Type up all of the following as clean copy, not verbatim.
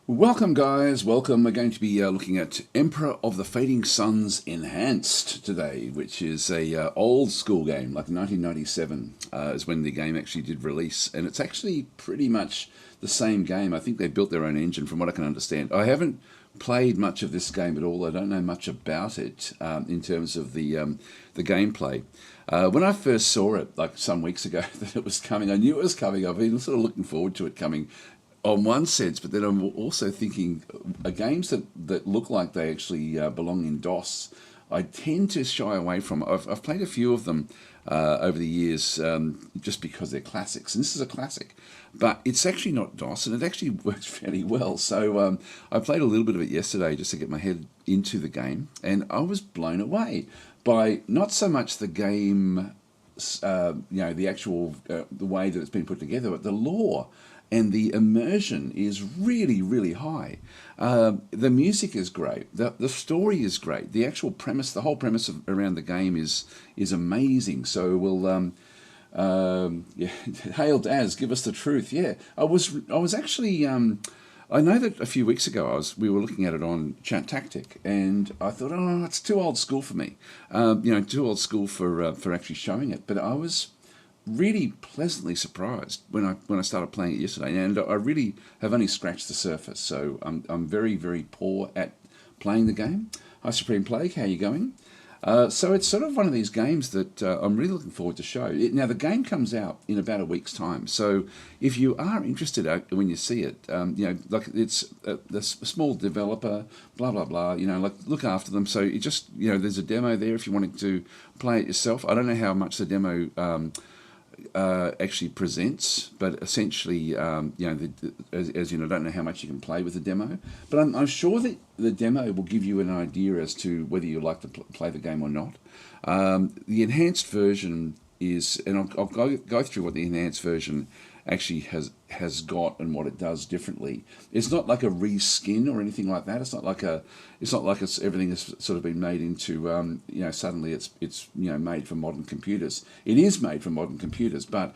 Welcome guys, welcome. We're going to be looking at Emperor of the Fading Suns Enhanced today, which is a old school game, like 1997 is when the game actually did release, and it's actually pretty much the same game. I think they built their own engine from what I can understand. I haven't played much of this game at all. I don't know much about it in terms of the gameplay. When I first saw it, like some weeks ago, that it was coming, I knew it was coming. I've been sort of looking forward to it coming on one sense, but then I'm also thinking games that look like they actually belong in DOS, I tend to shy away from. I've played a few of them over the years just because they're classics, and this is a classic, but it's actually not DOS, and it actually works fairly well. So I played a little bit of it yesterday just to get my head into the game, and I was blown away by not so much the game, the actual the way that it's been put together, but the lore. And the immersion is really, really high. The music is great. The story is great. The actual premise, the whole premise around the game is amazing. So we'll, yeah, hail Daz, give us the truth. Yeah, I was actually, I know that a few weeks ago we were looking at it on DasTactic, and I thought, oh, it's too old school for me. Too old school for actually showing it. But I was really pleasantly surprised when I started playing it yesterday, and I really have only scratched the surface. So I'm very, very poor at playing the game. Hi Supreme Plague, how you going? So it's sort of one of these games that I'm really looking forward to show. Now the game comes out in about a week's time, so if you are interested when you see it, like it's a small developer, blah blah blah. Like look after them. So it just there's a demo there if you wanted to play it yourself. I don't know how much the demo actually presents, but essentially, as you know, I don't know how much you can play with the demo, but I'm sure that the demo will give you an idea as to whether you like to play the game or not. The enhanced version is, and I'll go through what the enhanced version actually has got and what it does differently. It's not like a reskin or anything like that. It's not like everything has sort of been made into suddenly it's made for modern computers. It is made for modern computers, but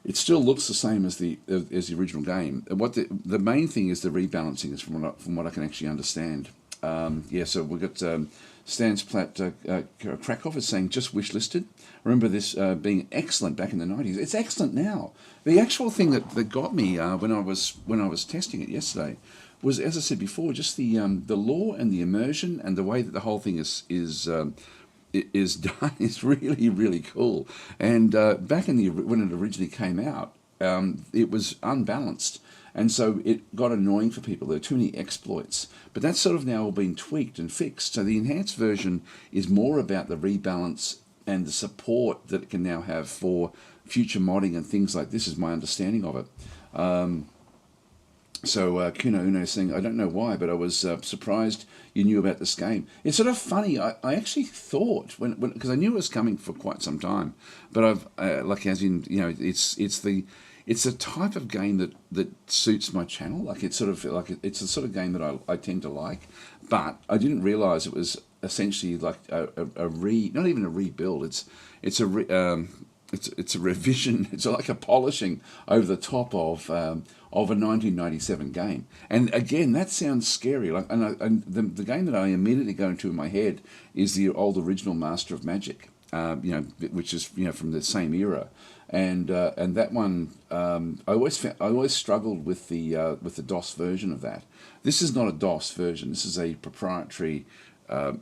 it still looks the same as the original game. What the main thing is the rebalancing, is from what I can actually understand. So we've got Stans Platt Krakow is saying just wishlisted. Remember this being excellent back in the 90s. It's excellent now. The actual thing that got me when I was testing it yesterday was, as I said before, just the lore and the immersion and the way that the whole thing is done is really, really cool. And back when it originally came out, it was unbalanced. And so it got annoying for people. There were too many exploits. But that's sort of now all been tweaked and fixed. So the enhanced version is more about the rebalance and the support that it can now have for future modding and things like this, is my understanding of it. Kuno Uno is saying, I don't know why, but I was surprised you knew about this game. It's sort of funny. I actually thought, because I knew it was coming for quite some time, but I've, it's a type of game that suits my channel. Like it's the sort of game that I tend to like, but I didn't realize it was essentially like not even a rebuild. It's a revision. It's like a polishing over the top of a 1997 game. And again, that sounds scary. And the game that I immediately go into in my head is the old original Master of Magic, which is from the same era. And that one, I always struggled with the DOS version of that. This is not a DOS version. This is a proprietary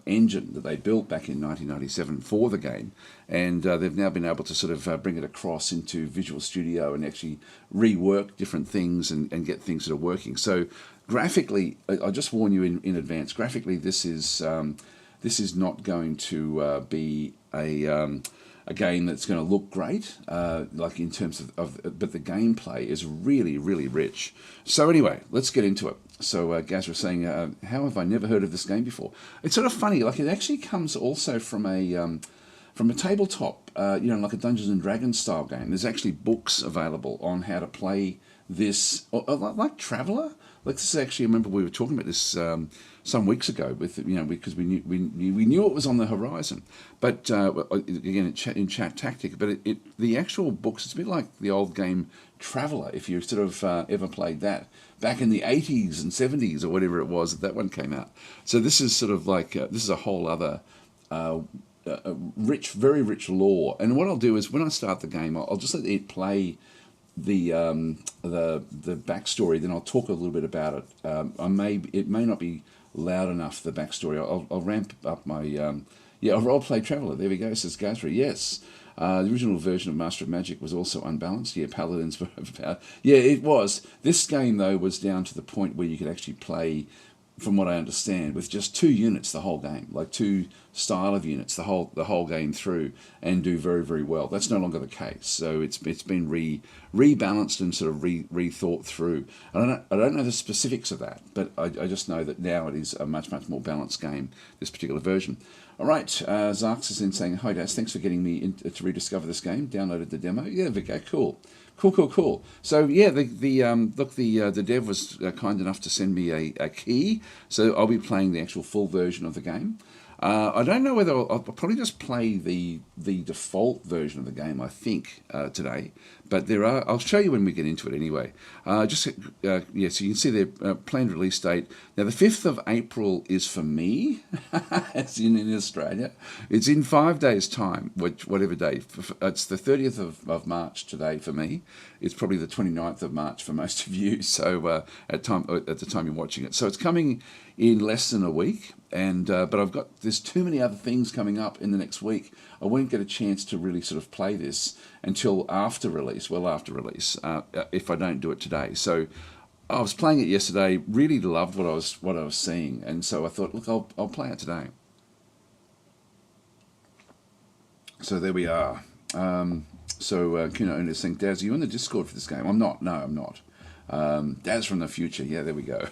engine that they built back in 1997 for the game, and they've now been able to sort of bring it across into Visual Studio and actually rework different things and get things that are working. So graphically, I'll just warn you in advance. Graphically, this is not going to be a game that's going to look great, like in terms but the gameplay is really, really rich. So anyway, let's get into it. So Gaz was saying, how have I never heard of this game before? It's sort of funny, like it actually comes also from a tabletop, like a Dungeons and Dragons style game. There's actually books available on how to play this, like Traveller. Like this is actually, I remember we were talking about this some weeks ago with because we knew it was on the horizon, but again in chat tactic. But the actual books, it's a bit like the old game Traveller, if you sort of ever played that back in the 80s and 70s or whatever it was that one came out. So this is sort of like this is a whole other very rich lore. And what I'll do is when I start the game, I'll just let it play the backstory. Then I'll talk a little bit about it. It may not be loud enough, the backstory. I'll ramp up my I'll role play Traveller. There we go, says Gazri. Yes. The original version of Master of Magic was also unbalanced. Yeah, Paladins were about. Yeah, it was. This game, though, was down to the point where you could actually play, from what I understand, with just 2 units the whole game, like 2 style of units the whole game through, and do very, very well. That's no longer the case. So it's been rebalanced and sort of rethought through. I don't know the specifics of that, but I just know that now it is a much more balanced game, this particular version. All right, Zarks is in saying, hi Daz, thanks for getting me to rediscover this game. Downloaded the demo. Yeah, there we go. Cool. So yeah, the dev was kind enough to send me a key, so I'll be playing the actual full version of the game. I don't know whether I'll probably just play the default version of the game, I think, today. But I'll show you when we get into it anyway. So you can see the planned release date. Now, the 5th of April is for me, as in Australia. It's in 5 days' time, whatever day. It's the 30th of March today for me. It's probably the 29th of March for most of you, so at the time you're watching it. So it's coming in less than a week, but there's too many other things coming up in the next week. I won't get a chance to really sort of play this until after release, if I don't do it today. So I was playing it yesterday, really loved what I was seeing, and so I thought, look, I'll play it today. So there we are. Kuno Owner is saying, Daz, are you in the Discord for this game? I'm not. No, I'm not. Daz from the future. Yeah, there we go.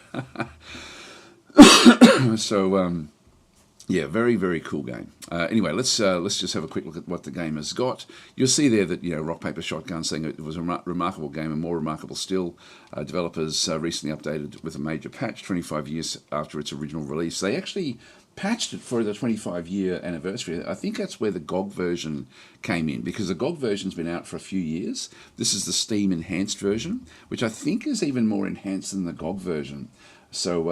So, very, very cool game. Anyway, let's just have a quick look at what the game has got. You'll see there that, Rock, Paper, Shotgun saying it was a remarkable game, and more remarkable still, developers recently updated with a major patch 25 years after its original release. They actually patched it for the 25-year anniversary. I think that's where the GOG version came in, because the GOG version's been out for a few years. This is the Steam enhanced version, which I think is even more enhanced than the GOG version. So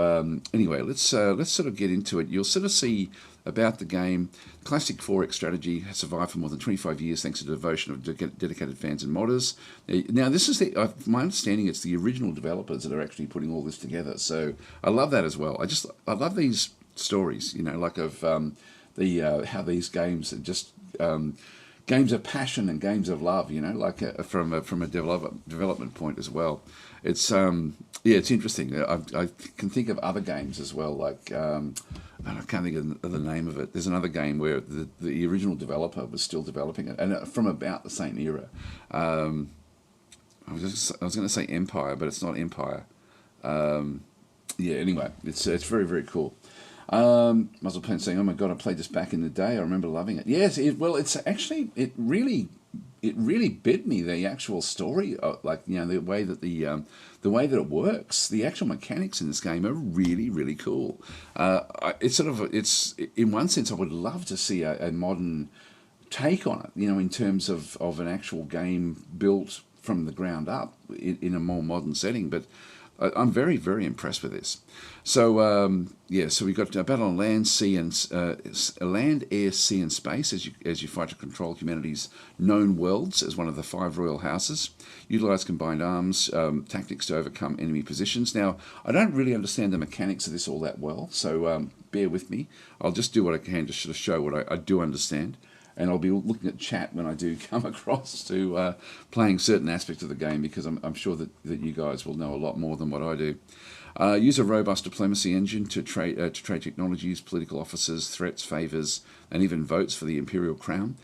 anyway, let's sort of get into it. You'll sort of see about the game. Classic 4X strategy has survived for more than 25 years thanks to the devotion of dedicated fans and modders. Now, this is my understanding, it's the original developers that are actually putting all this together. So I love that as well. I love these stories, like of how these games are just games of passion and games of love, from a development point as well. It's it's interesting. I can think of other games as well, like I can't think of the name of it. There's another game where the original developer was still developing it, and from about the same era. I was going to say Empire, but it's not Empire. Anyway, it's very, very cool. Muzzle Pen saying, "Oh my God, I played this back in the day. I remember loving it." Yes, it really bit me, the actual story, the way that the way that it works. The actual mechanics in this game are really, really cool. It's in one sense, I would love to see a modern take on it. In terms of an actual game built from the ground up in a more modern setting, but. I'm very, very impressed with this. So so we've got a battle on land, sea, and land, air, sea, and space as you fight to control humanity's known worlds as one of the 5 royal houses. Utilise combined arms tactics to overcome enemy positions. Now, I don't really understand the mechanics of this all that well, so bear with me. I'll just do what I can to sort of show what I do understand. And I'll be looking at chat when I do come across to playing certain aspects of the game, because I'm sure that you guys will know a lot more than what I do. Use a robust diplomacy engine to trade technologies, political officers, threats, favours, and even votes for the imperial crown.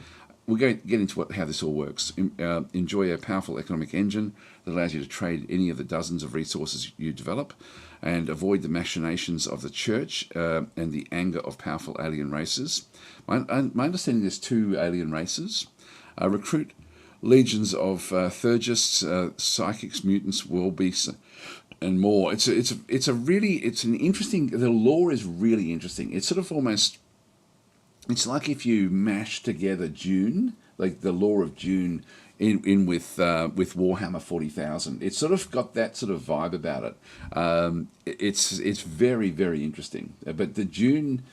We're going to get into how this all works. Enjoy a powerful economic engine that allows you to trade any of the dozens of resources you develop, and avoid the machinations of the church and the anger of powerful alien races. My understanding, there's 2 alien races. Recruit legions of Thurgists, psychics, mutants, world beasts, and more. It's an interesting. The lore is really interesting. It's sort of almost. It's like if you mash together Dune, like the lore of Dune, in with Warhammer 40,000. It's sort of got that sort of vibe about it. It's very very interesting. But the Dune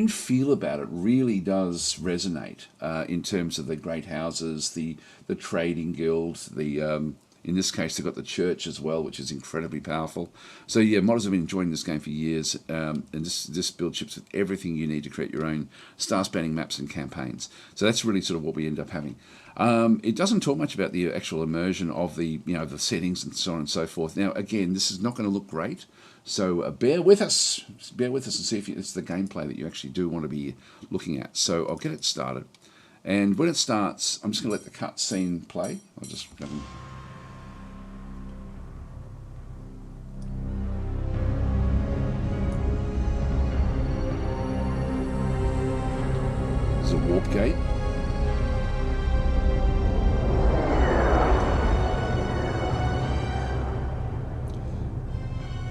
feel about it really does resonate in terms of the great houses, the trading guilds, in this case, they've got the church as well, which is incredibly powerful. So yeah, modders have been enjoying this game for years, and this build ships with everything you need to create your own star-spanning maps and campaigns. So that's really sort of what we end up having. It doesn't talk much about the actual immersion of the the settings and so on and so forth. Now, again, this is not going to look great, so bear with us. Bear with us and see if it's the gameplay that you actually do want to be looking at. So I'll get it started, and when it starts, I'm just going to let the cutscene play. I'll just There's a warp gate.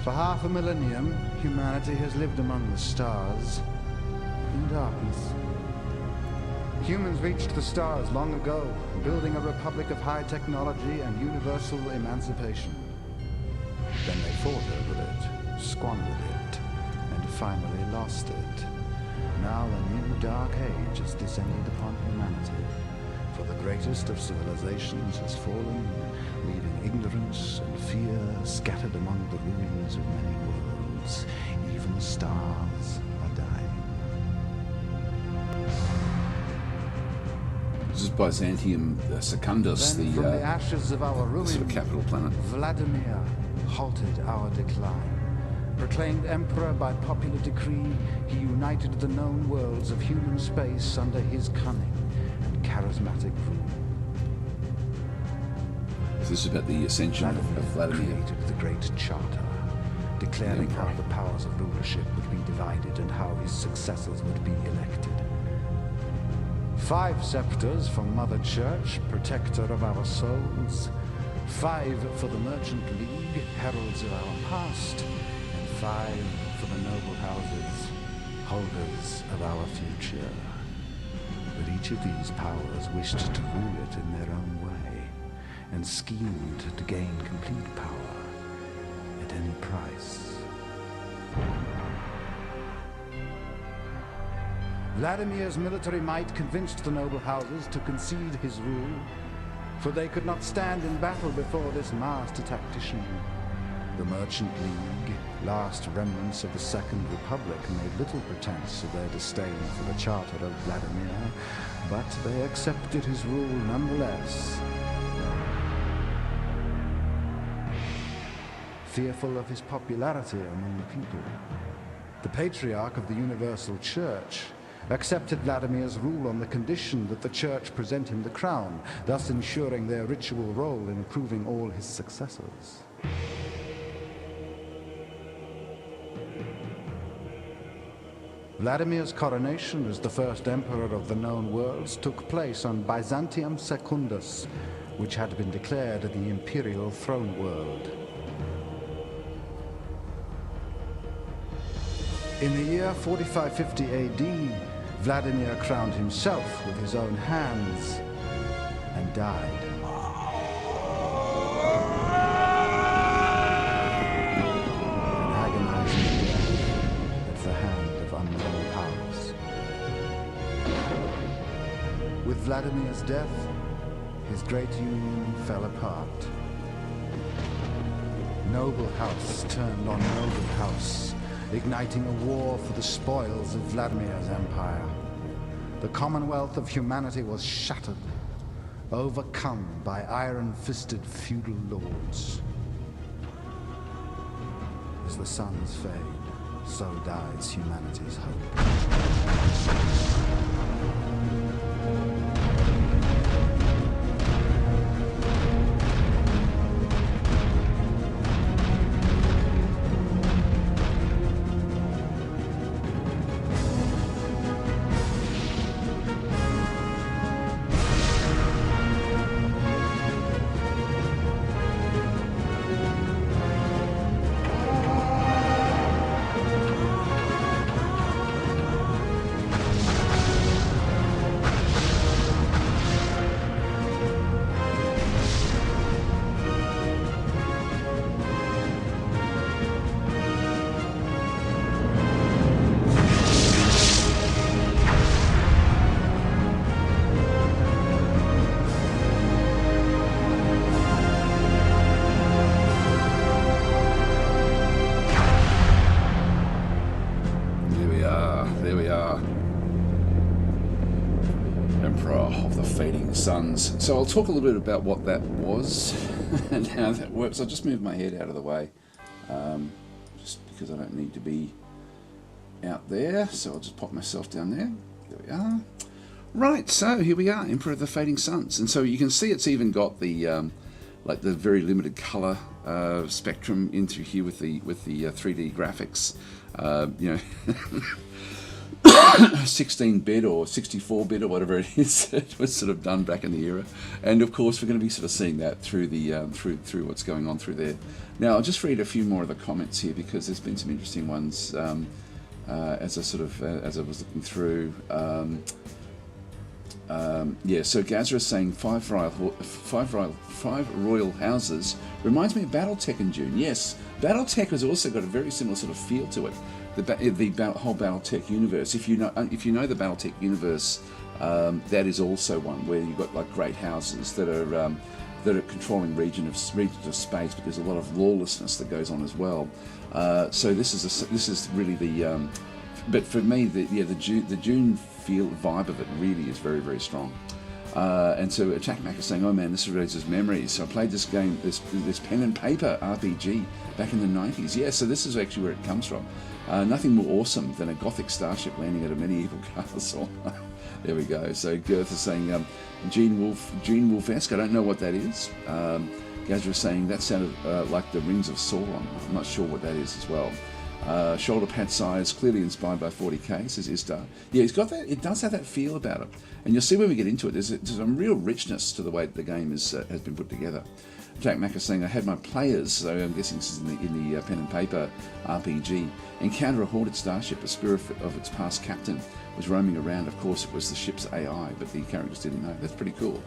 For half a millennium, humanity has lived among the stars in darkness. Humans reached the stars long ago, building a republic of high technology and universal emancipation. Then they fought over it, squandered it, and finally lost it. Now a new dark age has descended upon humanity, for the greatest of civilizations has fallen, leaving ignorance and fear scattered among the ruins of many worlds. Even stars are dying. This is Byzantium Secundus, Then from the ashes of our ruins, sort of capital planet. Vladimir halted our decline. Proclaimed emperor by popular decree, he united the known worlds of human space under his cunning and charismatic rule. This is about the ascension of Vladimir. Created the Great Charter, declaring how the powers of rulership would be divided and how his successors would be elected. 5 scepters for Mother Church, protector of our souls. 5 for the Merchant League, heralds of our past. 5 for the noble houses, holders of our future. But each of these powers wished to rule it in their own way, and schemed to gain complete power at any price. Vladimir's military might convinced the noble houses to concede his rule, for they could not stand in battle before this master tactician. The Merchant League, last remnants of the Second Republic, made little pretense of their disdain for the Charter of Vladimir, but they accepted his rule nonetheless. Fearful of his popularity among the people, the Patriarch of the Universal Church accepted Vladimir's rule on the condition that the Church present him the crown, thus ensuring their ritual role in approving all his successors. Vladimir's coronation as the first emperor of the known worlds took place on Byzantium Secundus, which had been declared the imperial throne world. In the year 4550 AD, Vladimir crowned himself with his own hands and died. An agonizing death at the hand of unknown powers. With Vladimir's death, his great union fell apart. Noble house turned on noble house, igniting a war for the spoils of Vladimir's empire. The commonwealth of humanity was shattered, overcome by iron-fisted feudal lords. As the suns fade, so dies humanity's hope. of the Fading Suns. So I'll talk a little bit about what that was and how that works. I'll just move my head out of the way, just because I don't need to be out there. So I'll just pop myself down there. There we are. Right, so here we are, Emperor of the Fading Suns. And so you can see it's even got the like the very limited color spectrum in through here with the 3D graphics. You know, 16-bit or 64-bit or whatever it is. It was sort of done back in the era, and of course we're going to be sort of seeing that through the through what's going on through there. Now I'll just read a few more of the comments here because there's been some interesting ones as I sort of as I was looking through. Yeah, so Gazra is saying five royal houses reminds me of BattleTech in June. Yes, BattleTech has also got a very similar sort of feel to it. The whole BattleTech universe. If you know the BattleTech universe, that is also one where you've got like great houses that are controlling regions of space, but there's a lot of lawlessness that goes on as well. So this is really the. But for me, the June vibe of it really is very, very strong. And so Attack Mac is saying, "Oh man, this raises memories." So I played this game, this pen and paper RPG back in the 90s. Yeah, so this is actually where it comes from. Nothing more awesome than a Gothic starship landing at a medieval castle. There we go. So Girth is saying, Gene Wolf-esque. I don't know what that is. Gazra is saying that sounded like the Rings of Sauron. I'm not sure what that is as well. Shoulder pad size, clearly inspired by 40k, says Istar. Yeah, it's got that. It does have that feel about it, and you'll see when we get into it. There's some real richness to the way that the game has been put together. Jack Mack is saying, I had my players, so I'm guessing this is in the pen and paper RPG, encounter a haunted starship. A spirit of its past captain was roaming around. Of course, it was the ship's AI, but the characters didn't know. That's pretty cool.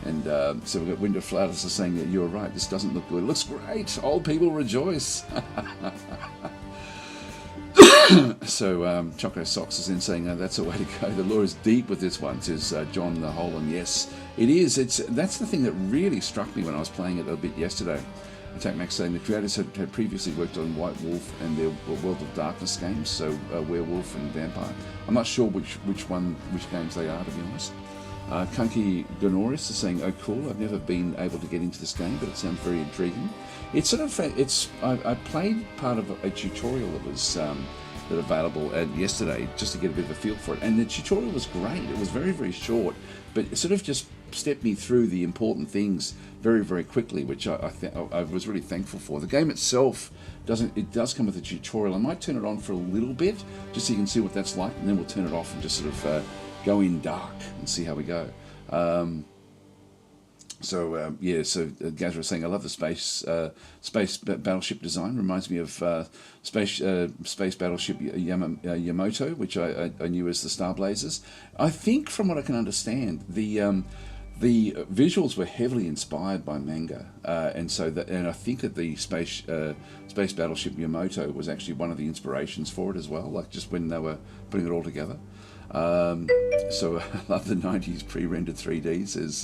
And so we've got Window Flatus is saying that you're right. This doesn't look good. It looks great. Old people rejoice. So Choco Socks is then saying, that's the way to go. The lore is deep with this one, says John the Holland. Yes, it is. That's the thing that really struck me when I was playing it a bit yesterday. Attack Max saying the creators had previously worked on White Wolf and their World of Darkness games, so Werewolf and Vampire. I'm not sure which games they are, to be honest. Kunky Gonoris is saying, oh cool, I've never been able to get into this game, but it sounds very intriguing. It's sort of, I played part of a tutorial that was available yesterday just to get a bit of a feel for it, and the tutorial was great. It was very, very short, but it sort of just stepped me through the important things very, very quickly, which I was really thankful for. The game itself does come with a tutorial. I might turn it on for a little bit just so you can see what that's like, and then we'll turn it off and just sort of go in dark and see how we go. So Gazra was saying, I love the space battleship design. Reminds me of space battleship Yamato, which I knew as the Star Blazers. I think, from what I can understand, the visuals were heavily inspired by manga, and I think that the space battleship Yamato was actually one of the inspirations for it as well. Like just when they were putting it all together. So I love the 90s pre-rendered 3Ds as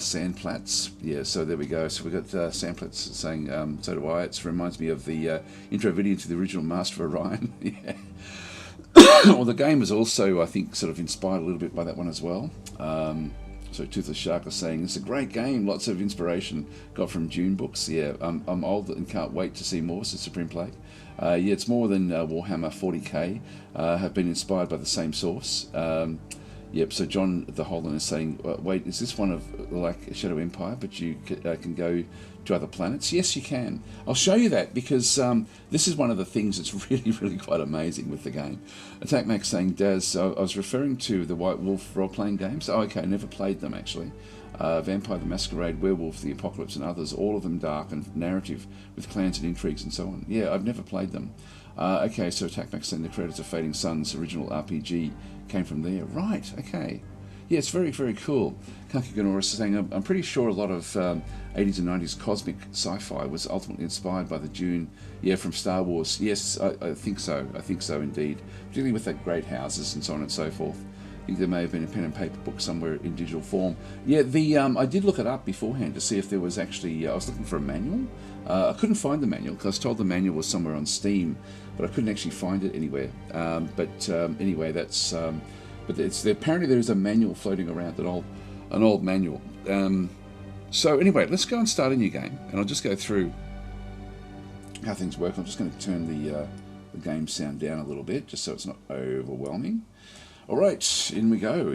Sandplats. Yeah, so there we go. So we've got Sandplats saying, so do I. It reminds me of the intro video to the original Master of Orion. Yeah. Well, the game was also, I think, sort of inspired a little bit by that one as well. So Toothless Shark is saying, it's a great game, lots of inspiration got from Dune books. Yeah, I'm old and can't wait to see more, says Supreme Plague. Yeah, it's more than Warhammer 40k, have been inspired by the same source. Yep, so John the Holland is saying, wait, is this one of like Shadow Empire, but you can go to other planets? Yes, you can. I'll show you that, because this is one of the things that's really, really quite amazing with the game. Attack Max saying, Daz, I was referring to the White Wolf role-playing games. Oh, okay, I never played them, actually. Vampire the Masquerade, Werewolf, the Apocalypse, and others, all of them dark and narrative with clans and intrigues and so on. Yeah, I've never played them. Okay, so Attack Max saying the creators of Fading Suns original RPG came from there. Right, okay. Yeah, it's very, very cool. Kanki Ganora is saying, I'm pretty sure a lot of 80s and 90s cosmic sci-fi was ultimately inspired by the Dune, from Star Wars. Yes, I think so. I think so indeed. Particularly with that great houses and so on and so forth. I think there may have been a pen and paper book somewhere in digital form. Yeah, I did look it up beforehand to see if there was actually, I was looking for a manual. I couldn't find the manual because I was told the manual was somewhere on Steam, but I couldn't actually find it anywhere. Anyway, that's but apparently there is a manual floating around, an old manual. So anyway, let's go and start a new game, and I'll just go through how things work. I'm just going to turn the game sound down a little bit, just so it's not overwhelming. All right, in we go.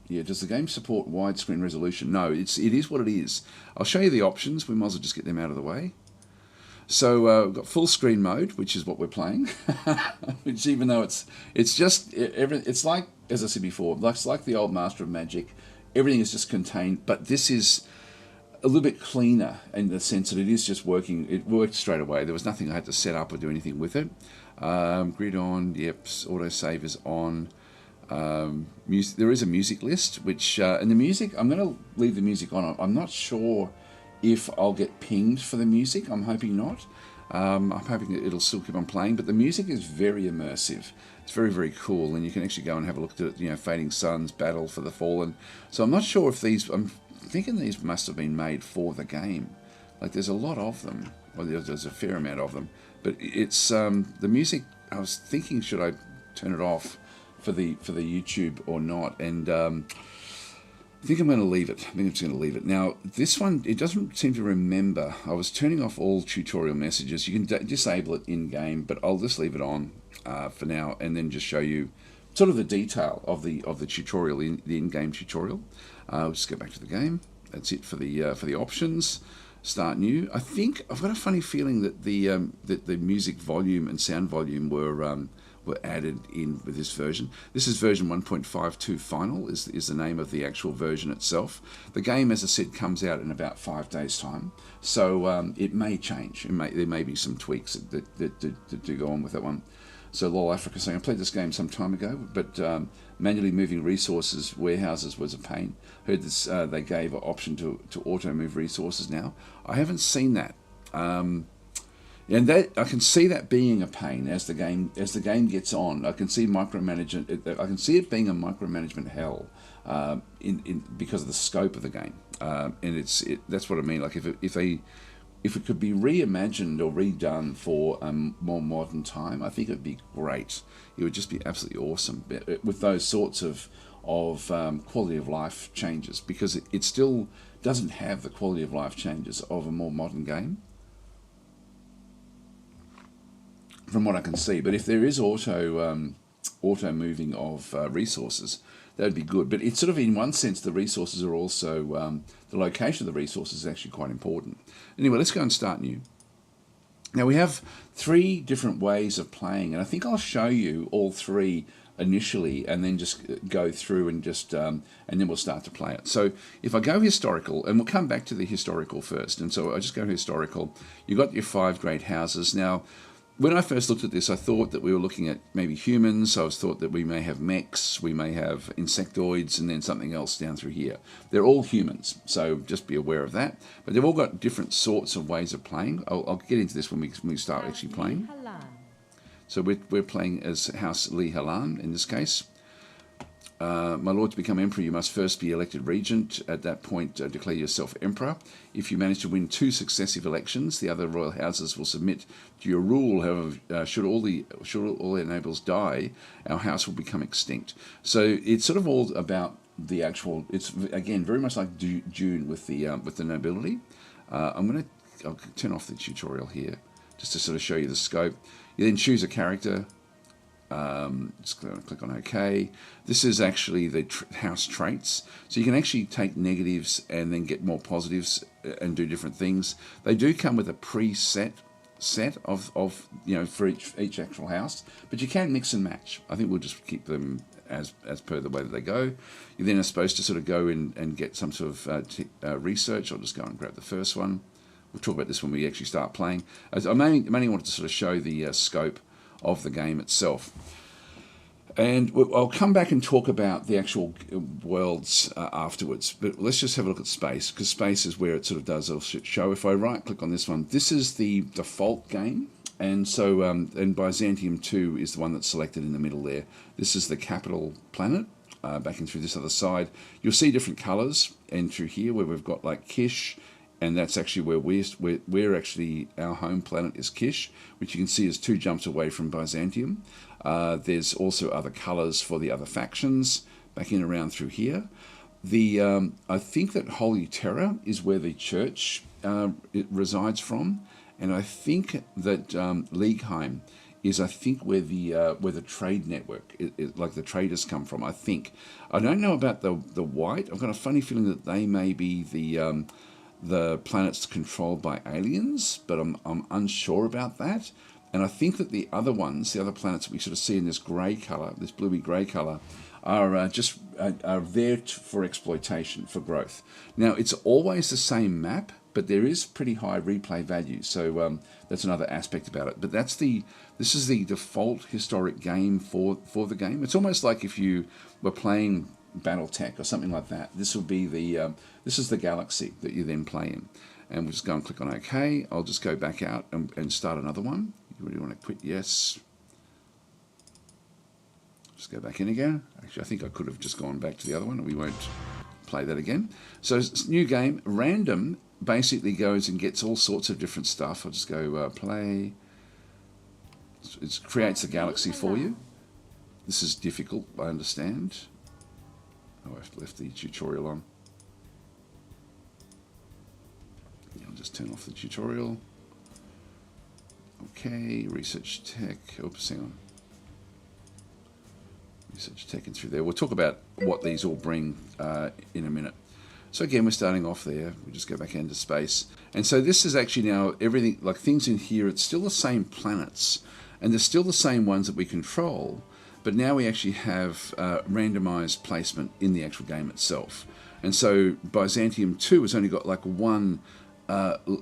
Yeah, does the game support widescreen resolution? No, it is what it is. I'll show you the options. We might as well just get them out of the way. So we've got full screen mode, which is what we're playing. Which, even though it's like, as I said before, it's like the old Master of Magic. Everything is just contained, but this is a little bit cleaner in the sense that it is just working. It worked straight away. There was nothing I had to set up or do anything with it. Grid on, yep. Autosave is on. There is a music list, which and the music, I'm going to leave the music on. I'm not sure if I'll get pinged for the music. I'm hoping not. I'm hoping that it'll still keep on playing, but the music is very immersive. It's very, very cool, and you can actually go and have a look at it. You know, Fading Suns, Battle for the Fallen. So I'm not sure if these. I'm thinking these must have been made for the game. Like, there's a lot of them. Well, there's a fair amount of them, but it's the music. I was thinking, should I turn it off for the YouTube or not? And I think I'm going to leave it. I think I'm just going to leave it. Now, this one, it doesn't seem to remember. I was turning off all tutorial messages. You can disable it in-game, but I'll just leave it on for now, and then just show you sort of the detail of the tutorial, the in-game tutorial. We'll just go back to the game. That's it for the options. Start new. I think I've got a funny feeling that the music volume and sound volume were added in with this version. This is version 1.52 final is the name of the actual version itself. The game, as I said, comes out in about 5 days' time, so it may change. There may be some tweaks that do go on with that one. So LOL Africa saying, I played this game some time ago, but manually moving warehouses was a pain. Heard this they gave an option to auto move resources now. I haven't seen that. And that, I can see that being a pain as the game gets on. I can see micromanagement. I can see it being a micromanagement hell because of the scope of the game. And that's what I mean. Like if it could be reimagined or redone for a more modern time, I think it would be great. It would just be absolutely awesome with those sorts of quality of life changes, because it still doesn't have the quality of life changes of a more modern game, from what I can see. But if there is auto moving of resources, that would be good. But it's sort of, in one sense, the resources are also the location of the resources is actually quite important. Anyway, let's go and start new. Now we have 3 different ways of playing, and I think I'll show you all 3 initially, and then just go through and and then we'll start to play it. So if I go historical, and we'll come back to the historical first, and so I just go historical. You've got your 5 great houses. Now, when I first looked at this, I thought that we were looking at maybe humans. I thought that we may have mechs, we may have insectoids, and then something else down through here. They're all humans, so just be aware of that. But they've all got different sorts of ways of playing. I'll get into this when we start actually playing. So we're playing as House Li Halan in this case. My lord, to become emperor, you must first be elected regent. At that point, declare yourself emperor. If you manage to win 2 successive elections, the other royal houses will submit to your rule. However, should all their nobles die, our house will become extinct. So it's sort of all about the actual. It's again very much like Dune with the nobility. I'll turn off the tutorial here just to sort of show you the scope. You then choose a character. Just click on OK. This is actually the house traits. So you can actually take negatives and then get more positives and do different things. They do come with a preset set of for each actual house, but you can mix and match. I think we'll just keep them as per the way that they go. You then are supposed to sort of go in and get some sort of research. I'll just go and grab the first one. We'll talk about this when we actually start playing. I mainly wanted to sort of show the scope of the game itself. And I'll come back and talk about the actual worlds afterwards, but let's just have a look at space, because space is where it sort of does show. If I right click on this one, this is the default game, and so and Byzantium 2 is the one that's selected in the middle there. This is the capital planet. Back in through this other side, you'll see different colors, and through here where we've got like Kish and that's actually where we're actually, our home planet is Kish, which you can see is 2 jumps away from Byzantium. There's also other colours for the other factions back in around through here. I think that Holy Terror is where the church it resides from, and I think that Liegheim is, I think, where the trade network, like the traders come from. I think. I don't know about the white. I've got a funny feeling that they may be the planets controlled by aliens, but I'm unsure about that. And I think that the other ones, the other planets that we sort of see in this grey colour, this bluey grey colour, are there for exploitation, for growth. Now, it's always the same map, but there is pretty high replay value, so that's another aspect about it. But this is the default historic game for the game. It's almost like if you were playing BattleTech or something like that. This would be this is the galaxy that you then play in. And we'll just go and click on OK. I'll just go back out and start another one. You really want to quit? Yes. Just go back in again. Actually, I think I could have just gone back to the other one, and we won't play that again. So it's new game. Random basically goes and gets all sorts of different stuff. I'll just go play. It creates a galaxy for you. This is difficult, I understand. Oh, I've left the tutorial on. I'll just turn off the tutorial. Okay, research tech. Oops, hang on. Research tech and through there. We'll talk about what these all bring in a minute. So again, we're starting off there. We just go back into space. And so this is actually now everything, like things in here, it's still the same planets. And they're still the same ones that we control. But now we actually have randomized placement in the actual game itself. And so Byzantium 2 has only got like one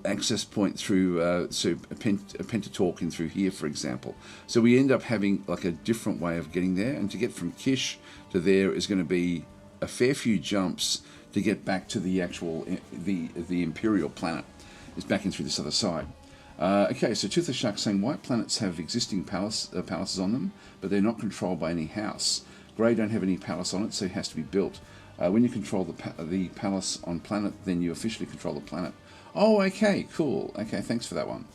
access point through so a pentatalk in through here, for example. So we end up having like a different way of getting there, and to get from Kish to there is going to be a fair few jumps to get back to the actual the imperial planet. It's back in through this other side. Okay, so Toothless Shark saying white planets have existing palaces on them, but they're not controlled by any house. Grey don't have any palace on it, so it has to be built. When you control the palace on planet, then you officially control the planet. Oh, okay, cool. Okay, thanks for that one.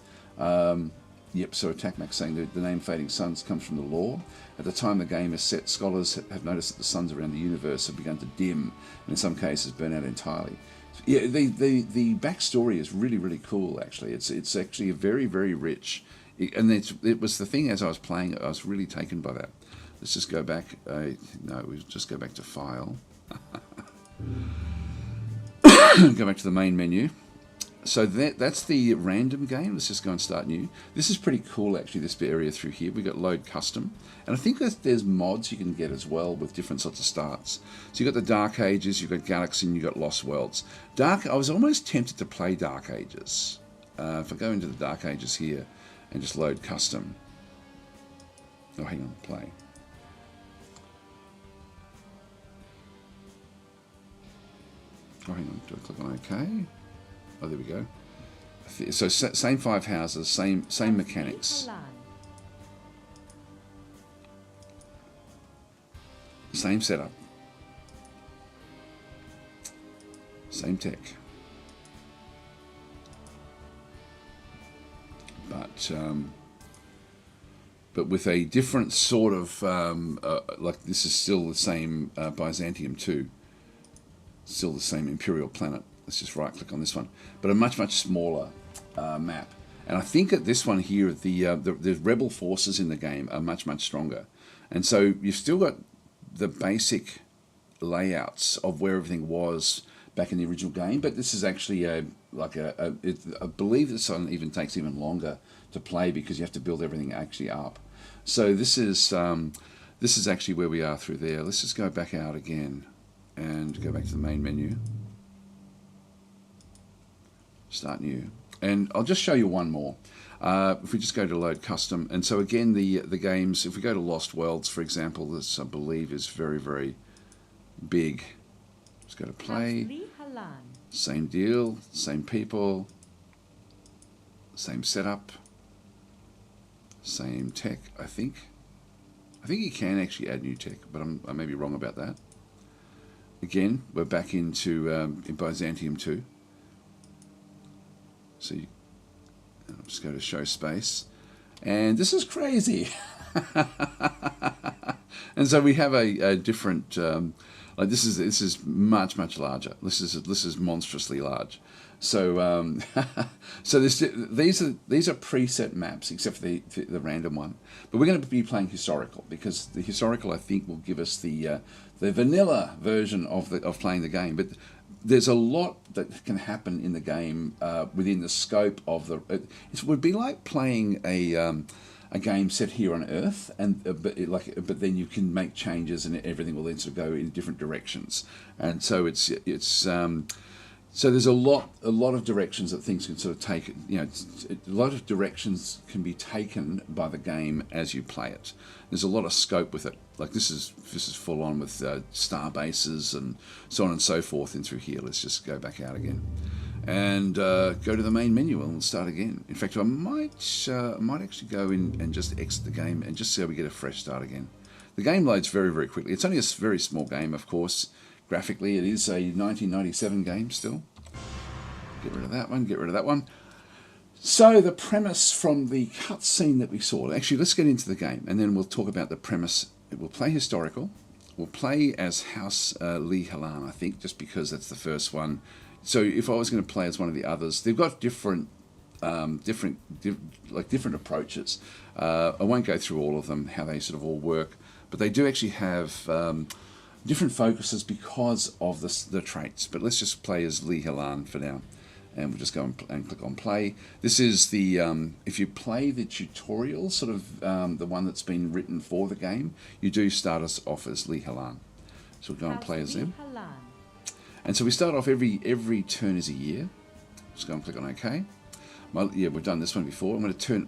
Yep, so Attack Max saying the name Fading Suns comes from the lore. At the time the game is set, scholars have noticed that the suns around the universe have begun to dim, and in some cases burn out entirely. Yeah, the backstory is really, really cool, actually. It's actually very, very rich. And it was the thing as I was playing it, I was really taken by that. Let's just go back. No, we'll just go back to File. Go back to the main menu. So that's the random game. Let's just go and start new. This is pretty cool, actually, this area through here. We've got Load Custom. And I think that there's mods you can get as well with different sorts of starts. So you've got the Dark Ages, you've got Galaxy, and you've got Lost Worlds. I was almost tempted to play Dark Ages. If I go into the Dark Ages here and just load Custom. Oh, hang on, play. Oh, hang on, do I click on OK? Oh, there we go. So same 5 houses, same mechanics. Same setup. Same tech. But with a different sort of, like this is still the same Byzantium 2. Still the same Imperial planet. Let's just right click on this one. But a much, much smaller map. And I think that this one here, the rebel forces in the game are much, much stronger. And so you've still got the basic layouts of where everything was back in the original game. But this is actually I believe this one even takes even longer to play because you have to build everything actually up. So this is actually where we are through there. Let's just go back out again and go back to the main menu. Start new. And I'll just show you one more. If we just go to load custom, and so again the games, if we go to Lost Worlds, for example, this I believe is very, very big. Let's go to play. Same deal, same people, same setup, same tech, I think. I think you can actually add new tech, but I may be wrong about that. Again, we're back into in Byzantium 2. So I'll just go to show space. And this is crazy. And so we have a different, like this is much larger. This is monstrously large. So so these are preset maps, except for the random one. But we're going to be playing historical, because the historical, I think, will give us the vanilla version of playing the game. But there's a lot that can happen in the game within the scope of the. It would be like playing a game set here on Earth, and but then you can make changes, and everything will then sort of go in different directions. And so it's so there's a lot of directions that things can sort of take. You know, a lot of directions can be taken by the game as you play it. There's a lot of scope with it. Like this is full on with star bases and so on and so forth. And through here, let's just go back out again, and go to the main menu and we'll start again. In fact, I might actually go in and just exit the game and just see how we get a fresh start again. The game loads very quickly. It's only a very small game, of course. Graphically, it is a 1997 game still. Get rid of that one, get rid of that one. So the premise from the cutscene that we saw, actually let's get into the game and then we'll talk about the premise. We'll play historical. We'll play as House Lee Halan, I think, just because that's the first one. So if I was going to play as one of the others, they've got different approaches. I won't go through all of them, how they sort of all work, but they do actually have different focuses because of the traits. But let's just play as Lee Halan for now. And we'll just go and click on play. This is the, if you play the tutorial, sort of the one that's been written for the game, you do start us off as Lee Halan. So we'll go and play as them. And so we start off every turn is a year. Just go and click on OK. Yeah, we've done this one before. I'm going to turn,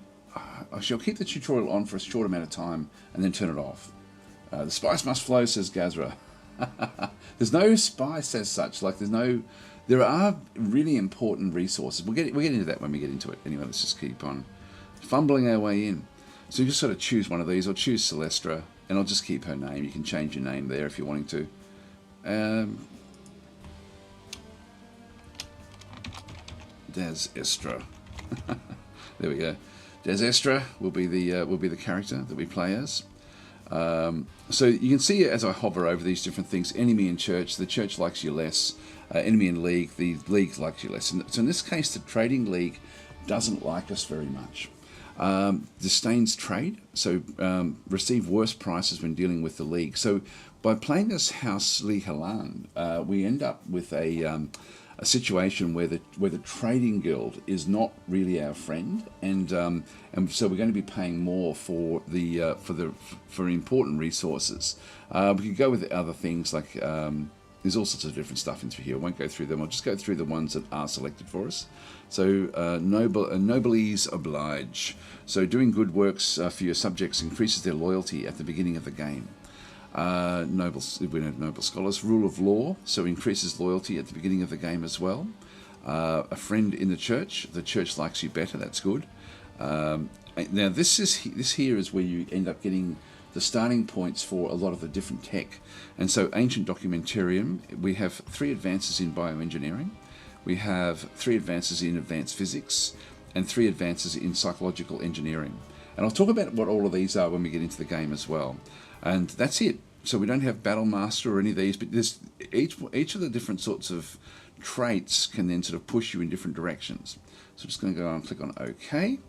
actually I'll keep the tutorial on for a short amount of time and then turn it off. The spice must flow, says Gazra. There's no spice as such, like there are really important resources. We'll get into that when we get into it. Anyway, let's just keep on fumbling our way in. So you just sort of choose one of these. I'll choose Celestra, and I'll just keep her name. You can change your name there if you're wanting to. DasTactic. There we go. DasTactic will be the character that we play as. So you can see as I hover over these different things, enemy in church, the church likes you less, enemy in league, the league likes you less. And so in this case, the trading league doesn't like us very much. Disdains trade, so receive worse prices when dealing with the league. So by playing this House Lee Halan, we end up with a situation where the trading guild is not really our friend, and so we're going to be paying more for important resources. We could go with other things like there's all sorts of different stuff in through here. I won't go through them. I'll just go through the ones that are selected for us. So noblesse oblige. So doing good works for your subjects increases their loyalty at the beginning of the game. Noble scholars, rule of law, so increases loyalty at the beginning of the game as well. A friend in the church likes you better, that's good. Now this here is where you end up getting the starting points for a lot of the different tech. And so ancient documentarium, we have 3 advances in bioengineering, we have 3 advances in advanced physics, and 3 advances in psychological engineering. And I'll talk about what all of these are when we get into the game as well. And that's it. So we don't have Battle Master or any of these, but each of the different sorts of traits can then sort of push you in different directions. So I'm just going to go and click on OK.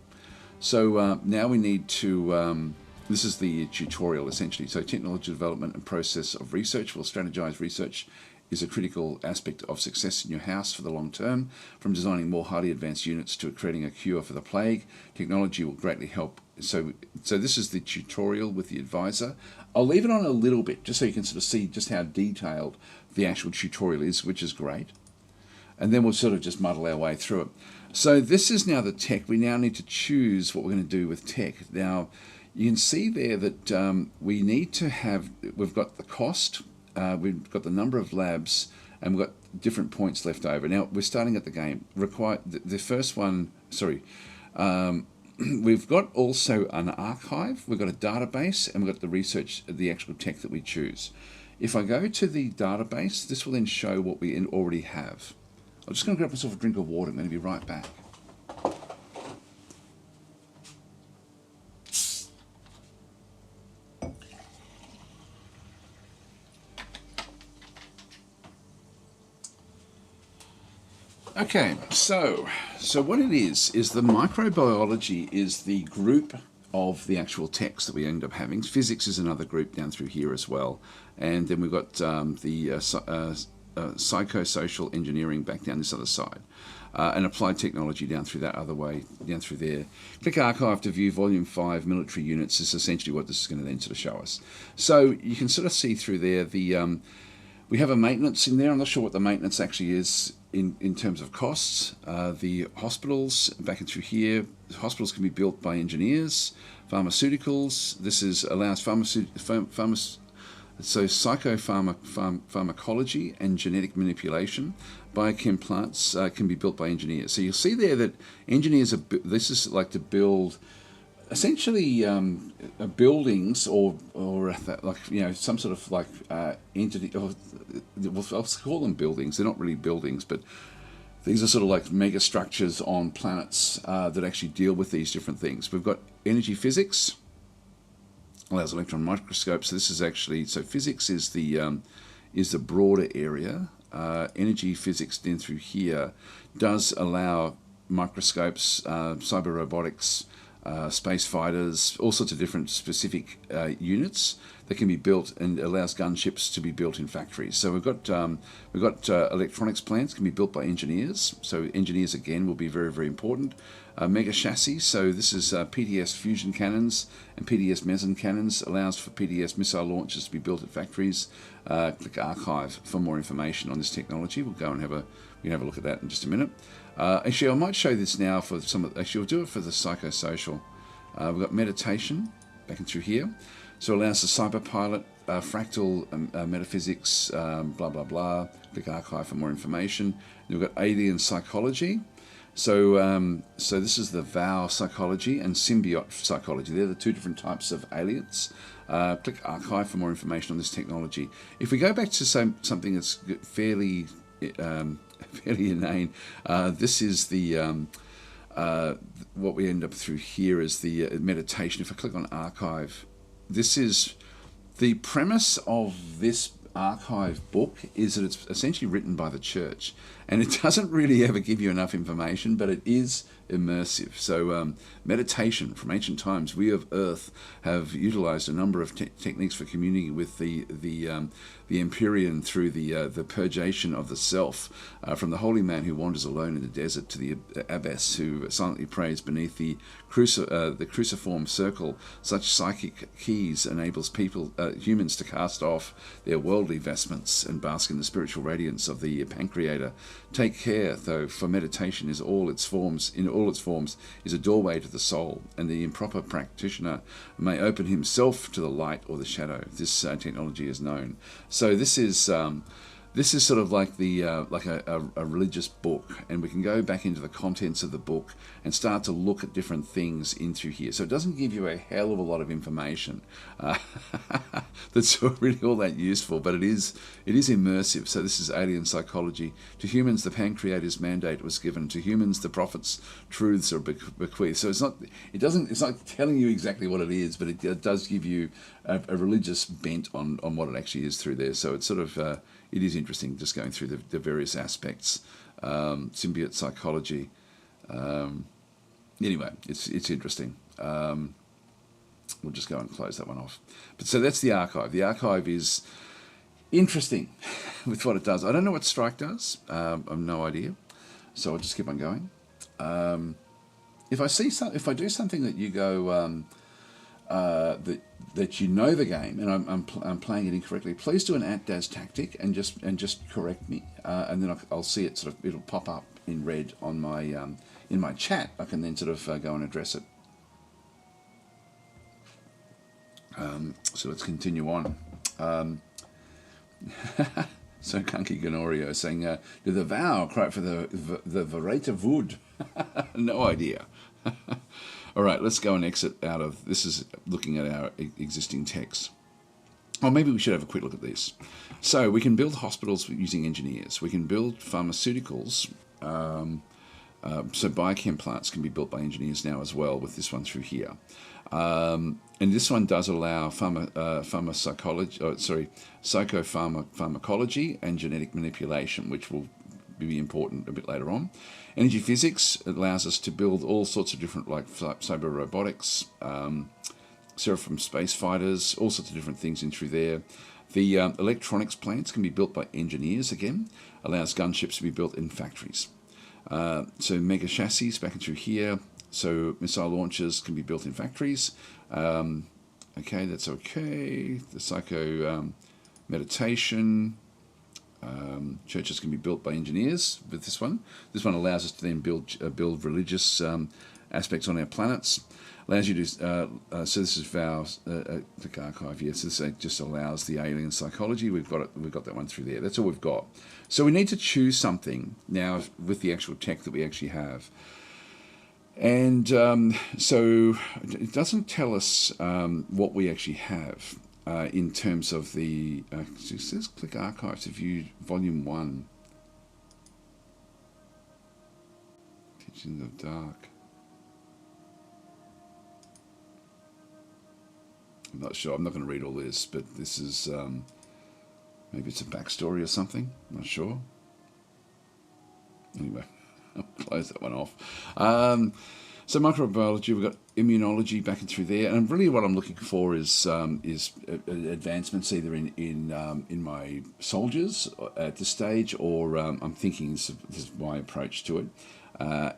So now we need to, this is the tutorial essentially. So technology development and process of research. We'll strategize research is a critical aspect of success in your house for the long term. From designing more highly advanced units to creating a cure for the plague, technology will greatly help. So this is the tutorial with the advisor. I'll leave it on a little bit just so you can sort of see just how detailed the actual tutorial is, which is great. And then we'll sort of just muddle our way through it. So this is now the tech. We now need to choose what we're going to do with tech. Now, you can see there that we need to have, we've got the cost, we've got the number of labs, and we've got different points left over. Now, we're starting at the game. The first one, sorry, we've got also an archive, we've got a database, and we've got the research, the actual tech that we choose. If I go to the database, this will then show what we already have. I'm just going to grab myself a drink of water. I'm going to be right back. Okay, so what it is the microbiology is the group of the actual text that we end up having. Physics is another group down through here as well, and then we've got psychosocial engineering back down this other side, and applied technology down through that other way, down through there. Click archive to view volume 5 military units is essentially what this is going to then sort of show us. So you can sort of see through there we have a maintenance in there. I'm not sure what the maintenance actually is in terms of costs. The hospitals, back and through here, hospitals can be built by engineers. Pharmaceuticals, this allows psychopharmacology and genetic manipulation. Biochem plants can be built by engineers. So you'll see there that engineers this is like to build essentially buildings or like, you know, some sort of like entity, or I'll call them buildings. They're not really buildings, but these are sort of like mega structures on planets that actually deal with these different things. We've got energy physics, allows electron microscopes. So this is actually, so physics is the broader area. Energy physics then through here does allow microscopes, cyber robotics, space fighters, all sorts of different specific units that can be built, and allows gunships to be built in factories. So we've got electronics plants can be built by engineers. So engineers again will be very, very important. Mega chassis. So this is PDS fusion cannons and PDS meson cannons, allows for PDS missile launchers to be built at factories. Click archive for more information on this technology. We'll go and have a look at that in just a minute. Actually, I might show this now for actually, we'll do it for the psychosocial. We've got meditation back and through here. So it allows the cyber pilot, fractal metaphysics, blah, blah, blah. Click archive for more information. Then we've got alien psychology. So this is the vow psychology and symbiote psychology. They're the two different types of aliens. Click archive for more information on this technology. If we go back to something that's fairly inane, this is the what we end up through here is the meditation. If I click on archive, this is the premise of this archive book is that it's essentially written by the church, and it doesn't really ever give you enough information, but it is immersive. So meditation from ancient times, we of Earth have utilized a number of techniques for communing with the Empyrean through the purgation of the self, from the holy man who wanders alone in the desert to the abbess who silently prays beneath the cruciform circle. Such psychic keys enables humans to cast off their worldly vestments and bask in the spiritual radiance of the pancreator. Take care, though, for meditation is all its forms is a doorway to the soul, and the improper practitioner may open himself to the light or the shadow. This technology is known. So this is sort of like a religious book, and we can go back into the contents of the book and start to look at different things in through here. So it doesn't give you a hell of a lot of information that's really all that useful, but it is immersive. So this is alien psychology. To humans, the pancreator's mandate was given. To humans, the prophet's truths are bequeathed. So it's not telling you exactly what it is, but it does give you a religious bent on what it actually is through there. So it's sort of it is interesting just going through the various aspects. Symbiote psychology. Anyway, it's interesting. We'll just go and close that one off. But so that's the archive. The archive is interesting with what it does. I don't know what Strike does. I have no idea. So I'll just keep on going. If I do something that you go that you know the game and I'm playing it incorrectly, please do an @DasTactic and just correct me, and then I'll see it it'll pop up in red on my in my chat. I can then sort of go and address it. So let's continue on. So Kunky Ganorio saying, "Do the vow cry for the Vereta Wood?" No idea. All right, let's go and exit out of this. Is looking at our existing text. Or maybe we should have a quick look at this. So we can build hospitals using engineers. We can build pharmaceuticals. So biochem plants can be built by engineers now as well with this one through here. And this one does allow psychopharmacology and genetic manipulation, which will be important a bit later on. Energy physics allows us to build all sorts of different, like cyber robotics, Seraphim space fighters, all sorts of different things in through there. The electronics plants can be built by engineers again, allows gunships to be built in factories. So mega chassis back in through here. So missile launchers can be built in factories. Okay, that's okay. The psycho meditation. Churches can be built by engineers with this one. This one allows us to then build religious aspects on our planets. Allows you to, so this is our click archive here. So this just allows the alien psychology. We've got that one through there. That's all we've got. So we need to choose something now with the actual tech that we actually have. And so it doesn't tell us what we actually have in terms of the, it says click archive to view volume 1. Teachings of Dark. I'm not sure. I'm not going to read all this, but this is maybe it's a backstory or something. I'm not sure. Anyway, I'll close that one off. So microbiology, we've got immunology back and through there, and really what I'm looking for is advancements either in my soldiers at this stage, or I'm thinking this is my approach to it,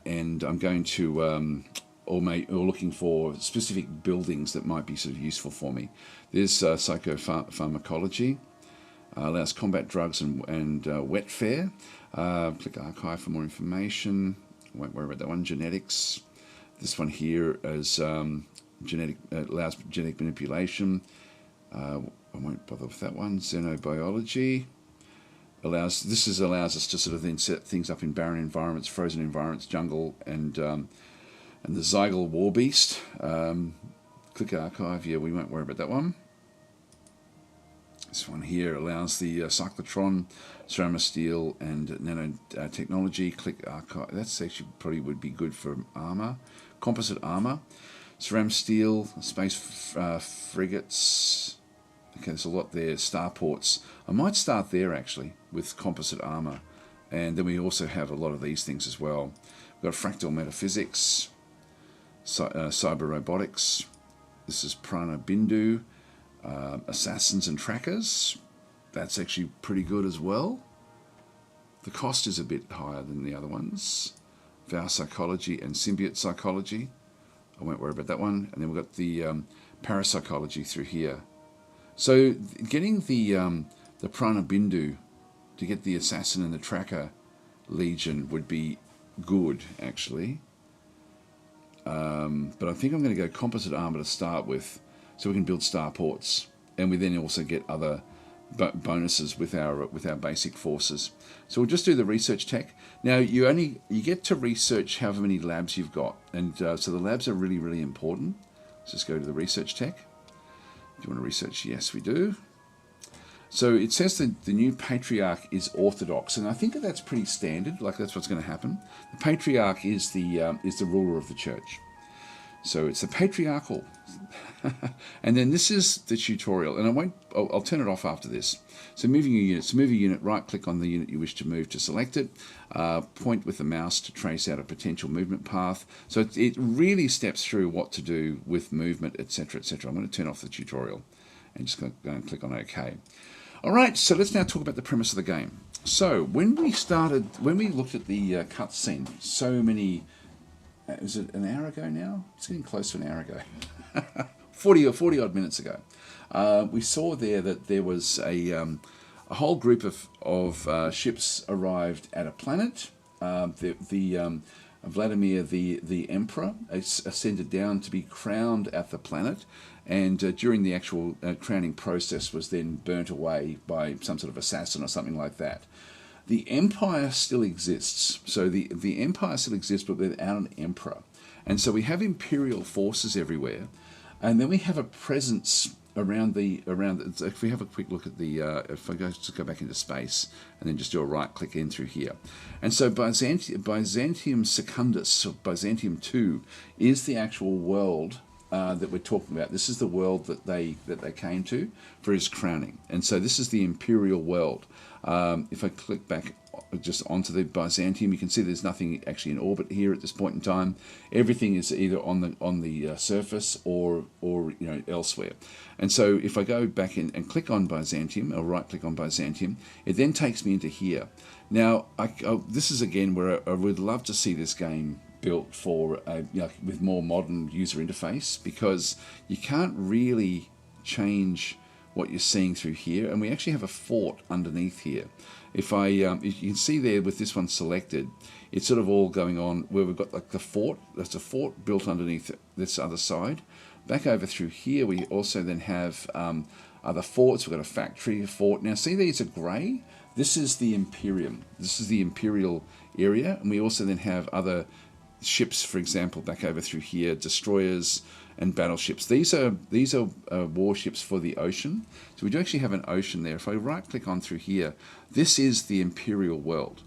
and I'm going to. Or looking for specific buildings that might be sort of useful for me. There's psychopharmacology, allows combat drugs and wet fare. Click archive for more information. Won't worry about that one. Genetics. This one here is allows genetic manipulation. I won't bother with that one. Xenobiology. Allows us to sort of then set things up in barren environments, frozen environments, jungle, and the Zygal War Beast. Click archive. Yeah, we won't worry about that one. This one here allows the cyclotron, ceramosteel, and nanotechnology. Click archive. That's actually probably would be good for armor, composite armor, ceramosteel, space frigates. Okay, there's a lot there. Starports. I might start there actually with composite armor, and then we also have a lot of these things as well. We've got fractal metaphysics. Cyber robotics. This is Prana Bindu. Assassins and trackers. That's actually pretty good as well. The cost is a bit higher than the other ones. Vow psychology and symbiote psychology. I won't worry about that one. And then we've got the parapsychology through here. So getting the Prana Bindu to get the assassin and the tracker legion would be good actually. But I think I'm going to go composite armor to start with, so we can build starports, and we then also get other bonuses with our basic forces. So we'll just do the research tech. Now you get to research however many labs you've got, and so the labs are really, really important. Let's just go to the research tech. Do you want to research? Yes, we do. So it says that the new patriarch is orthodox, and I think that's pretty standard. Like that's what's going to happen. The patriarch is the ruler of the church. So it's the patriarchal, and then this is the tutorial. And I'll turn it off after this. So moving your units. To move a unit, right click on the unit you wish to move to select it. Point with the mouse to trace out a potential movement path. So it really steps through what to do with movement, etc., etc. I'm going to turn off the tutorial and just go and click on OK. All right, so let's now talk about the premise of the game. So when we looked at the cutscene, so many, is it an hour ago now? It's getting close to an hour ago. 40 odd minutes ago. We saw there that there was a whole group of ships arrived at a planet. Vladimir the Emperor ascended down to be crowned at the planet, and during the actual crowning process was then burnt away by some sort of assassin or something like that. The Empire still exists, so the Empire still exists, but without an emperor. And so we have imperial forces everywhere, and then we have a presence around if we have a quick look at the if I just go back into space and then just do a right click in through here, and so Byzantium Secundus, or Byzantium II, is the actual world that we're talking about. This is the world that they came to for his crowning, and so this is the imperial world. If I click back just onto the Byzantium. You can see there's nothing actually in orbit here at this point in time. Everything is either on the surface or elsewhere. And so if I go back in and click on Byzantium, or right click on Byzantium, it then takes me into here. Now this is again where I would love to see this game built for with more modern user interface, because you can't really change what you're seeing through here, and we actually have a fort underneath here. If you can see there with this one selected, it's sort of all going on where we've got like the fort. That's a fort built underneath this other side. Back over through here, we also then have other forts. We've got a factory, a fort. Now see, these are grey. This is the Imperium. This is the Imperial area, and we also then have other ships, for example, back over through here, destroyers and battleships. These are warships for the ocean. So we do actually have an ocean there. If I right click on through here, this is the Imperial world.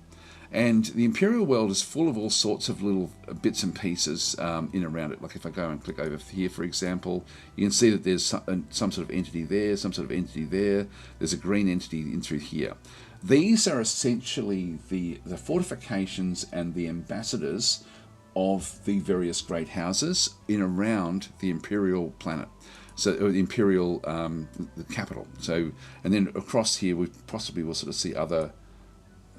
And the Imperial world is full of all sorts of little bits and pieces in around it. Like if I go and click over here, for example, you can see that there's some sort of entity there, some sort of entity there. There's a green entity in through here. These are essentially the fortifications and the ambassadors of the various great houses in around the imperial planet, so the imperial the capital. So, and then across here we possibly will sort of see other.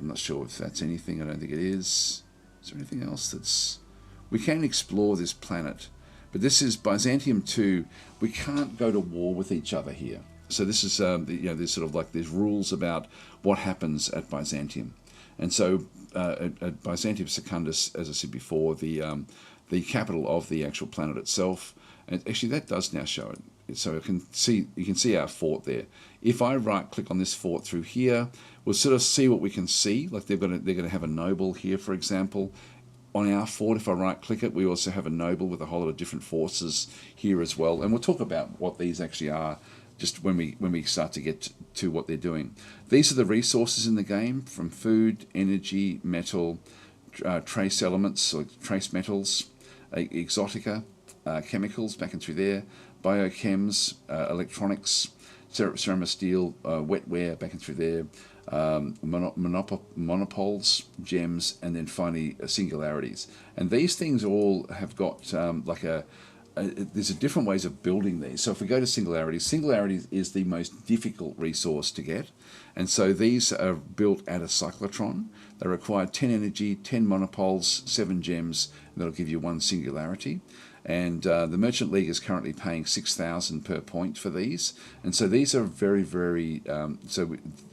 I'm not sure if that's anything. I don't think it is. Is there anything else that's? We can explore this planet, but this is Byzantium 2. We can't go to war with each other here. So this is there's sort of like there's rules about what happens at Byzantium. And so at Byzantium Secundus, as I said before, the capital of the actual planet itself, and actually that does now show it. So you can see our fort there. If I right click on this fort through here, we'll sort of see what we can see. Like they're going to have a noble here, for example. On our fort, if I right click it, we also have a noble with a whole lot of different forces here as well. And we'll talk about what these actually are just when we start to get to what they're doing. These are the resources in the game, from food, energy, metal, trace elements, or trace metals, exotica, chemicals back and through there, biochems, electronics, ceramosteel, wetware back and through there, monopoles, gems, and then finally singularities. And these things all have got there's different ways of building these. So if we go to singularities is the most difficult resource to get. And so these are built at a cyclotron. They require 10 energy, 10 monopoles, 7 gems, and that'll give you 1 singularity. And the Merchant League is currently paying 6,000 per point for these. And so these are very, very...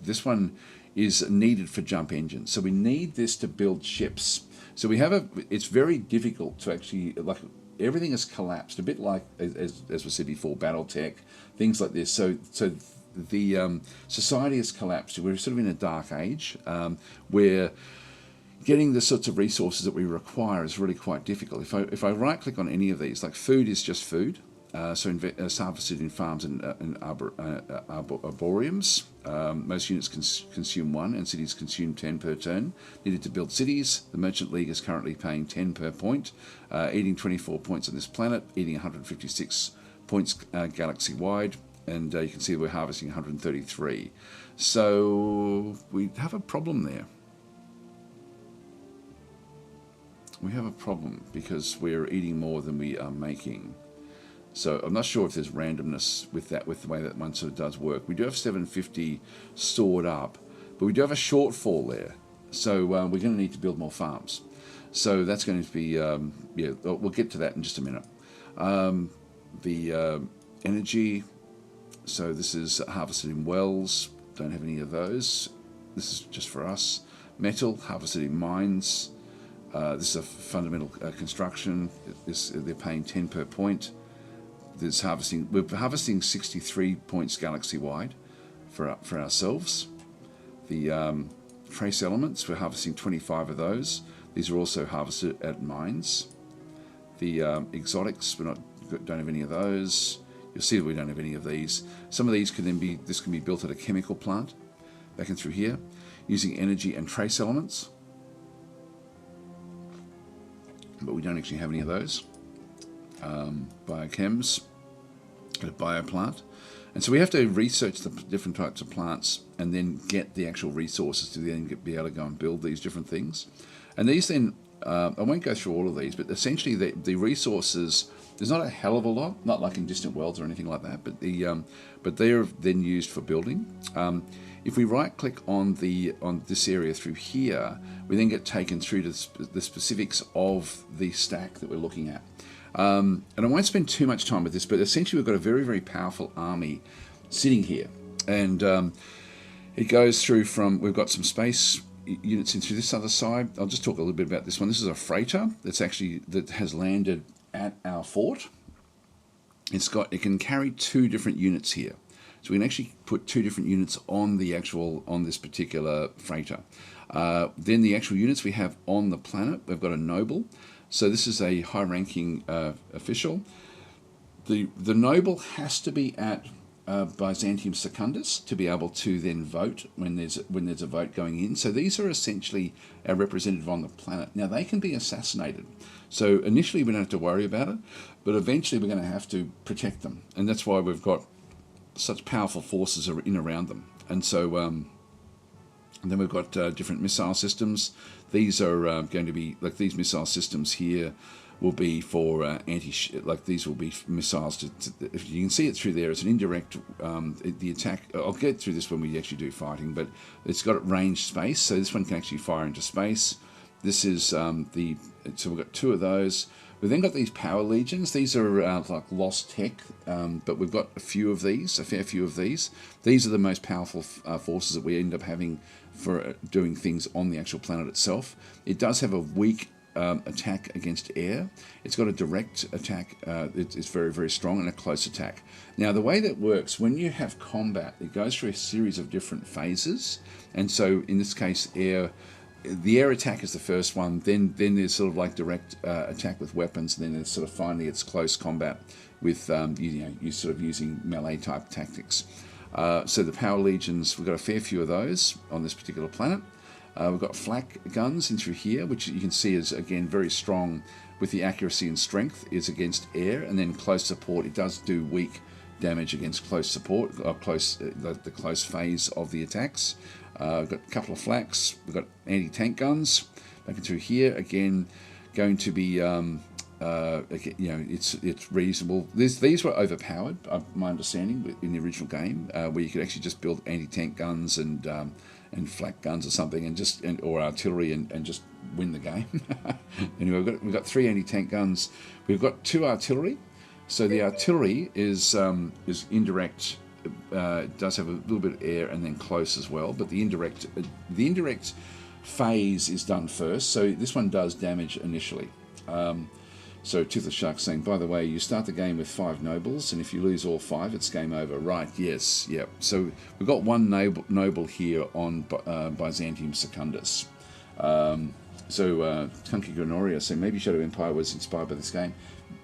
this one is needed for jump engines. So we need this to build ships. So we have it's very difficult to actually... Everything has collapsed, a bit like, as we said before, BattleTech, things like this. So the society has collapsed. We're sort of in a dark age where getting the sorts of resources that we require is really quite difficult. If I right-click on any of these, like food is just food. It's harvested in farms and arboreums. Most units consume 1 and cities consume 10 per turn. Needed to build cities. The Merchant League is currently paying 10 per point. Eating 24 points on this planet. Eating 156 points galaxy-wide. And you can see we're harvesting 133. So we have a problem there. We have a problem because we're eating more than we are making. So I'm not sure if there's randomness with that, with the way that one sort of does work. We do have 750 stored up, but we do have a shortfall there. So we're going to need to build more farms. So that's going to be, we'll get to that in just a minute. The energy, so this is harvested in wells. Don't have any of those. This is just for us. Metal, harvested in mines. This is a fundamental construction. They're paying 10 per point. We're harvesting 63 points galaxy-wide for ourselves. The trace elements, we're harvesting 25 of those. These are also harvested at mines. The exotics, don't have any of those. You'll see that we don't have any of these. Some of these can be built at a chemical plant, back and through here, using energy and trace elements. But we don't actually have any of those. Biochems at a bioplant. And so we have to research the different types of plants and then get the actual resources to then be able to go and build these different things. And these then, I won't go through all of these, but essentially the resources, there's not a hell of a lot, not like in Distant Worlds or anything like that, but they're then used for building. If we right-click on this area through here, we then get taken through to the specifics of the stack that we're looking at. And I won't spend too much time with this, but essentially we've got a very, very powerful army sitting here. And it goes through from, we've got some space units in through this other side. I'll just talk a little bit about this one. This is a freighter that has landed at our fort. It can carry 2 different units here. So we can actually put 2 different units on this particular freighter. Then the actual units we have on the planet, we've got a noble. So this is a high-ranking official. The noble has to be at Byzantium Secundus to be able to then vote when there's a vote going in. So these are essentially our representative on the planet. Now they can be assassinated. So initially we don't have to worry about it, but eventually we're going to have to protect them, and that's why we've got such powerful forces in around them. And so and then we've got different missile systems. These are going to be, like these missile systems here will be for these will be missiles. If you can see it through there, it's an indirect, the attack, I'll get through this when we actually do fighting, but it's got range space, so this one can actually fire into space. This is so we've got 2 of those. We've then got these power legions. These are like lost tech, but we've got a fair few of these. These are the most powerful forces that we end up having for doing things on the actual planet itself. It does have a weak attack against air. It's got a direct attack. It's very, very strong, and a close attack. Now, the way that works, when you have combat, it goes through a series of different phases. And so, in this case, the air attack is the first one, then there's sort of like direct attack with weapons, and then there's sort of finally it's close combat with you sort of using melee type tactics. So the power legions, we've got a fair few of those on this particular planet. We've got flak guns in through here, which you can see is again very strong with the accuracy and strength is against air, and then close support. It does do weak damage against close support, or the close phase of the attacks. We've got a couple of flaks. We've got anti-tank guns back through here. Again, going to be it's reasonable. These were overpowered, my understanding, in the original game, where you could actually just build anti-tank guns and flak guns or something, or artillery and just win the game. Anyway, we've got 3 anti-tank guns. We've got 2 artillery. So the artillery is indirect. It does have a little bit of air and then close as well, but the indirect phase is done first. So this one does damage initially. So Toothless Shark saying, by the way, you start the game with 5 nobles, and if you lose all 5, it's game over. Right? Yes. Yep. So we've got 1 noble here on Byzantium Secundus. Kunki Granoria saying maybe Shadow Empire was inspired by this game.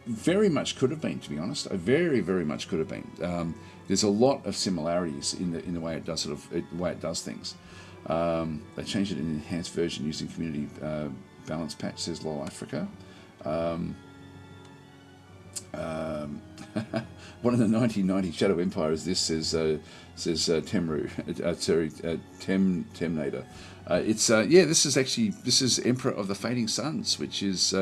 Very much could have been, to be honest. Very, very much could have been. There's a lot of similarities in the way it does the way it does things. They changed it in an enhanced version using community balance patch, says Lol Africa. One of the 1990 Shadow Empires. This says Temru. Temnator. This is Emperor of the Fading Suns, which is a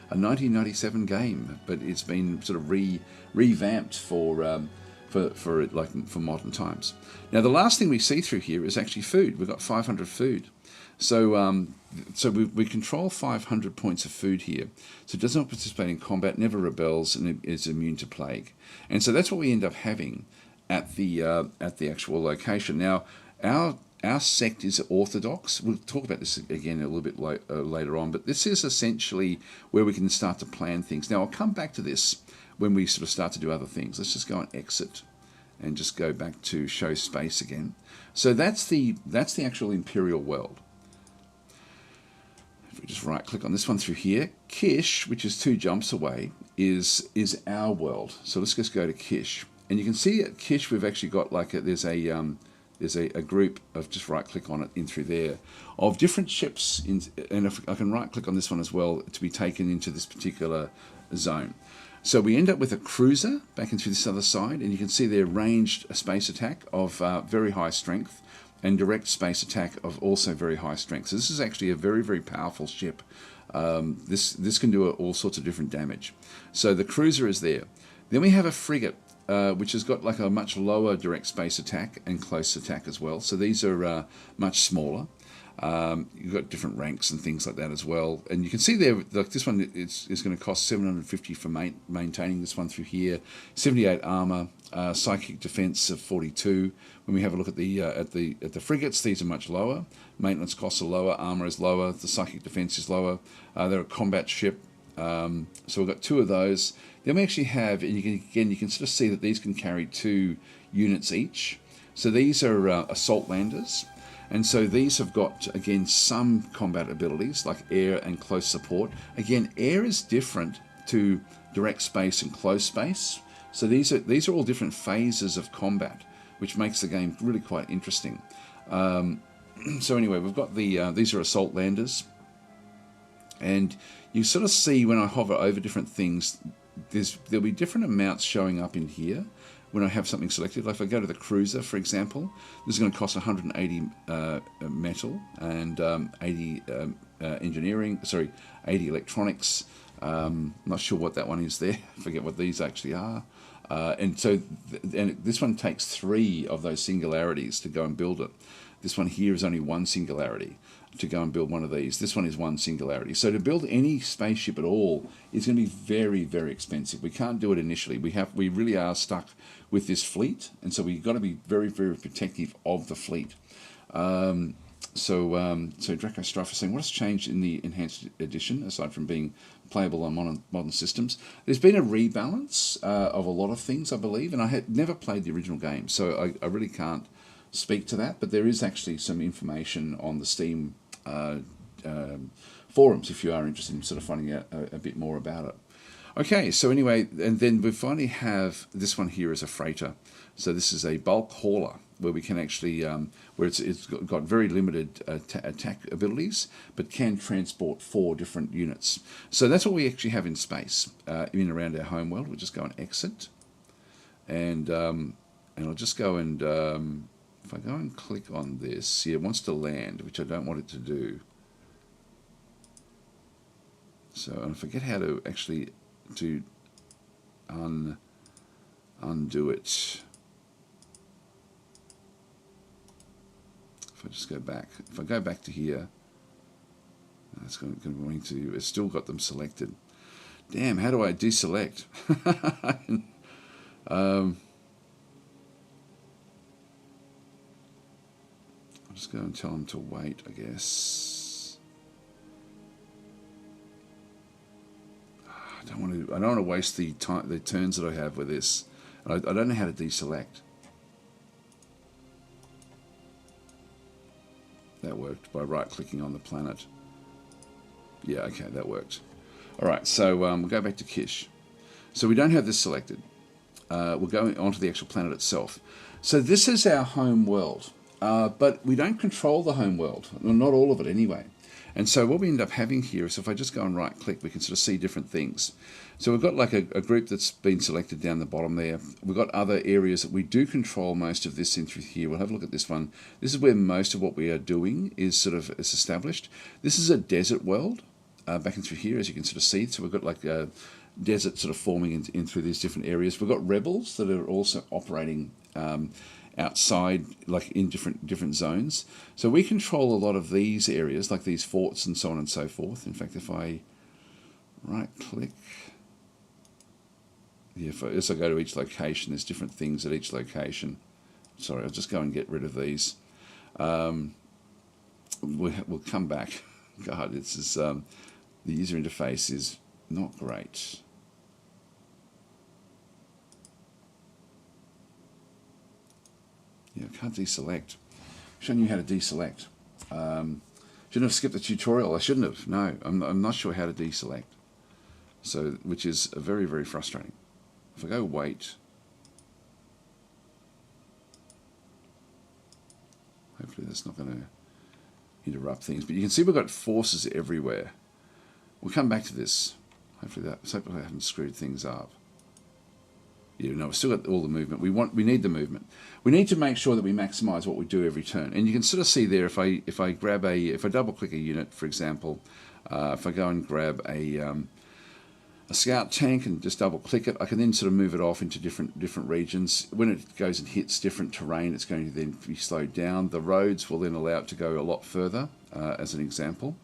1997 game, but it's been sort of revamped for modern times. Now, the last thing we see through here is actually food. We've got 500 food. So we control 500 points of food here. So it does not participate in combat, never rebels, and is immune to plague. And so that's what we end up having at the actual location. Now, our sect is Orthodox. We'll talk about this again a little bit later on, but this is essentially where we can start to plan things. Now, I'll come back to this when we sort of start to do other things. Let's just go and exit and just go back to show space again. So that's the actual Imperial world. If we just right click on this one through here, Kish, which is 2 jumps away, is our world. So let's just go to Kish, and you can see at Kish we've actually got there's a group of, just right click on it in through there, of different ships and if I can right click on this one as well to be taken into this particular zone. So we end up with a cruiser back into this other side, and you can see there ranged space attack of very high strength, and direct space attack of also very high strength. So this is actually a very, very powerful ship. This can do all sorts of different damage. So the cruiser is there. Then we have a frigate, which has got like a much lower direct space attack and close attack as well. So these are much smaller. You've got different ranks and things like that as well. And you can see there, like this one is going to cost 750 for maintaining this one through here. 78 armor, psychic defense of 42. When we have a look at the frigates, these are much lower. Maintenance costs are lower, armor is lower, the psychic defense is lower. They're a combat ship. So we've got 2 of those. Then we actually have, and you can sort of see that these can carry 2 units each. So these are assault landers. And so these have got, again, some combat abilities like air and close support. Again, air is different to direct space and close space. So these are all different phases of combat, which makes the game really quite interesting. So anyway, we've got these are assault landers. And you sort of see when I hover over different things, there'll be different amounts showing up in here when I have something selected. Like if I go to the cruiser, for example, this is going to cost 180 metal and 80 engineering, 80 electronics. Not sure what that one is there. I forget what these actually are. And so and this one takes 3 of those singularities to go and build it. This one here is only 1 singularity to go and build one of these. This one is 1 singularity. So to build any spaceship at all is going to be very, very expensive. We can't do it initially. We really are stuck with this fleet, and so we've got to be very, very protective of the fleet. So Draco Strife is saying, what has changed in the Enhanced Edition, aside from being playable on modern systems? There's been a rebalance of a lot of things, I believe, and I had never played the original game, so I really can't speak to that, but there is actually some information on the Steam forums if you are interested in sort of finding out a bit more about it. Okay, so anyway, and then we finally have this one here as a freighter. So this is a bulk hauler where we can actually, where it's got very limited attack abilities, but can transport 4 different units. So that's what we actually have in space, in and around our home world. We'll just go and exit, and I'll just go and if I go and click on this, see, it wants to land, which I don't want it to do. So, and I forget how to actually undo it. If I just go back, if I go back to here, it's going to it's still got them selected. Damn, how do I deselect? I'll just go and tell them to wait, I guess. I don't want to waste the turns that I have with this. I don't know how to deselect. That worked by right-clicking on the planet. Yeah, okay, that worked. All right, so we'll go back to Kish. So we don't have this selected. We'll go onto the actual planet itself. So this is our home world, but we don't control the home world. Well, not all of it anyway. And so what we end up having here is if I just go and right-click, we can sort of see different things. So we've got like a group that's been selected down the bottom there. We've got other areas that we do control most of this in through here. We'll have a look at this one. This is where most of what we are doing is sort of is established. This is a desert world back in through here, as you can sort of see. So we've got like a desert sort of forming in through these different areas. We've got rebels that are also operating outside, like in different zones. So we control a lot of these areas, like these forts and so on and so forth. In fact, if I right-click, yeah, as I go to each location, there's different things at each location. Sorry, I'll just go and get rid of these. We'll come back. God, this is the user interface is not great. Yeah, I can't deselect. Showing you how to deselect. Shouldn't have skipped the tutorial. I shouldn't have. No, I'm not sure how to deselect. So, which is very, very frustrating. If I go wait, hopefully that's not going to interrupt things. But you can see we've got forces everywhere. We'll come back to this. Hopefully I haven't screwed things up. Yeah, no, we've still got all the movement. We need the movement. We need to make sure that we maximise what we do every turn. And you can sort of see there if I double click a unit, for example, if I go and grab a scout tank and just double click it, I can then sort of move it off into different regions. When it goes and hits different terrain, it's going to then be slowed down. The roads will then allow it to go a lot further, as an example.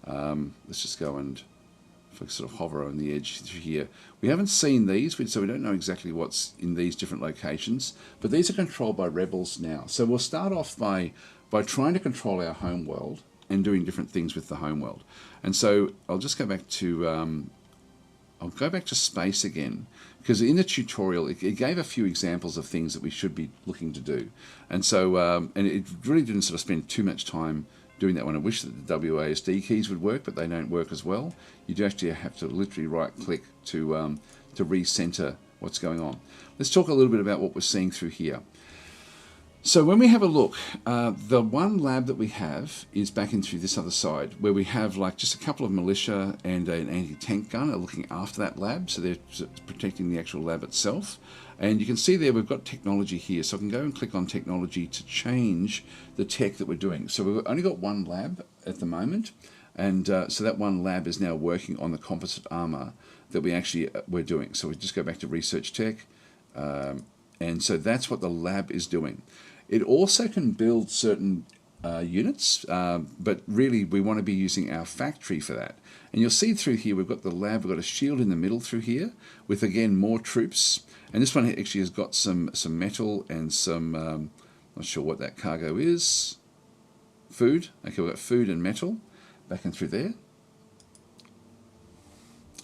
Let's just go and, if I sort of hover on the edge through here, we haven't seen these, so we don't know exactly what's in these different locations, but these are controlled by rebels now. So we'll start off by trying to control our home world and doing different things with the home world. And so I'll just go back to space again, because in the tutorial it gave a few examples of things that we should be looking to do. And so and it really didn't sort of spend too much time doing that one. I wish that the WASD keys would work, but they don't work as well. You do actually have to literally right-click to recenter what's going on. Let's talk a little bit about what we're seeing through here. So when we have a look, the one lab that we have is back in through this other side, where we have like just a couple of militia and an anti-tank gun are looking after that lab, so they're protecting the actual lab itself. And you can see there we've got technology here, so I can go and click on technology to change the tech that we're doing. So we've only got one lab at the moment, and so that one lab is now working on the composite armor that we're doing. So we just go back to research tech, and so that's what the lab is doing. It also can build certain units, but really we want to be using our factory for that. And you'll see through here we've got the lab, we've got a shield in the middle through here with, again, more troops. And this one actually has got some metal and some, not sure what that cargo is, food. Okay, we've got food and metal back in through there.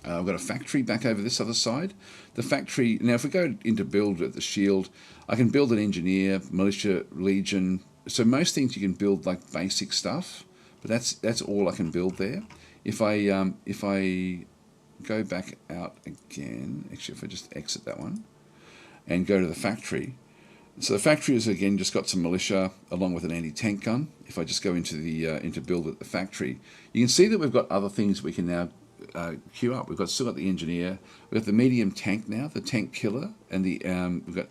We've got a factory back over this other side. The factory, now if we go into build at the shield, I can build an engineer, militia, legion. So most things you can build like basic stuff, but that's all I can build there. If I go back out again, actually if I just exit that one and go to the factory, so the factory has again just got some militia along with an anti-tank gun. If I just go into the into build at the factory, you can see that we've got other things we can now queue up. We've still got the engineer, we've got the medium tank now, the tank killer, and the we've got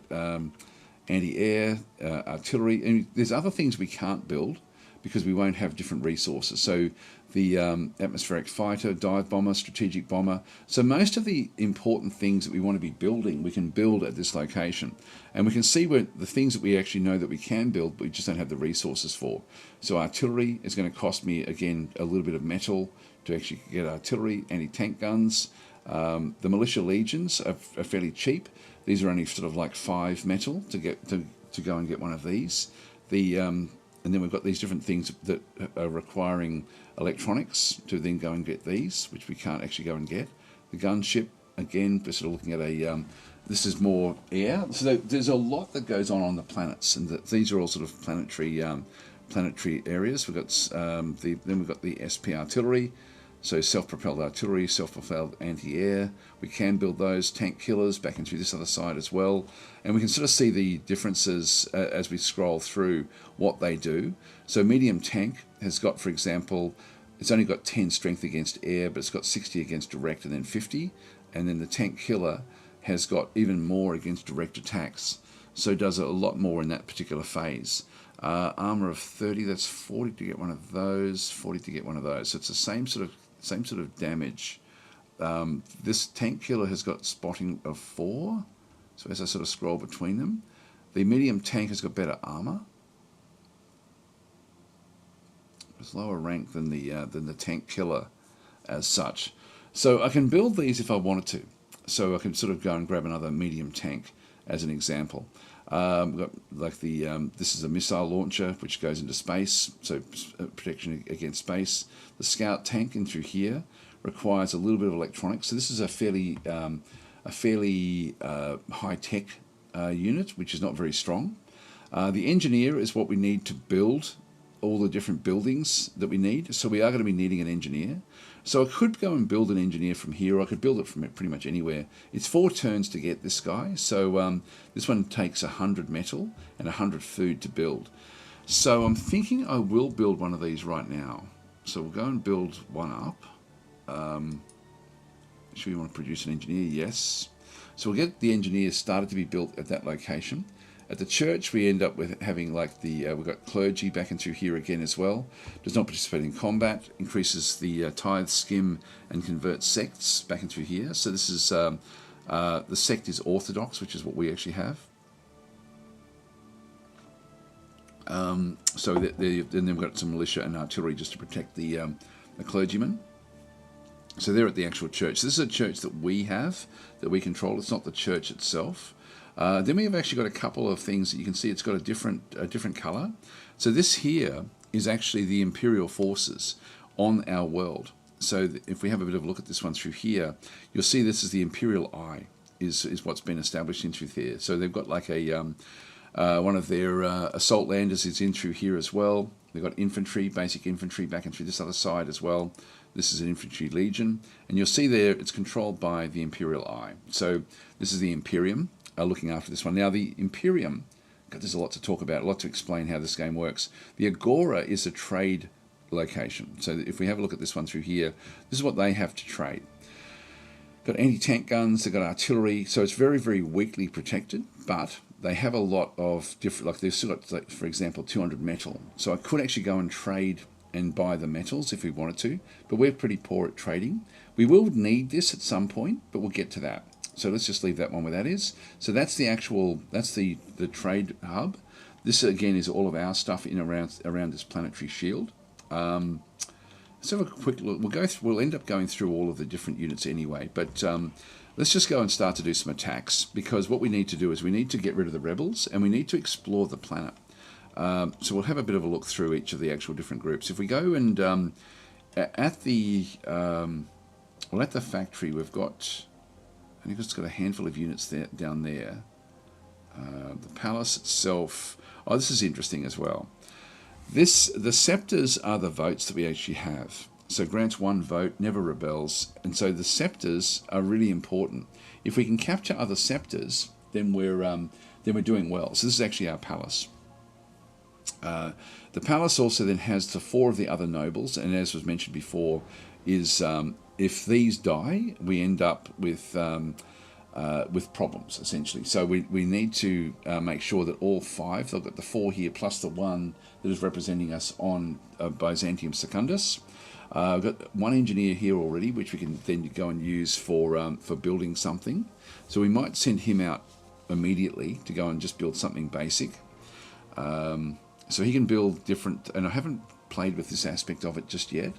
anti-air, artillery, and there's other things we can't build because we won't have different resources. So the atmospheric fighter, dive bomber, strategic bomber. So most of the important things that we want to be building, we can build at this location. And we can see where the things that we actually know that we can build, but we just don't have the resources for. So artillery is going to cost me, again, a little bit of metal to actually get artillery, anti-tank guns. The militia legions are fairly cheap. These are only sort of like 5 metal to go and get one of these. And then we've got these different things that are requiring electronics to then go and get these, which we can't actually go and get. The gunship, again, we're sort of looking at this is more air. So there's a lot that goes on the planets, and these are all sort of planetary areas. We've got then we've got the SP artillery, so self-propelled artillery, self-propelled anti-air. We can build those tank killers back into this other side as well, and we can sort of see the differences as we scroll through what they do. So medium tank has got, for example, it's only got 10 strength against air, but it's got 60 against direct and then 50, and then the tank killer has got even more against direct attacks, so it does a lot more in that particular phase. Armor of 30, that's 40 to get one of those, 40 to get one of those. So it's the same sort of damage. This tank killer has got spotting of 4. So as I sort of scroll between them, the medium tank has got better armor. It's lower rank than the tank killer as such. So I can build these if I wanted to. So I can sort of go and grab another medium tank as an example. We've got like this is a missile launcher which goes into space, so protection against space. The scout tank in through here requires a little bit of electronics. So this is a fairly high tech unit, which is not very strong. The engineer is what we need to build all the different buildings that we need. So we are going to be needing an engineer. So I could go and build an engineer from here, or I could build it from pretty much anywhere. It's 4 turns to get this guy. So this one takes 100 metal and 100 food to build. So I'm thinking I will build one of these right now. So we'll go and build one up. Should we want to produce an engineer? Yes. So we'll get the engineers started to be built at that location. At the church, we end up with having like we've got clergy back and through here again as well. Does not participate in combat. Increases the tithe, skim, and convert sects back and through here. So this is the sect is Orthodox, which is what we actually have. Then we've got some militia and artillery just to protect the clergymen. So they're at the actual church. This is a church that we have, that we control. It's not the church itself. Then we have actually got a couple of things that you can see. It's got a different color. So this here is actually the Imperial forces on our world. So if we have a bit of a look at this one through here, you'll see this is the Imperial Eye, is what's been established in through here. So they've got like a one of their assault landers is in through here as well. They've got infantry, basic infantry back and through this other side as well. This is an infantry legion. And you'll see there it's controlled by the Imperial Eye. So this is the Imperium looking after this one. Now the Imperium, God, there's a lot to talk about, a lot to explain how this game works. The Agora is a trade location. So if we have a look at this one through here, this is what they have to trade. Got anti-tank guns, they've got artillery, so it's very, very weakly protected, but they have a lot of different, like they've still got, like, for example, 200 metal. So I could actually go and trade and buy the metals if we wanted to, but we're pretty poor at trading. We will need this at some point, but we'll get to that. So let's just leave that one where that is. So that's the actual, that's the trade hub. This again is all of our stuff in around this planetary shield. Let's have a quick look. We'll end up going through all of the different units anyway, but let's just go and start to do some attacks, because what we need to do is we need to get rid of the rebels and we need to explore the planet. So we'll have a bit of a look through each of the actual different groups. If we go and at the factory, we've got, I think it's got a handful of units there down there. The palace itself. Oh, this is interesting as well. The scepters are the votes that we actually have. So grants 1 vote, never rebels, and so the scepters are really important. If we can capture other scepters, then we're doing well. So this is actually our palace. The palace also then has the 4 of the other nobles, and as was mentioned before, is if these die, we end up with problems essentially. So we need to make sure that all 5, they've got the 4 here plus the 1 that is representing us on Byzantium Secundus. We've got 1 engineer here already, which we can then go and use for building something. So we might send him out immediately to go and just build something basic. So he can build different, and I haven't played with this aspect of it just yet,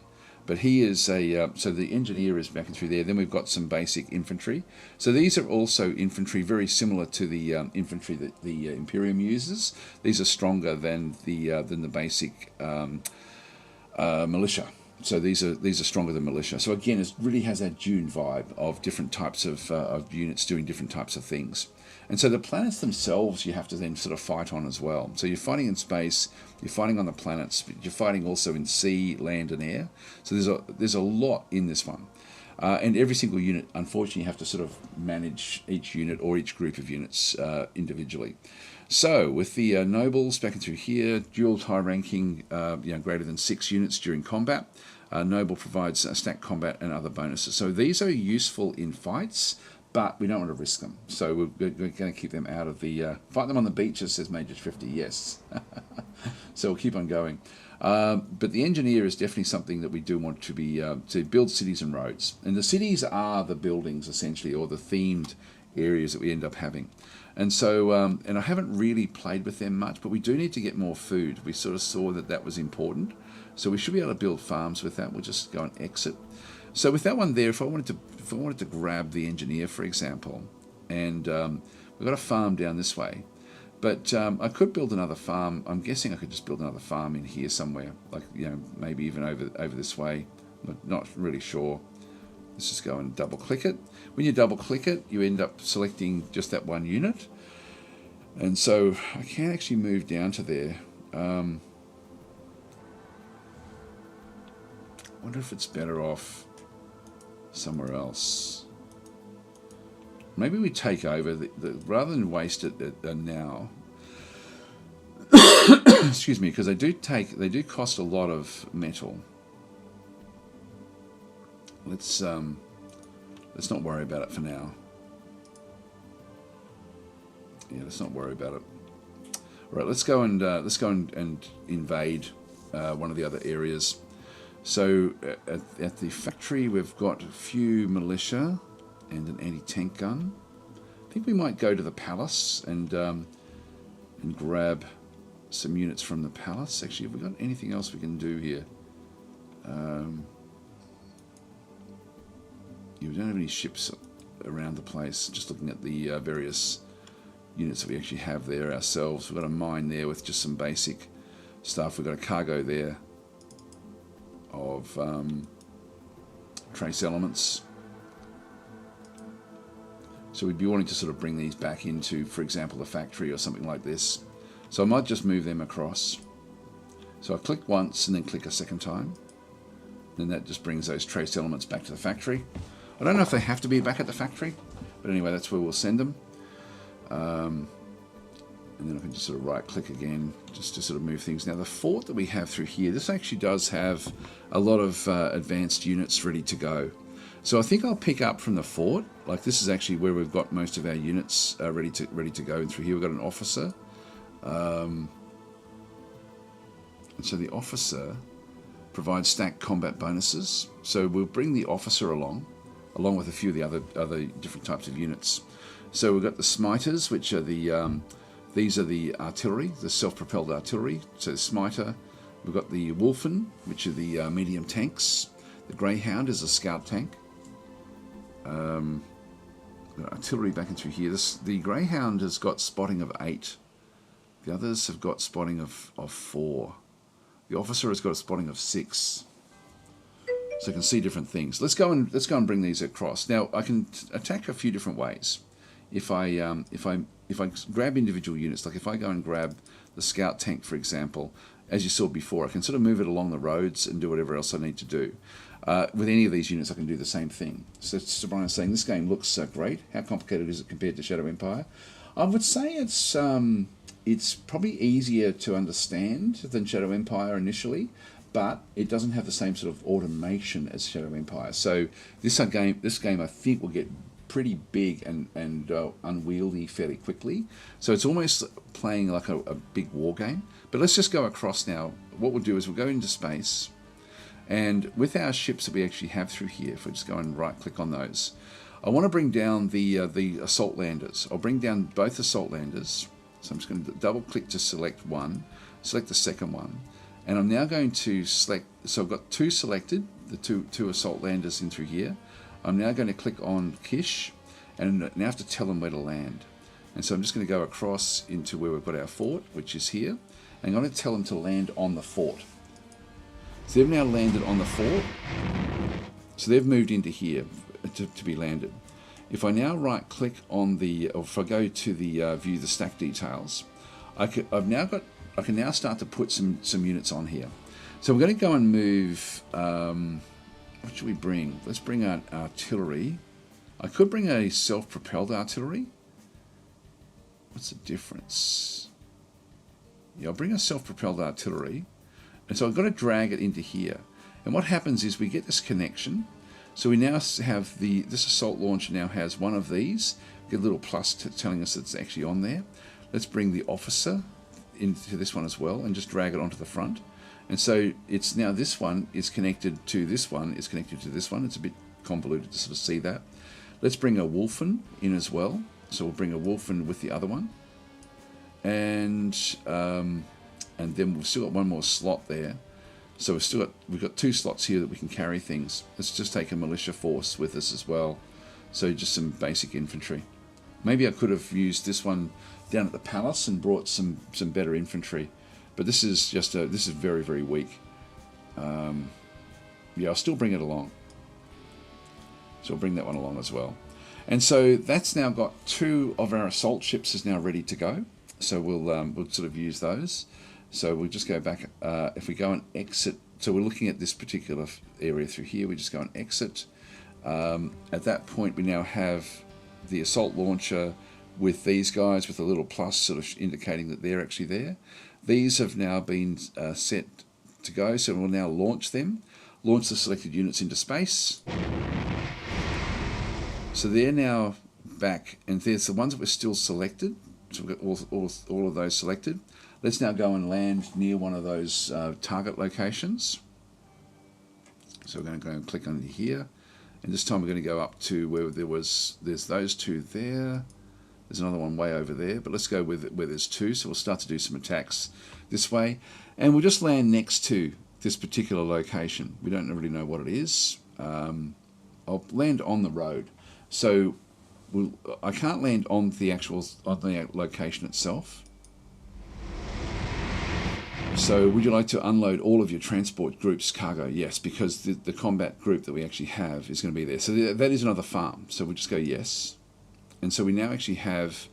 but he is so the engineer is back and through there. Then we've got some basic infantry. So these are also infantry, very similar to the infantry that the Imperium uses. These are stronger than the basic militia. So these are stronger than militia. So again, it really has that Dune vibe of different types of units doing different types of things. And so the planets themselves you have to then sort of fight on as well. So you're fighting in space, you're fighting on the planets, but you're fighting also in sea, land, and air. So there's a lot in this one. And every single unit, unfortunately, you have to sort of manage each unit or each group of units individually. So with the nobles back and through here, dual high ranking, greater than 6 units during combat. Noble provides stack combat and other bonuses. So these are useful in fights, but we don't want to risk them. So we're going to keep them out of the... fight them on the beaches, says Major 50, yes. So we'll keep on going. But the engineer is definitely something that we do want to be to build cities and roads. And the cities are the buildings, essentially, or the themed areas that we end up having. And so, and I haven't really played with them much, but we do need to get more food. We sort of saw that was important. So we should be able to build farms with that. We'll just go and exit. So with that one there, if I wanted to grab the engineer, for example, and we've got a farm down this way, but I could build another farm. I'm guessing I could just build another farm in here somewhere, like maybe even over this way. I'm not really sure. Let's just go and double click it. When you double click it, you end up selecting just that 1 unit, and so I can actually move down to there. I wonder if it's better off somewhere else. Maybe we take over rather than waste it now. Excuse me, because they do cost a lot of metal. Let's let's not worry about it for now. Yeah, let's not worry about it. All right, let's go and invade one of the other areas. So at the factory, we've got a few militia and an anti-tank gun. I think we might go to the palace and grab some units from the palace. Actually, have we got anything else we can do here? Yeah, we don't have any ships around the place. Just looking at the various units that we actually have there ourselves. We've got a mine there with just some basic stuff. We've got a cargo there of trace elements. So we'd be wanting to sort of bring these back into, for example, the factory or something like this. So I might just move them across. So I click once and then click a second time. Then that just brings those trace elements back to the factory. I don't know if they have to be back at the factory, but anyway, that's where we'll send them. And then I can just sort of right click again just to sort of move things. Now the fort that we have through here, this actually does have a lot of advanced units ready to go. So I think I'll pick up from the fort. Like this is actually where we've got most of our units ready to go. And through here we've got an officer. And so the officer provides stacked combat bonuses. So we'll bring the officer along with a few of the other different types of units. So we've got the smiters, which are these are the artillery, the self-propelled artillery. So the smiter, we've got the wolfen, which are the medium tanks. The greyhound is a scout tank. Got artillery back in through here. The greyhound has got spotting of 8. The others have got spotting of 4. The officer has got a spotting of 6. So you can see different things. Let's go and bring these across. Now I can attack a few different ways. If I grab individual units, like if I go and grab the scout tank, for example, as you saw before, I can sort of move it along the roads and do whatever else I need to do. With any of these units, I can do the same thing. So Brian is saying, this game looks great. How complicated is it compared to Shadow Empire? I would say it's probably easier to understand than Shadow Empire initially, but it doesn't have the same sort of automation as Shadow Empire. So this game I think will get pretty big and unwieldy fairly quickly. So it's almost playing like a big war game. But let's just go across now. What we'll do is we'll go into space, and with our ships that we actually have through here, if we just go and right click on those, I want to bring down the assault landers. I'll bring down both assault landers. So I'm just going to double click to select one, select the second one, and I'm now going to select, so I've got 2 selected, the two assault landers in through here. I'm now going to click on Kish, and now I have to tell them where to land. And so I'm just going to go across into where we've got our fort, which is here, and I'm going to tell them to land on the fort. So they've now landed on the fort, so they've moved into here to be landed. If I now right click on or if I go to the view the stack details, I can now start to put some units on here. So we're going to go and move, what should we bring? Let's bring out artillery. I could bring a self-propelled artillery. What's the difference? Yeah, I'll bring a self-propelled artillery. And so I've got to drag it into here. And what happens is we get this connection. So we now have this assault launcher now has one of these. Get a little plus telling us that it's actually on there. Let's bring the officer into this one as well and just drag it onto the front. And so it's now this one is connected to this one, is connected to this one. It's a bit convoluted to sort of see that. Let's bring a wolfen in as well. So we'll bring a wolfen with the other one. And then we've still got one more slot there. So we've got 2 slots here that we can carry things. Let's just take a militia force with us as well. So just some basic infantry. Maybe I could have used this one down at the palace and brought some better infantry. But this is very, very weak. Yeah, I'll still bring it along. So I'll bring that one along as well. And so that's now got 2 of our assault ships is now ready to go. So we'll sort of use those. So we'll just go back, if we go and exit, so we're looking at this particular area through here, we just go and exit. At that point we now have the assault launcher with these guys with a little plus sort of indicating that they're actually there. These have now been set to go, so we'll now launch them, launch the selected units into space. So they're now back, and there's the ones that were still selected. So we've got all of those selected. Let's now go and land near one of those target locations. So we're going to go and click on here, and this time we're going to go up to where there's those two there. There's another one way over there, but let's go with where there's two. So we'll start to do some attacks this way, and we'll just land next to this particular location. We don't really know what it is. I'll land on the road. So I can't land on the location itself. So would you like to unload all of your transport group's cargo? Yes, because the combat group that we actually have is going to be there. So that is another farm. So we'll just go yes. And so we now actually have,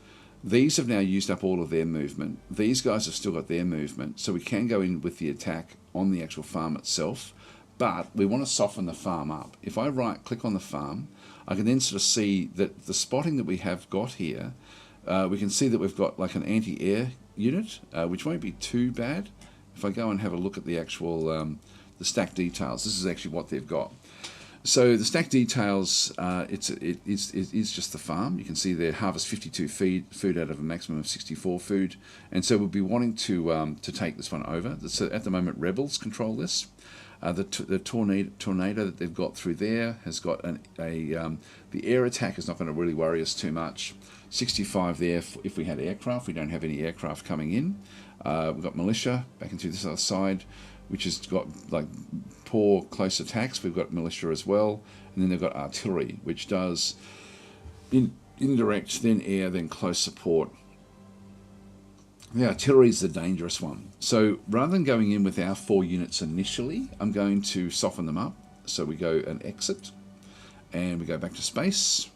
these have now used up all of their movement. These guys have still got their movement. So we can go in with the attack on the actual farm itself. But we want to soften the farm up. If I right click on the farm, I can then sort of see that the spotting that we have got here, we can see that we've got like an anti-air unit, which won't be too bad. If I go and have a look at the actual the stack details, this is actually what they've got. So the stack details, it is just the farm. You can see they harvest 52 food out of a maximum of 64 food, and so we'll be wanting to take this one over. So at the moment, rebels control this. The tornado that they've got through there has got the air attack is not going to really worry us too much. 65 there if we had aircraft. We don't have any aircraft coming in. We've got militia back into this other side, which has got like poor close attacks. We've got militia as well, and then they've got artillery, which does indirect, then air, then close support. The artillery is the dangerous one. So rather than going in with our 4 units initially, I'm going to soften them up. So we go and exit, and we go back to space,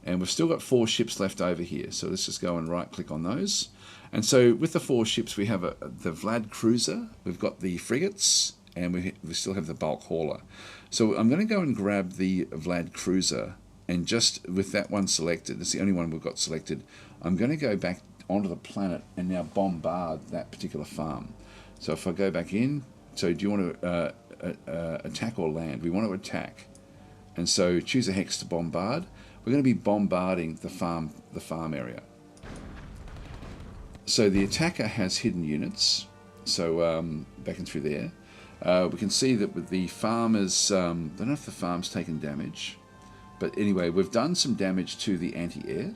and we've still got 4 ships left over here. So let's just go and right click on those. And so with the 4 ships, we have the Vlad cruiser, we've got the frigates, and we still have the bulk hauler. So I'm going to go and grab the Vlad cruiser, and just with that one selected, it's the only one we've got selected, I'm going to go back onto the planet and now bombard that particular farm. So if I go back in, so do you want to attack or land? We want to attack, and so choose a hex to bombard. We're going to be bombarding the farm area. So the attacker has hidden units. So back in through there, we can see that with the farmers, I don't know if the farm's taken damage, but anyway, we've done some damage to the anti-air,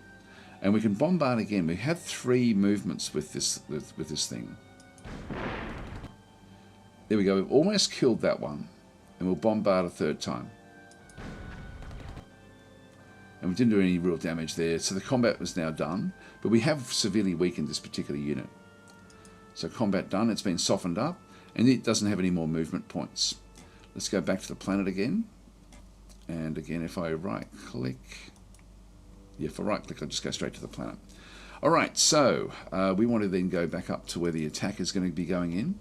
and we can bombard again. We have 3 movements with this thing. There we go. We've almost killed that one, and we'll bombard a 3rd time. And we didn't do any real damage there, so the combat was now done, but we have severely weakened this particular unit. So combat done, it's been softened up, and it doesn't have any more movement points. Let's go back to the planet again, and again if I right click, if I right click I'll just go straight to the planet. Alright, so we want to then go back up to where the attack is going to be going in.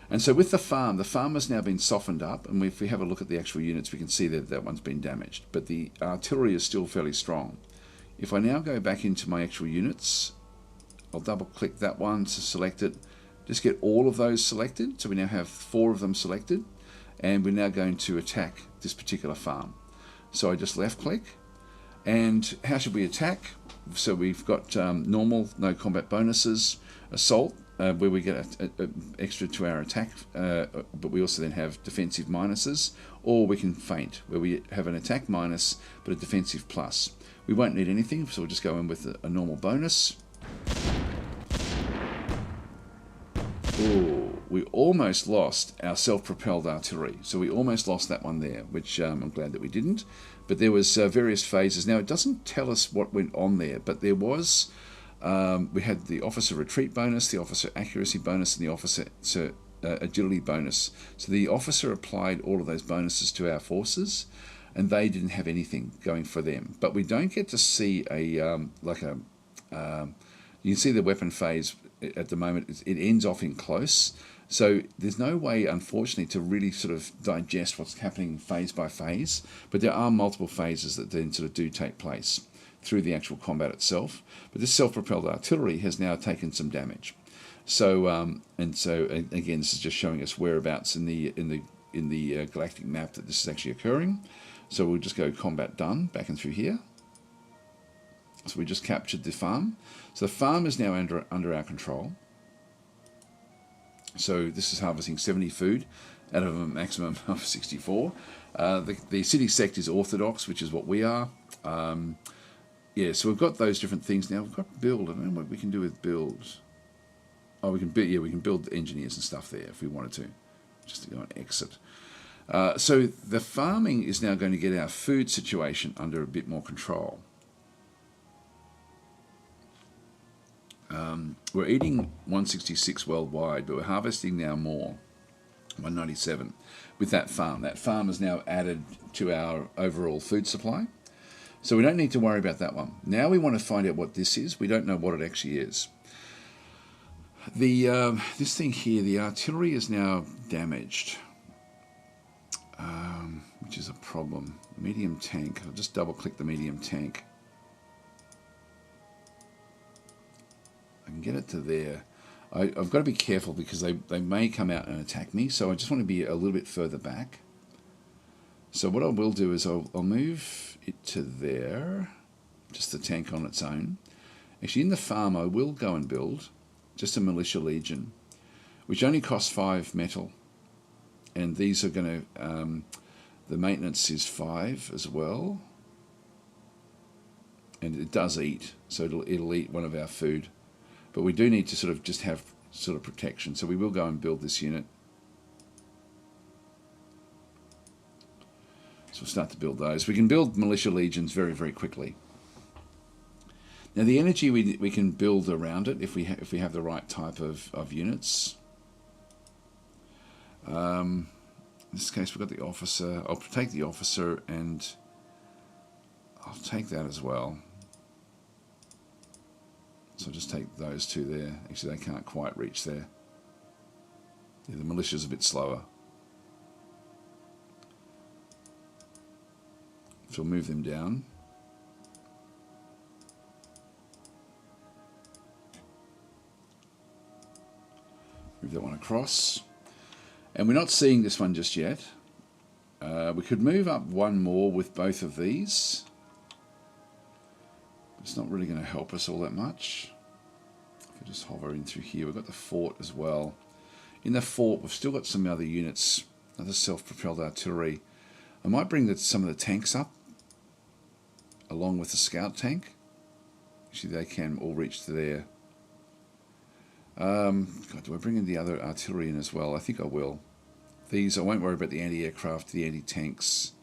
And so with the farm has now been softened up, and if we have a look at the actual units, we can see that that one's been damaged. But the artillery is still fairly strong. If I now go back into my actual units, I'll double click that one to select it. Just get all of those selected. So we now have 4 of them selected, and we're now going to attack this particular farm. So I just left click, and how should we attack? So we've got normal, no combat bonuses, assault, where we get extra to our attack, but we also then have defensive minuses, or we can feint, where we have an attack minus but a defensive plus. We won't need anything, so we'll just go in with a normal bonus. Ooh, we almost lost our self-propelled artillery, so we almost lost that one there, which I'm glad that we didn't. But there was various phases. Now it doesn't tell us what went on there, but there was. We had the officer retreat bonus, the officer accuracy bonus, and the officer agility bonus. So the officer applied all of those bonuses to our forces, and they didn't have anything going for them. But we don't get to see you can see the weapon phase at the moment. It ends off in close. So there's no way, unfortunately, to really sort of digest what's happening phase by phase. But there are multiple phases that then sort of do take place through the actual combat itself. But this self-propelled artillery has now taken some damage. So again, this is just showing us whereabouts in the galactic map that this is actually occurring. So we'll just go combat done, back and through here. So we just captured the farm. So the farm is now under our control. So this is harvesting 70 food out of a maximum of 64. The city sect is orthodox, which is what we are. Yeah, so we've got those different things now. We've got build. I don't know what we can do with build. Oh, we can build. Yeah, we can build engineers and stuff there if we wanted to. Just to go and exit. So the farming is now going to get our food situation under a bit more control. We're eating 166 worldwide, but we're harvesting now more, 197, with that farm. That farm is now added to our overall food supply. So we don't need to worry about that one. Now we want to find out what this is. We don't know what it actually is. This thing here, the artillery is now damaged, which is a problem. Medium tank. I'll just double click the medium tank. I can get it to there. I've got to be careful because they may come out and attack me, so I just want to be a little bit further back. So what I will do is I'll move it to there, just the tank on its own. Actually, in the farm, I will go and build just a militia legion, which only costs 5 metal. And these are going to, the maintenance is 5 as well. And it does eat, so it'll eat one of our food. But we do need to sort of just have sort of protection. So we will go and build this unit. So we'll start to build those. We can build militia legions very, very quickly. Now the energy we can build around it if we have the right type of units. In this case, we've got the officer. I'll take the officer and I'll take that as well. So I'll just take those two there. Actually, they can't quite reach there. Yeah, the militia's a bit slower. So we'll move them down. Move that one across. And we're not seeing this one just yet. We could move up one more with both of these. It's not really going to help us all that much. If we just hover in through here, we've got the fort as well. In the fort, we've still got some other units, other self-propelled artillery. I might bring some of the tanks up, along with the scout tank. Actually, they can all reach to there. God, do I bring in the other artillery in as well? I think I will. These, I won't worry about the anti-aircraft, the anti-tanks.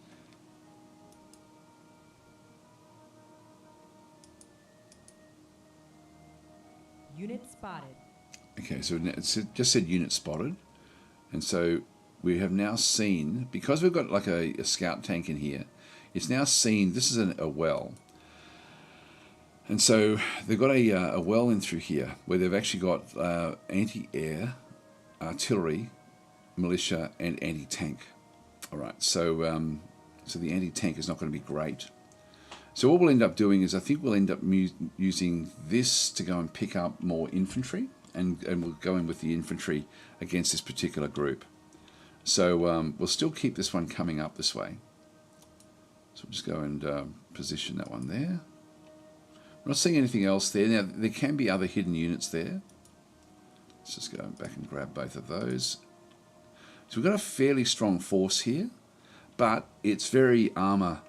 Unit spotted. Okay, so it just said unit spotted. And so we have now seen, because we've got like a scout tank in here, it's now seen, this is a well. And so they've got a well in through here where they've actually got anti-air, artillery, militia, and anti-tank. All right, so so the anti-tank is not going to be great. So what we'll end up doing is I think we'll end up using this to go and pick up more infantry, and we'll go in with the infantry against this particular group. So we'll still keep this one coming up this way. So we'll just go and position that one there. I'm not seeing anything else there. Now, there can be other hidden units there. Let's just go back and grab both of those. So we've got a fairly strong force here, but it's very armor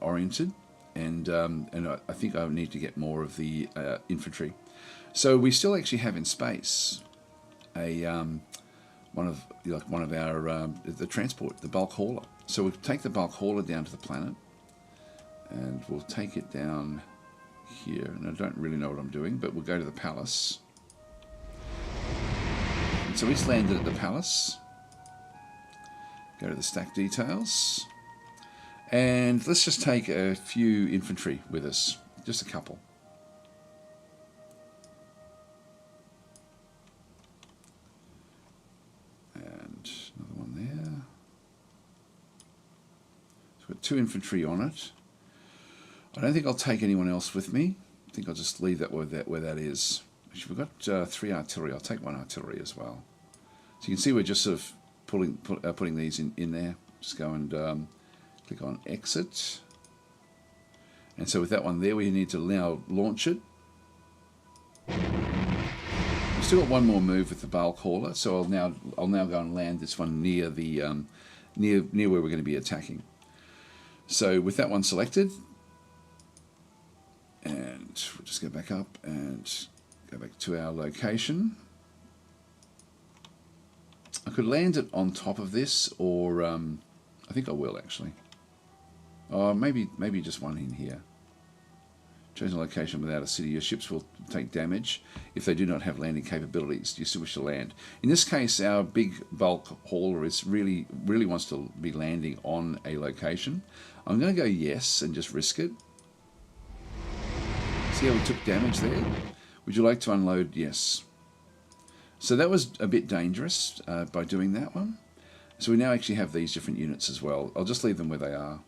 oriented, and I think I need to get more of the infantry. So we still actually have in space one of our the transport, the bulk hauler. So we'll take the bulk hauler down to the planet, and we'll take it down here. And I don't really know what I'm doing, but we'll go to the palace. And so it's landed at the palace. Go to the stack details. And let's just take a few infantry with us. Just a couple. And another one there. So we've got 2 infantry on it. I don't think I'll take anyone else with me. I think I'll just leave that where that is. Actually, we've got 3 artillery. I'll take 1 artillery as well. So you can see we're just sort of putting these in there. Just go and Click on exit. And so with that one there, we need to now launch it. We've still got one more move with the bulk hauler, so I'll now go and land this one near the near where we're going to be attacking. So with that one selected, and we'll just go back up and go back to our location. I could land it on top of this, or I think I will actually. Oh, maybe just one in here. Chosen location without a city. Your ships will take damage if they do not have landing capabilities. Do you still wish to land? In this case, our big bulk hauler is really wants to be landing on a location. I'm going to go yes and just risk it. See how we took damage there? Would you like to unload? Yes. So that was a bit dangerous by doing that one. So we now actually have these different units as well. I'll just leave them where they are.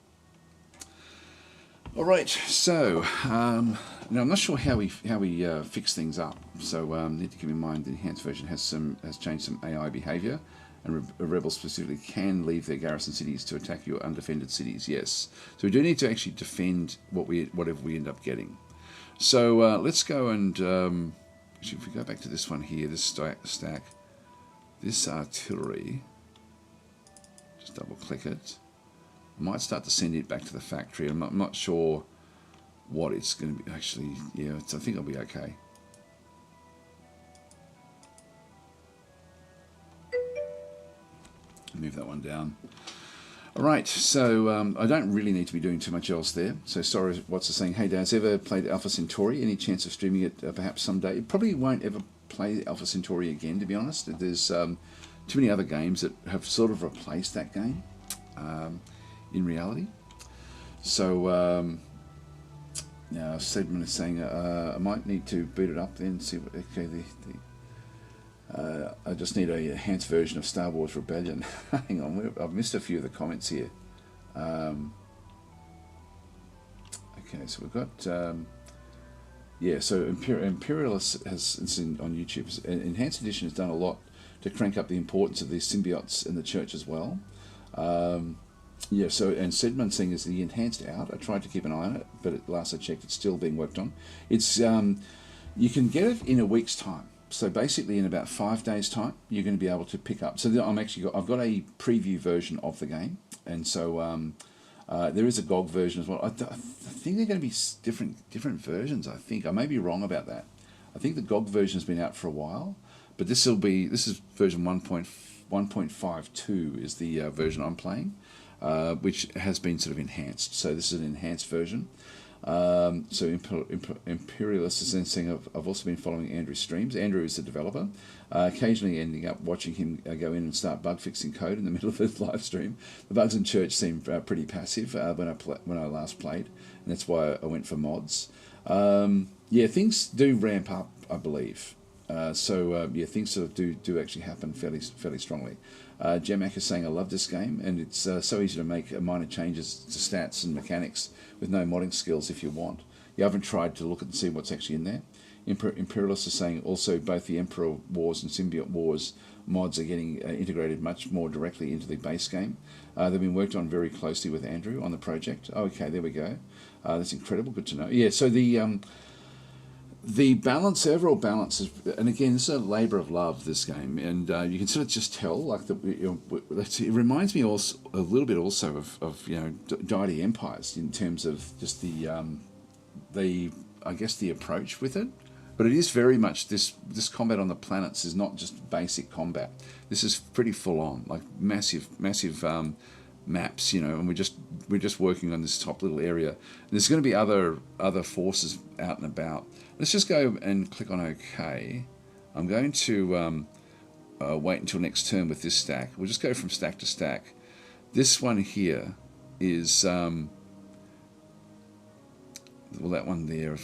All right, so now I'm not sure how we fix things up. So need to keep in mind the enhanced version has changed some AI behavior, and rebels specifically can leave their garrison cities to attack your undefended cities. Yes, so we do need to actually defend whatever we end up getting. So let's go and actually, if we go back to this one here, this stack, this artillery, just double click it. I might start to send it back to the factory. I'm not sure what it's going to be. Actually, yeah, I think it'll be okay. Move that one down. All right, so I don't really need to be doing too much else there. So sorry, what's saying? Hey, Daz, ever played Alpha Centauri? Any chance of streaming it perhaps someday? Probably won't ever play Alpha Centauri again, to be honest. There's too many other games that have sort of replaced that game. In reality. So now Sedman is saying I might need to boot it up then, see what, okay, I just need a enhanced version of Star Wars Rebellion. Hang on, I've missed a few of the comments here. Okay, so we've got yeah, so Imperialist has, it's on YouTube, Enhanced Edition has done a lot to crank up the importance of these symbiotes in the church as well. Yeah, so, and Sedman saying, is the enhanced out? I tried to keep an eye on it, but at last I checked, it's still being worked on. It's you can get it in a week's time. So basically in about 5 days' time, you're going to be able to pick up. So I've got a preview version of the game, and so there is a GOG version as well. I think they're going to be different versions. I think I may be wrong about that. I think the GOG version has been out for a while, but this is version 1.52 is the version I'm playing. Which has been sort of enhanced. So this is an enhanced version. So Imperialist is then saying, I've also been following Andrew's streams. Andrew is the developer, occasionally ending up watching him go in and start bug fixing code in the middle of his live stream. The bugs in church seemed pretty passive when I last played, and that's why I went for mods. Yeah, things do ramp up, I believe. Yeah, things sort of do actually happen fairly strongly. Gemac is saying, I love this game, and it's so easy to make minor changes to stats and mechanics with no modding skills if you want. You haven't tried to look at and see what's actually in there. Imperialist is saying also both the Emperor Wars and Symbiote Wars mods are getting integrated much more directly into the base game. They've been worked on very closely with Andrew on the project. Okay, there we go. That's incredible. Good to know. Yeah, so the balance, overall balance, is, and again, this is a labour of love, this game, and you can sort of just tell, like, it reminds me also a little bit also of Dynasty Empires in terms of just the I guess the approach with it, but it is very much this combat on the planets is not just basic combat. This is pretty full on, like massive maps, and we're just working on this top little area. There's going to be other forces out and about. Let's just go and click on OK. I'm going to wait until next turn with this stack. We'll just go from stack to stack. This one here is well, that one there.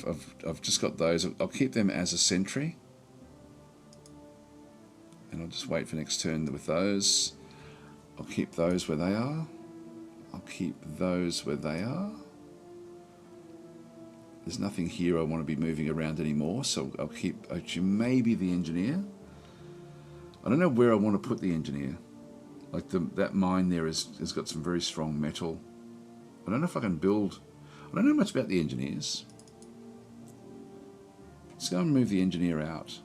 I've just got those. I'll keep them as a sentry, and I'll just wait for next turn with those. I'll keep those where they are. I'll keep those where they are. There's nothing here I want to be moving around anymore, so I'll keep actually maybe the engineer. I don't know where I want to put the engineer. Like that mine there has got some very strong metal. I don't know if I can build... I don't know much about the engineers. Let's go and move the engineer out.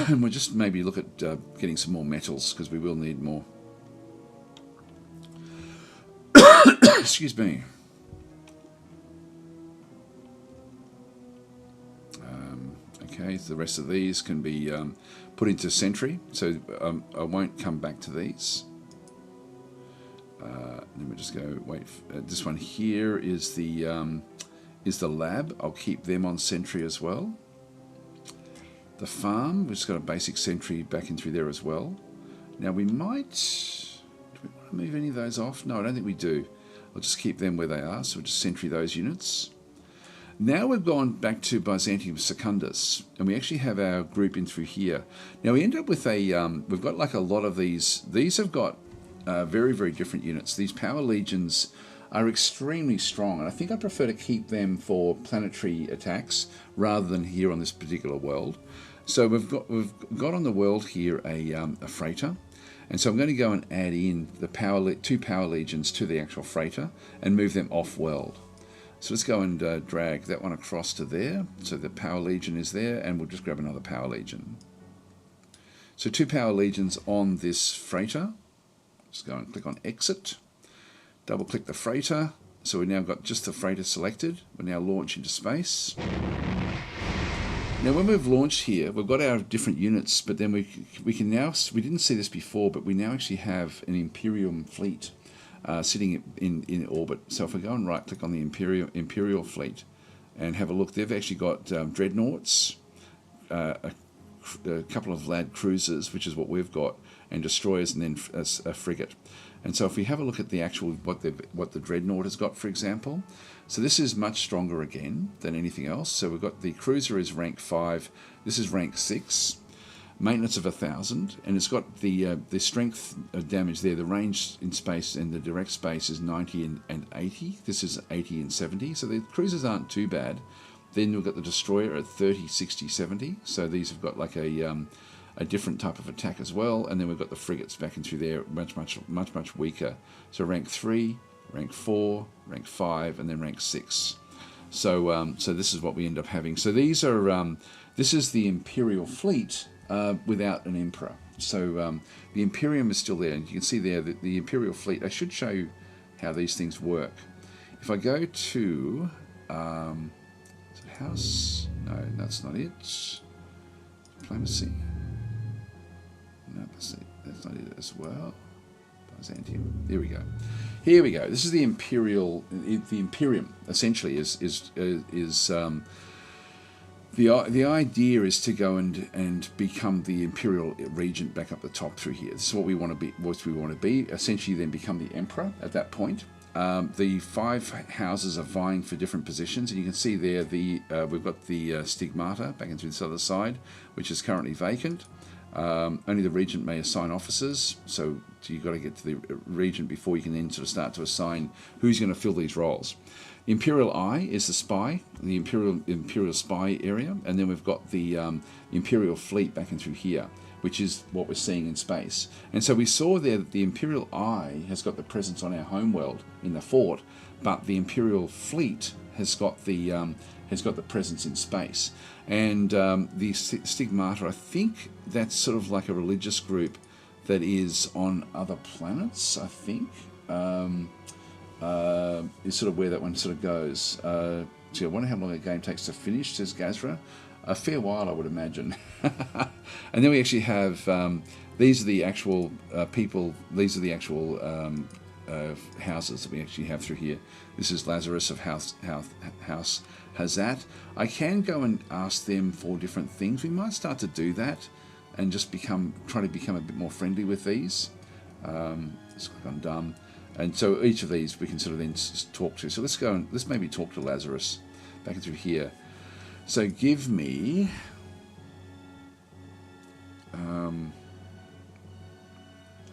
And we'll just maybe look at getting some more metals, because we will need more. Excuse me. Okay, so the rest of these can be put into sentry, so I won't come back to these. Then we'll just go, wait, this one here is the lab. I'll keep them on sentry as well. The farm, we've just got a basic sentry back in through there as well. Now we might, do we want to move any of those off? No, I don't think we do. I'll just keep them where they are, so we'll just sentry those units. Now we've gone back to Byzantium Secundus, and we actually have our group in through here. Now we end up with a, we've got like a lot of these. These have got very, very different units. These power legions are extremely strong, and I think I prefer to keep them for planetary attacks rather than here on this particular world. So we've got on the world here a freighter, and so I'm going to go and add in the two power legions to the actual freighter and move them off world. So let's go and drag that one across to there. So the power legion is there, and we'll just grab another power legion. So two power legions on this freighter. Just go and click on exit. Double click the freighter. So we've now got just the freighter selected. We'll now launch into space. Now when we've launched here, we've got our different units, but then we can now, we didn't see this before, but we now actually have an Imperium fleet sitting in orbit. So if I go and right click on the Imperial fleet and have a look, they've actually got dreadnoughts, a couple of lad cruisers, which is what we've got, and destroyers, and then a frigate. And so if we have a look at the actual what the dreadnought has got, for example, so this is much stronger again than anything else. So we've got the cruiser is rank 5, this is rank 6, maintenance of 1,000, and it's got the strength of damage there. The range in space and the direct space is 90 and 80. This is 80 and 70. So the cruisers aren't too bad. Then we've got the destroyer at 30, 60, 70. So these have got like a different type of attack as well. And then we've got the frigates back in through there, much weaker. So rank 3, rank 4, rank 5, and then rank 6. So so this is what we end up having. So these are this is the Imperial fleet without an emperor. So the Imperium is still there, and you can see there that the Imperial fleet. I should show you how these things work. If I go to is it house? No, that's not it. Diplomacy. No, that's not it as well. Byzantium. There we go. Here we go. This is the Imperial. The Imperium essentially is the idea is to go and become the Imperial Regent back up the top through here. This is what we want to be. What we want to be. Essentially, then become the Emperor at that point. The 5 houses are vying for different positions, and you can see there we've got the Stigmata back into this other side, which is currently vacant. Only the Regent may assign officers, so you've got to get to the Regent before you can then sort of start to assign who's going to fill these roles. Imperial Eye is the spy, the Imperial spy area, and then we've got the Imperial fleet back in through here, which is what we're seeing in space. And so we saw there that the Imperial Eye has got the presence on our homeworld in the fort, but the Imperial fleet has got the presence in space. And the Stigmata, I think that's sort of like a religious group that is on other planets, I think. Is sort of where that one sort of goes. Gee, I wonder how long a game takes to finish, says Gazra. A fair while, I would imagine. And then we actually have, these are the actual people, these are the actual houses that we actually have through here. This is Lazarus of House Hazat. I can go and ask them for different things. We might start to do that and just try to become a bit more friendly with these. Let's click on done. And so each of these we can sort of then talk to. So let's go and let's maybe talk to Lazarus back through here. So give me I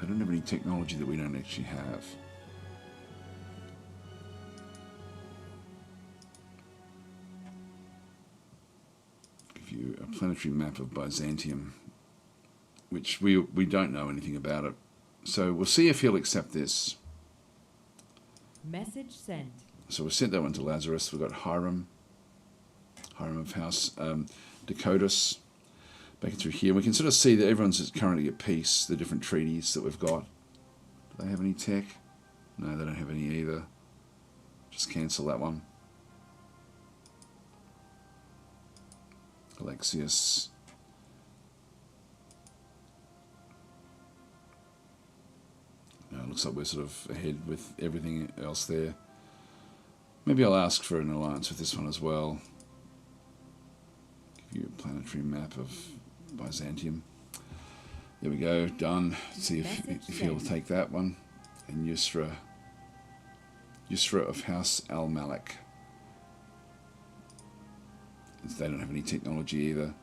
don't have any technology that we don't actually have. Give you a planetary map of Byzantium, which we don't know anything about it. So we'll see if he'll accept this. Message sent. So we've sent that one to Lazarus. We've got Hiram of House Dakotas. Back through here, we can sort of see that everyone's currently at peace, the different treaties that we've got. Do they have any tech? No, they don't have any either. Just cancel that one. Alexius. No, it looks like we're sort of ahead with everything else there. Maybe I'll ask for an alliance with this one as well. Give you a planetary map of Byzantium. There we go, done. See if he'll take that one. And Yusra of House Al-Malik. They don't have any technology either.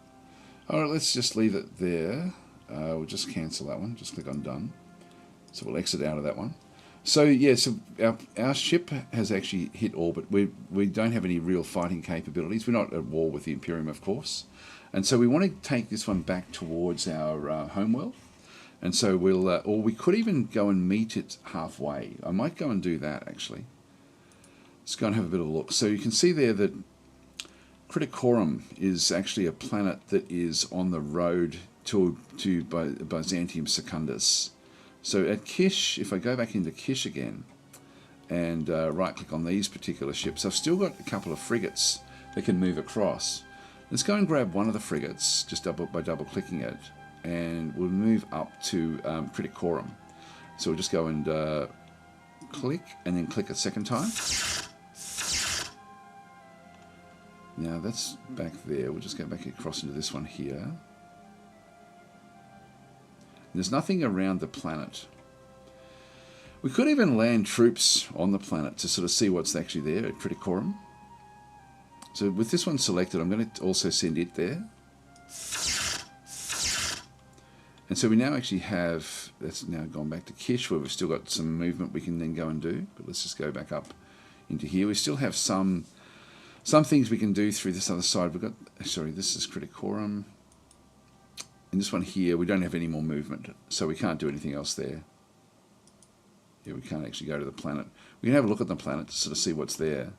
Alright, let's just leave it there. We'll just cancel that one. Just click on done. So we'll exit out of that one. So yeah, so our ship has actually hit orbit. We don't have any real fighting capabilities. We're not at war with the Imperium, of course. And so we want to take this one back towards our homeworld. And so we'll, or we could even go and meet it halfway. I might go and do that, actually. Let's go and have a bit of a look. So you can see there that Criticorum is actually a planet that is on the road to Byzantium Secundus. So at Kish, if I go back into Kish again and right-click on these particular ships, I've still got a couple of frigates that can move across. Let's go and grab one of the frigates, just by double-clicking it, and we'll move up to Criticorum. So we'll just go and click, and then click a second time. Now that's back there. We'll just go back across into this one here. There's nothing around the planet. We could even land troops on the planet to sort of see what's actually there at Criticorum. So with this one selected, I'm going to also send it there. And so we now actually have, that's now gone back to Kish, where we've still got some movement we can then go and do. But let's just go back up into here. We still have some things we can do through this other side. We've got, sorry, this is Criticorum. In this one here, we don't have any more movement, so we can't do anything else there. Yeah, we can't actually go to the planet. We can have a look at the planet to sort of see what's there.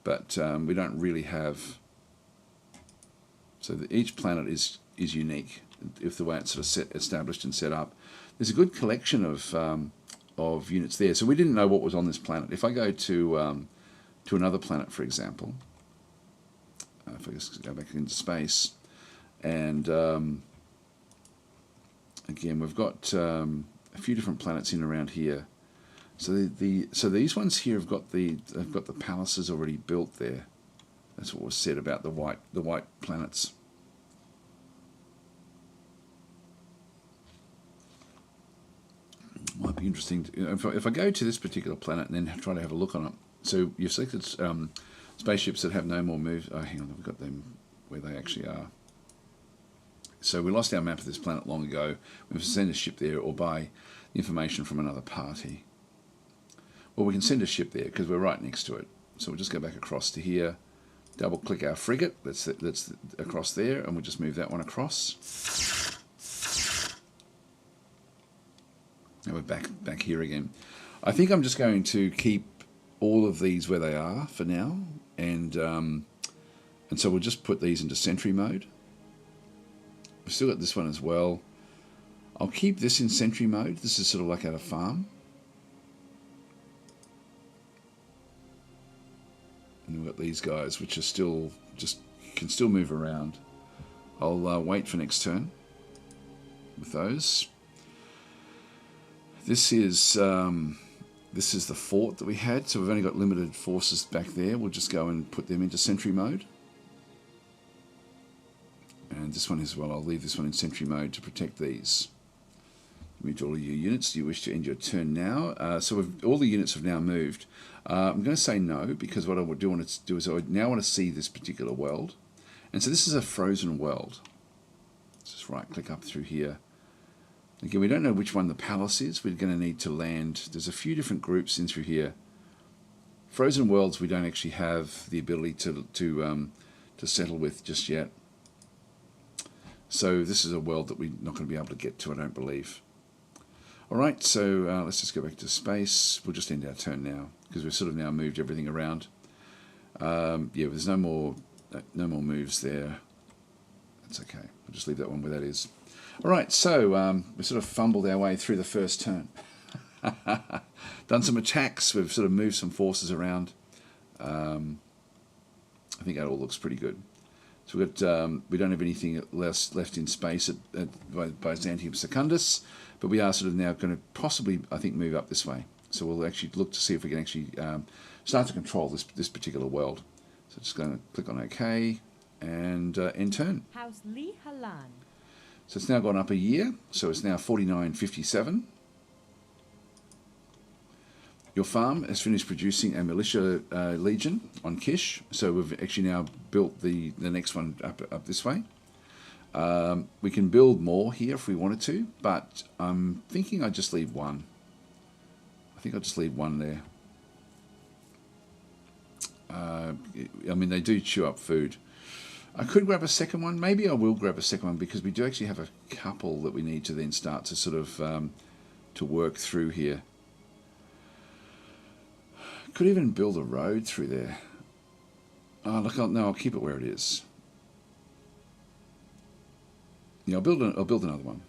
But we don't really have... So each planet is unique, if the way it's sort of established and set up. There's a good collection of units there. So we didn't know what was on this planet. If I go to another planet, for example, if I just go back into space, and again, we've got a few different planets in around here. So so these ones here have got the palaces already built there. That's what was said about the white planets. Might be interesting to, if I go to this particular planet and then try to have a look on it. So you've selected spaceships that have no more moves. Oh, hang on, we've got them where they actually are. So we lost our map of this planet long ago. We have to send a ship there or buy information from another party. Well, we can send a ship there because we're right next to it. So we'll just go back across to here, double click our frigate, that's across there, and we'll just move that one across. Now we're back here again. I think I'm just going to keep all of these where they are for now, and so we'll just put these into sentry mode. We've still got this one as well. I'll keep this in sentry mode. This is sort of like at a farm. And we've got these guys, which are still can still move around. I'll wait for next turn with those. This is the fort that we had, so we've only got limited forces back there. We'll just go and put them into sentry mode. And this one as well, I'll leave this one in sentry mode to protect these. Move all of your units. Do you wish to end your turn now? So all the units have now moved. I'm going to say no, because what I do want to do is I now want to see this particular world. And so this is a frozen world. Let's just right click up through here. Again, we don't know which one the palace is. We're going to need to land. There's a few different groups in through here. Frozen worlds we don't actually have the ability to settle with just yet. So this is a world that we're not going to be able to get to, I don't believe. All right, so let's just go back to space. We'll just end our turn now because we've sort of now moved everything around. Yeah, there's no more moves there. That's okay. We'll just leave that one where that is. All right, so we sort of fumbled our way through the first turn. Done some attacks. We've sort of moved some forces around. I think that all looks pretty good. So we've got, we don't have anything left in space at Byzantium Secundus, but we are sort of now going to possibly, I think, move up this way. So we'll actually look to see if we can actually start to control this particular world. So just going to click on OK and end turn. House Li Halan. So it's now gone up a year, so it's now 49.57. Your farm has finished producing a militia legion on Kish, so we've actually now built the next one up this way. We can build more here if we wanted to, but I'm thinking I'd just leave one. I think I'll just leave one there. I mean, they do chew up food. I could grab a second one. Maybe I will grab a second one because we do actually have a couple that we need to then start to sort of to work through here. Could even build a road through there. Oh, look, no, I'll keep it where it is. Yeah, I'll build another one.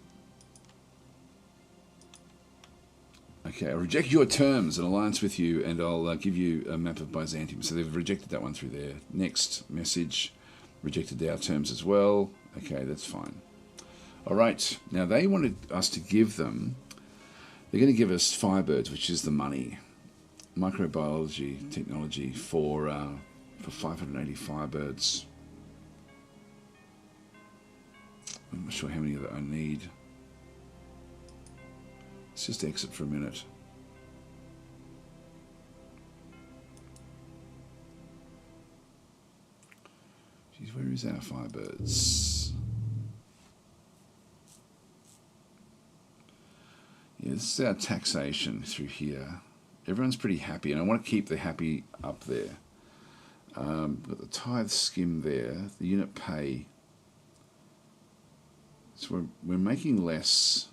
Okay, I reject your terms, an alliance with you, and I'll give you a map of Byzantium. So they've rejected that one through there. Next message, rejected our terms as well. Okay, that's fine. All right, now they wanted us to give them, they're going to give us Firebirds, which is the money. Microbiology technology for 580 Firebirds. I'm not sure how many of that I need. Let's just exit for a minute. Geez, where is our Firebirds? Yeah, this is our taxation through here. Everyone's pretty happy, and I want to keep the happy up there. Got the tithe skim there, the unit pay. So we're making less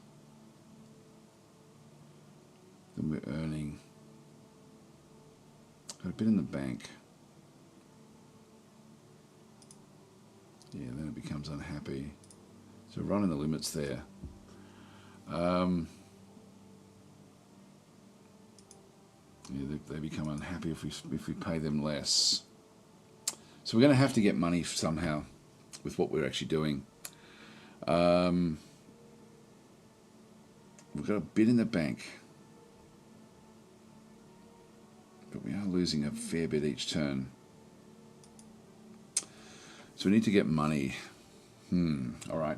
than we're earning. Got a bit in the bank. Yeah, then it becomes unhappy. So we're running the limits there. Yeah, they become unhappy if we pay them less. So we're going to have to get money somehow with what we're actually doing. We've got a bit in the bank, but we are losing a fair bit each turn. So we need to get money. All right.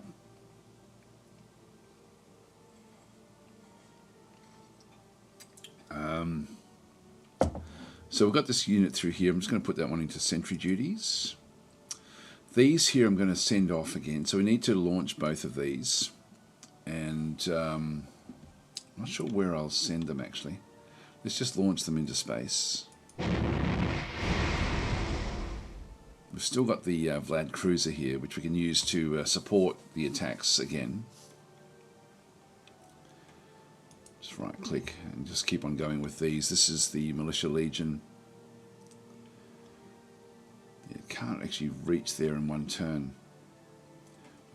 So we've got this unit through here. I'm just going to put that one into sentry duties. These here I'm going to send off again. So we need to launch both of these. And I'm not sure where I'll send them actually. Let's just launch them into space. We've still got the Vlad cruiser here, which we can use to support the attacks again. Just right click and just keep on going with these. This is the Militia Legion. It can't actually reach there in one turn.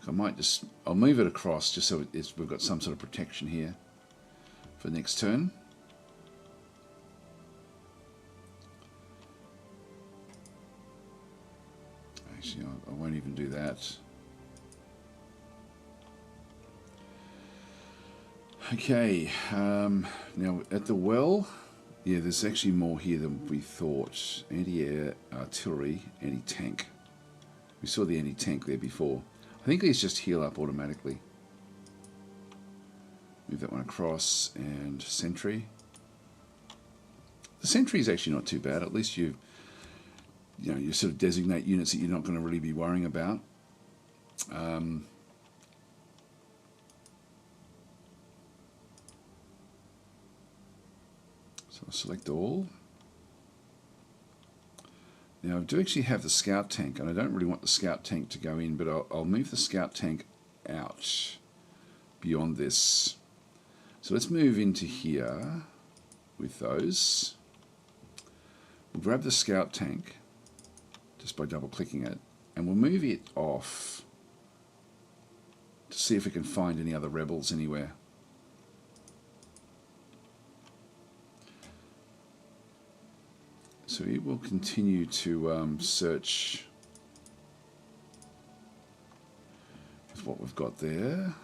I'll move it across just so we've got some sort of protection here for the next turn. Actually, I won't even do that. Okay, now at the well, yeah, there's actually more here than we thought. Anti-air, artillery, anti-tank. We saw the anti-tank there before. I think these just heal up automatically. Move that one across, and sentry. The sentry is actually not too bad. At least you sort of designate units that you're not going to really be worrying about. So I'll select all. Now I do actually have the scout tank, and I don't really want the scout tank to go in, but I'll move the scout tank out beyond this. So let's move into here with those. We'll grab the scout tank just by double clicking it, and we'll move it off to see if we can find any other rebels anywhere. So it will continue to search with what we've got there.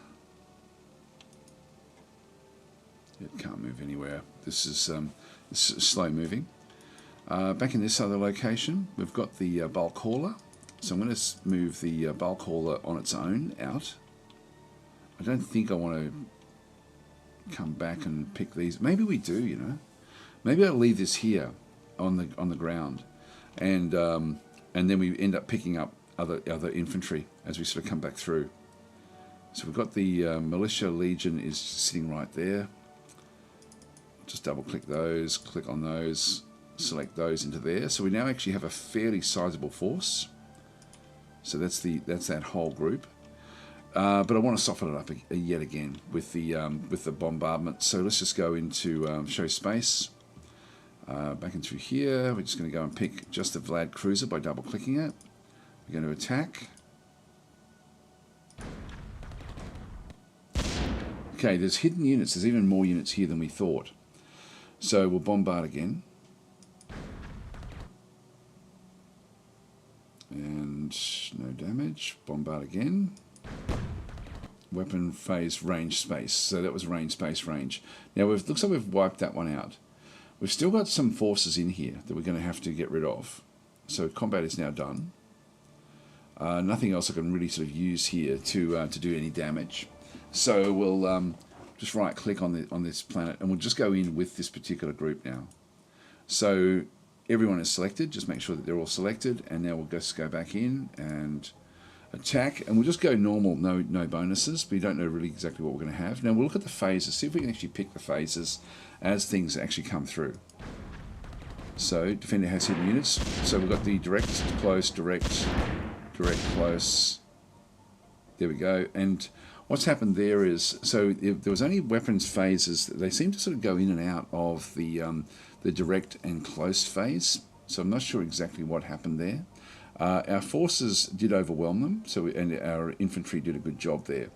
It can't move anywhere. This is slow moving. Back in this other location, we've got the bulk hauler. So I'm going to move the bulk hauler on its own out. I don't think I want to come back and pick these. Maybe we do, you know. Maybe I'll leave this here on the ground, and then we end up picking up other infantry as we sort of come back through. So we've got the militia legion is sitting right there. Just double click those, click on those, select those into there. So we now actually have a fairly sizable force. So that's that whole group. But I want to soften it up yet again with the bombardment. So let's just go into show space. Back in through here, we're just going to go and pick just the Vlad cruiser by double clicking it. We're going to attack. Okay, there's hidden units. There's even more units here than we thought. So we'll bombard again. And no damage. Bombard again. Weapon phase range space. So that was range space range. Now looks like we've wiped that one out. We've still got some forces in here that we're going to have to get rid of. So combat is now done. Nothing else I can really sort of use here to do any damage. So we'll just right click on this planet, and we'll just go in with this particular group now. So everyone is selected. Just make sure that they're all selected, and now we'll just go back in and attack, and we'll just go normal, no bonuses. We don't know really exactly what we're going to have. Now we'll look at the phases, see if we can actually pick the phases as things actually come through. So defender has hidden units. So we've got the direct, close, direct, close. There we go. And what's happened there is, so there was only weapons phases. They seem to sort of go in and out of the direct and close phase. So I'm not sure exactly what happened there. Our forces did overwhelm them, and our infantry did a good job there.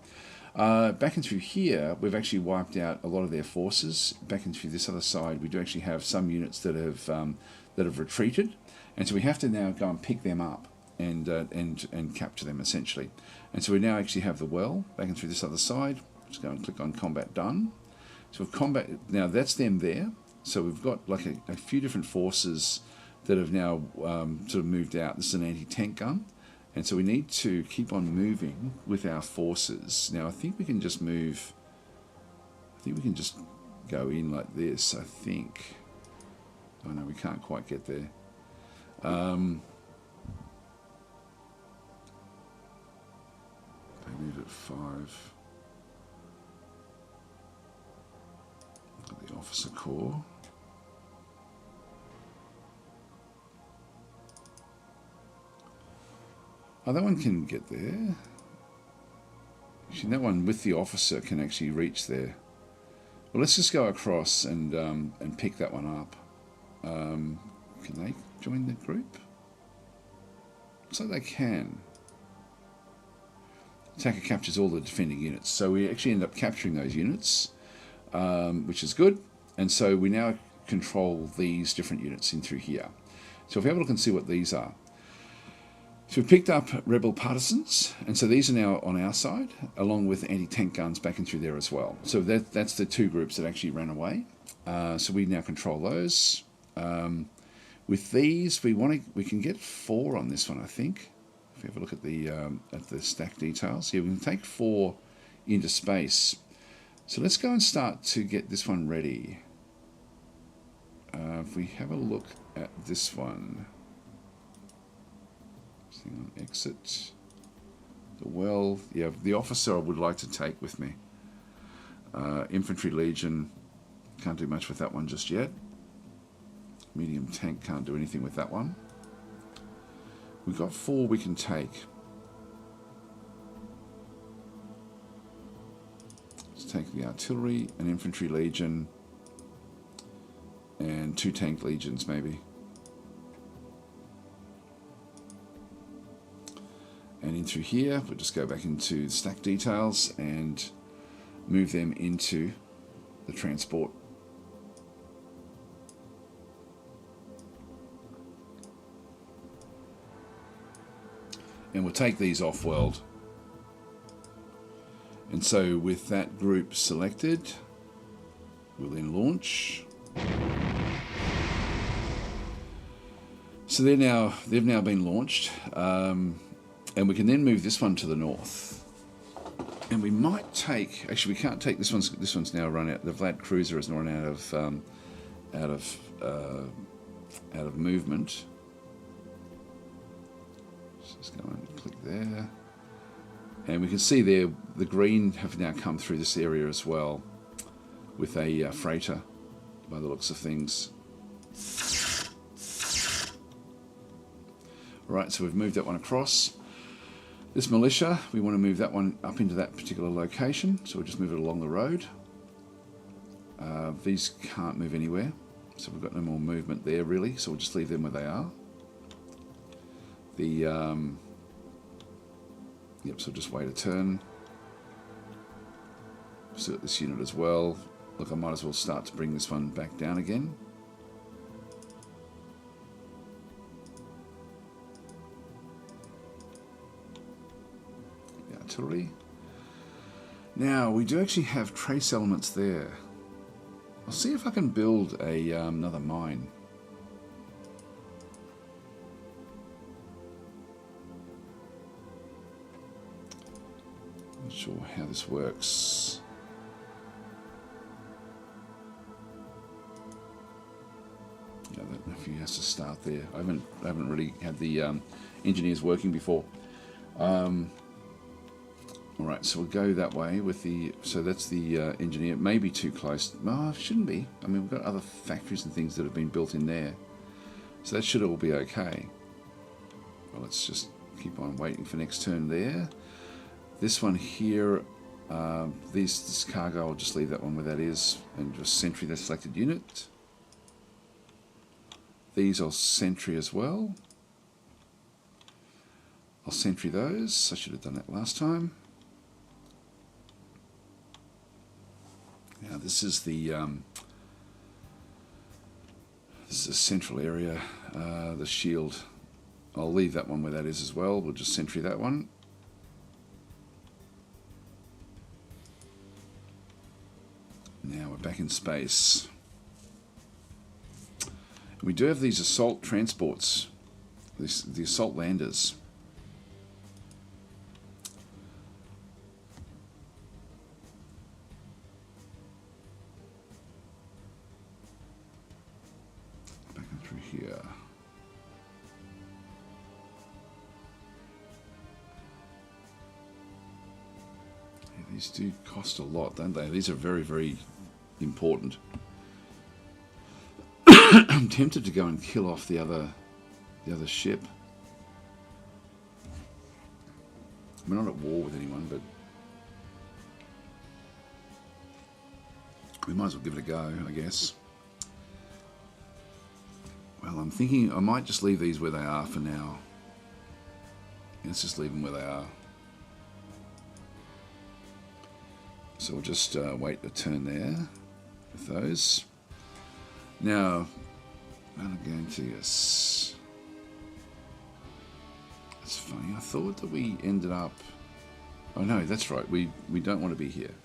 Back in through here, we've actually wiped out a lot of their forces. Back in through this other side, we do actually have some units that have retreated, and so we have to now go and pick them up and capture them essentially. And so we now actually have the well. Back in through this other side, just go and click on combat done. So with combat now, that's them there. So we've got like a few different forces that have now sort of moved out. This is an anti-tank gun. And so we need to keep on moving with our forces. Now I think we can just move, I think we can just go in like this, I think. Oh no, we can't quite get there. They move at 5. Got the officer corps. Oh, that one can get there. Actually, that one with the officer can actually reach there. Well, let's just go across and pick that one up. Can they join the group? Looks like they can. Attacker captures all the defending units. So we actually end up capturing those units, which is good. And so we now control these different units in through here. So if we have a look and see what these are. So we picked up rebel partisans, and so these are now on our side, along with anti-tank guns back in through there as well. So that's the two groups that actually ran away. So we now control those. With these, we can get 4 on this one, I think. If we have a look at the stack details, here we can take 4 into space. So let's go and start to get this one ready. If we have a look at this one. On exit. The officer I would like to take with me. Infantry Legion, can't do much with that one just yet. Medium tank, can't do anything with that one. We've got 4 we can take. Let's take the artillery, an infantry legion, and 2 tank legions maybe. And in through here, we'll just go back into the stack details and move them into the transport. And we'll take these off-world. And so with that group selected, we'll then launch. So they've now been launched. And we can then move this one to the north. And we might take, actually we can't take this one's now run out. The Vlad Cruiser is run out of movement. Just go and click there. And we can see there the green have now come through this area as well with a freighter by the looks of things. Right, so we've moved that one across. This militia, we want to move that one up into that particular location, so we'll just move it along the road. These can't move anywhere, so we've got no more movement there really, so we'll just leave them where they are. Yep, so just wait a turn. Still got this unit as well. Look, I might as well start to bring this one back down again. Artillery. Now we do actually have trace elements there. I'll see if I can build a another mine. Not sure how this works. Yeah, I don't know if he has to start there. I haven't really had the engineers working before. Alright, so we'll go that way with the... So that's the engineer. Maybe too close. No, it shouldn't be. I mean, we've got other factories and things that have been built in there. So that should all be okay. Well, let's just keep on waiting for next turn there. This one here, this cargo, I'll just leave that one where that is. And just sentry the selected unit. These I'll sentry as well. I'll sentry those. I should have done that last time. Now this is the central area, the shield. I'll leave that one where that is as well. We'll just sentry that one. Now we're back in space. We do have these assault transports, the assault landers. Here. Yeah, these do cost a lot, don't they? These are very, very important. I'm tempted to go and kill off the other ship. We're not at war with anyone, but we might as well give it a go, I guess. Well, I'm thinking I might just leave these where they are for now. Let's just leave them where they are. So we'll just wait a turn there with those. Now, I'm going to yes. That's funny. I thought that we ended up. Oh no, that's right. We don't want to be here.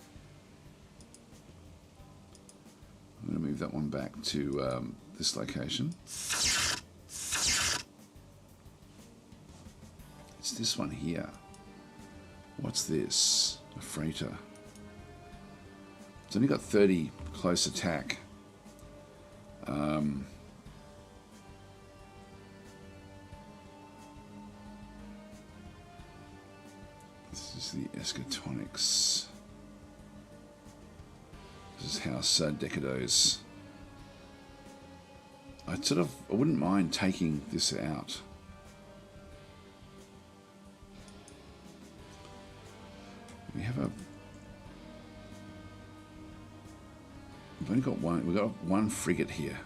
I'm going to move that one back to this location. It's this one here. What's this? A freighter. It's only got 30 close attack. This is the Escatonics. This is House Decados. I wouldn't mind taking this out. We have a We've only got one. We've got one frigate here.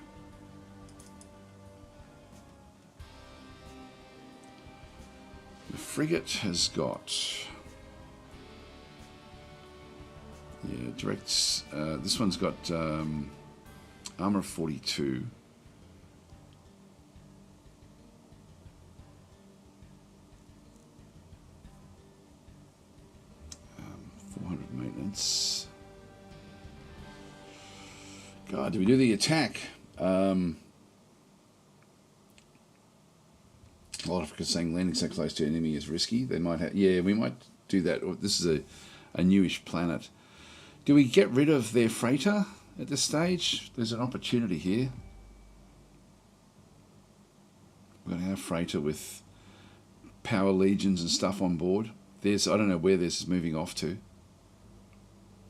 The frigate has got, yeah, directs. This one's got armor of 42. 400 maintenance. God, do we do the attack? A lot of people saying landing so close to an enemy is risky. They might have, yeah, we might do that. This is a newish planet. Do we get rid of their freighter at this stage? There's an opportunity here. We're going to have freighter with power legions and stuff on board. There's, I don't know where this is moving off to.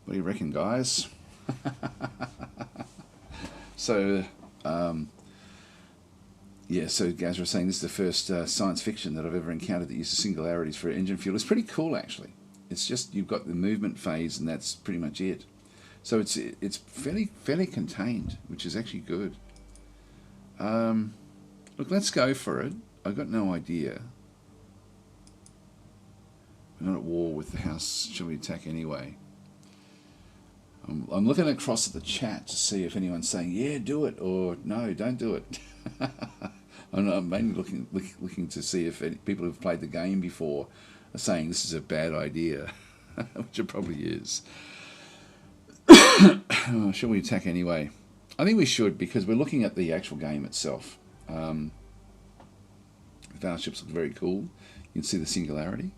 What do you reckon, guys? So, yeah, so Gaz was saying this is the first science fiction that I've ever encountered that uses singularities for engine fuel. It's pretty cool, actually. It's just you've got the movement phase, and that's pretty much it. So it's fairly contained, which is actually good. Look, let's go for it. I've got no idea. We're not at war with the house. Shall we attack anyway? I'm looking across at the chat to see if anyone's saying, yeah, do it, or no, don't do it. I'm mainly looking to see if people who've played the game before are saying this is a bad idea, which it probably is. Shall we attack anyway? I think we should, because we're looking at the actual game itself. The battleships look very cool. You can see the singularity.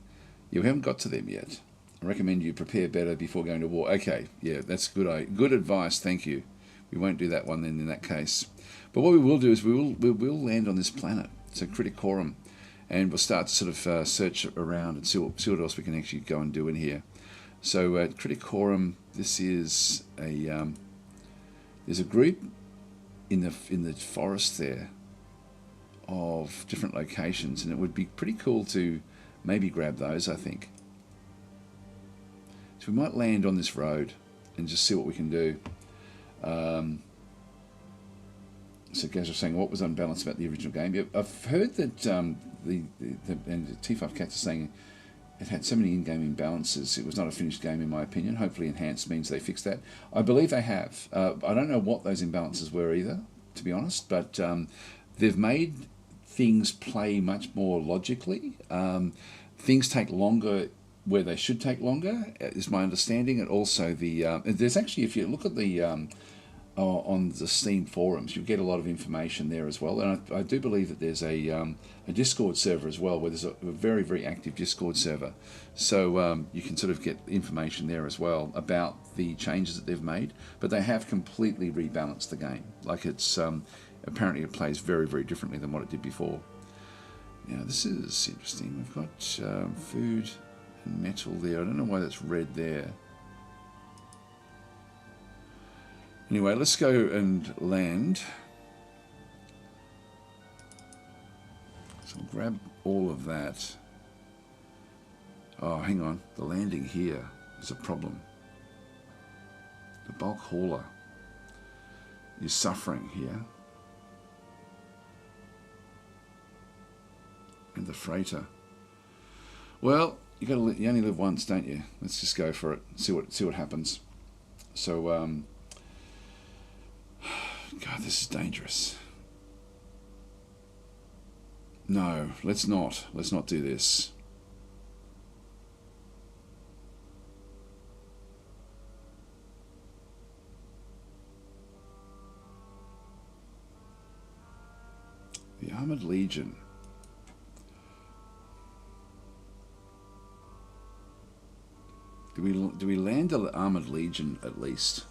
Yeah, we haven't got to them yet. I recommend you prepare better before going to war. Okay, yeah, that's good advice, thank you. We won't do that one then in that case. But what we will do is we will land on this planet, so Criticorum, and we'll start to sort of search around and see what else we can actually go and do in here. So at Criticorum, this is a there's a group in the forest there of different locations, and it would be pretty cool to maybe grab those, I think. So we might land on this road and just see what we can do. So Gaz was saying, what was unbalanced about the original game? Yeah, I've heard that and T5 Cats are saying it had so many in-game imbalances. It was not a finished game, in my opinion. Hopefully enhanced means they fixed that. I believe they have. I don't know what those imbalances were either, to be honest, but they've made things play much more logically. Things take longer where they should take longer, is my understanding. And also there's actually, if you look at the on the Steam forums, you get a lot of information there as well. And I do believe that there's a Discord server as well, where there's a very, very active Discord server. So you can sort of get information there as well about the changes that they've made. But they have completely rebalanced the game. Like it's apparently it plays very, very differently than what it did before. Now this is interesting. We've got food and metal there. I don't know why that's red there. Anyway, let's go and land. So I'll grab all of that. Oh, hang on. The landing here is a problem. The bulk hauler is suffering here. And the freighter. Well, you only live once, don't you? Let's just go for it. See what happens. So God, this is dangerous. No, let's not. Let's not do this. The Armored Legion. Do we land the Armored Legion at least?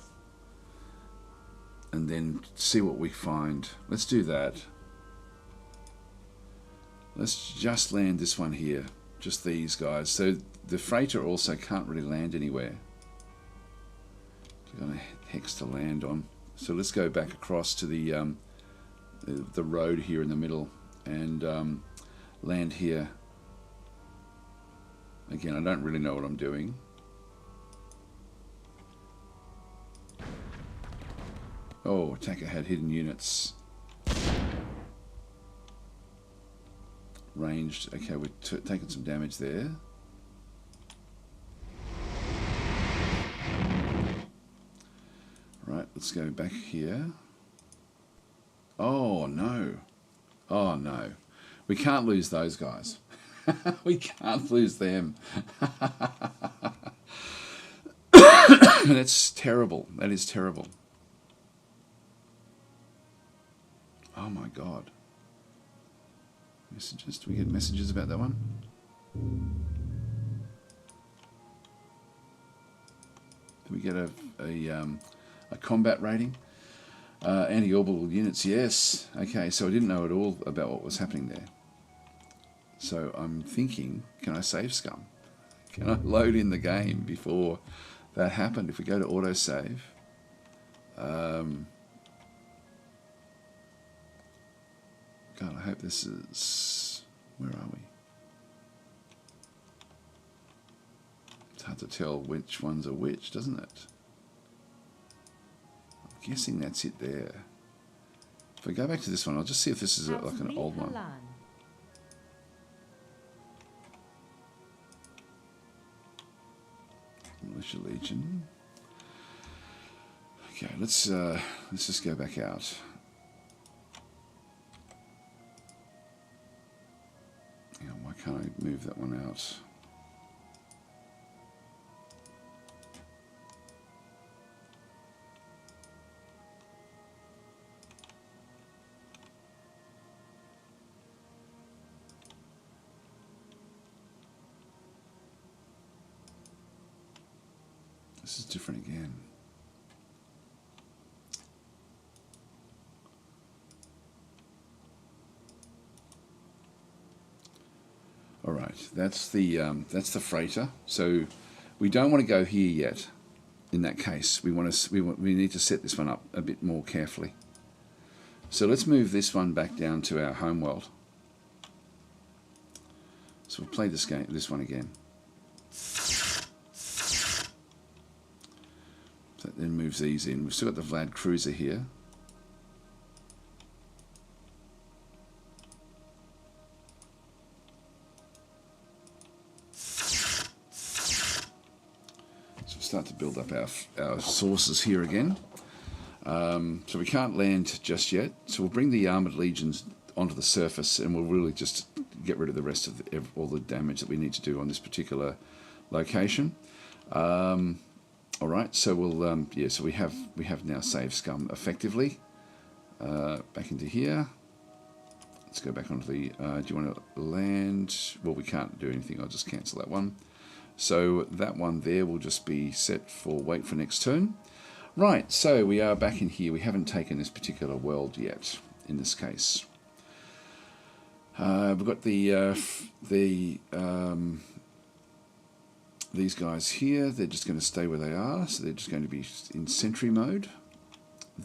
And then see what we find. Let's do that. Let's just land this one here. Just these guys. So the freighter also can't really land anywhere. We've got a hex to land on. So let's go back across to the road here in the middle and land here. Again, I don't really know what I'm doing. Oh, attacker had hidden units. Ranged. Okay, we're taking some damage there. Right, let's go back here. Oh, no. Oh, no. We can't lose those guys. We can't lose them. That's terrible. That is terrible. Oh, my God. Messages. Do we get messages about that one? Do we get a combat rating? Anti-orbital units, yes. Okay, so I didn't know at all about what was happening there. So I'm thinking, can I save scum? Can I load in the game before that happened? If we go to autosave, God, I hope this is... Where are we? It's hard to tell which ones are which, doesn't it? I'm guessing that's it there. If I go back to this one, I'll just see if this is like an old one. Militia Legion. Okay, let's just go back out. Hang on, why can't I move that one out? This is different again. All right, that's the freighter. So we don't want to go here yet. In that case, we need to set this one up a bit more carefully. So let's move this one back down to our home world. So we'll play this one again. That then moves these in. We've still got the Vlad Cruiser here. So we'll start to build up our sources here again. So we can't land just yet. So we'll bring the Armoured Legions onto the surface and we'll really just get rid of the rest of all the damage that we need to do on this particular location. All right, so we'll so we have now saved scum effectively. Back into here. Let's go back onto the. Do you want to land? Well, we can't do anything. I'll just cancel that one. So that one there will just be set for wait for next turn. Right. So we are back in here. We haven't taken this particular world yet. In this case, we've got these guys here, they're just going to stay where they are, so they're just going to be in sentry mode.